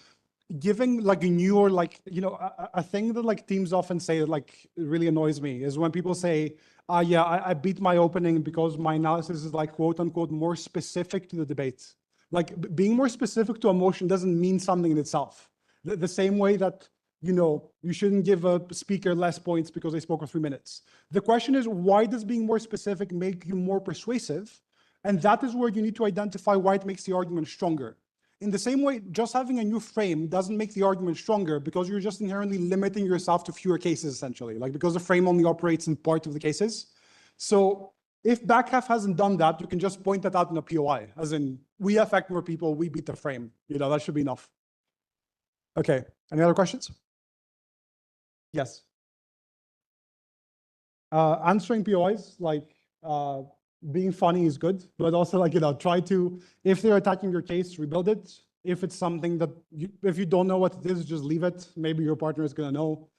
giving like a new or like, a thing that like teams often say that like really annoys me is when people say, yeah, I beat my opening because my analysis is like quote unquote more specific to the debate. Like being more specific to a motion doesn't mean something in itself. The same way that, you shouldn't give a speaker less points because they spoke for 3 minutes. The question is, why does being more specific make you more persuasive? And that is where you need to identify why it makes the argument stronger. In the same way, just having a new frame doesn't make the argument stronger because you're just inherently limiting yourself to fewer cases, essentially, like because the frame only operates in part of the cases. So if back half hasn't done that, you can just point that out in a POI, as in, we affect more people, we beat the frame. That should be enough. Okay, any other questions? Yes. Answering POIs, like being funny is good, but also like, try to, if they're attacking your case, rebuild it. If it's something that if you don't know what it is, just leave it. Maybe your partner is gonna know.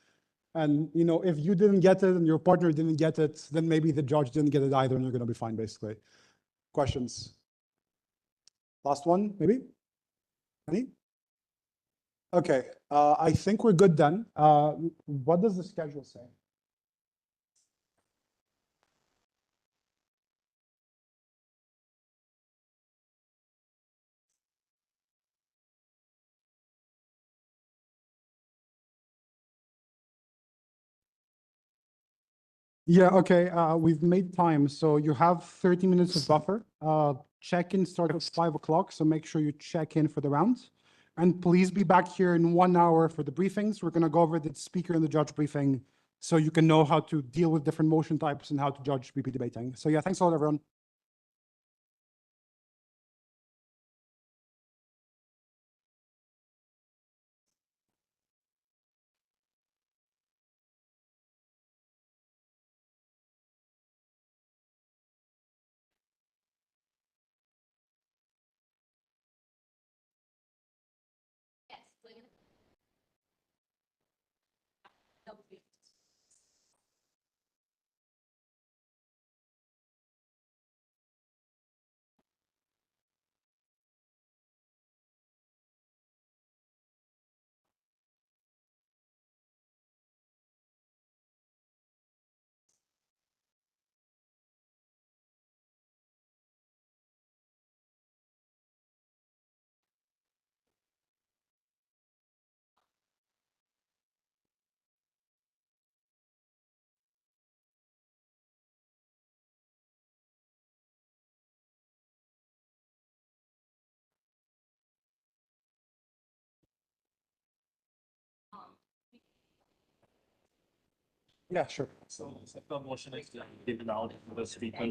And if you didn't get it and your partner didn't get it, then maybe the judge didn't get it either and you're gonna be fine, basically. Questions? Last one, maybe? Any? Okay, I think we're good then. What does the schedule say? Yeah, okay, we've made time. So you have 30 minutes of buffer. Check-in starts at 5 o'clock, so make sure you check in for the round. And please be back here in 1 hour for the briefings. We're gonna go over the speaker and the judge briefing so you can know how to deal with different motion types and how to judge BP debating. So yeah, thanks a lot, everyone. Yes. Yeah, sure. So, second motion is given out, the speaker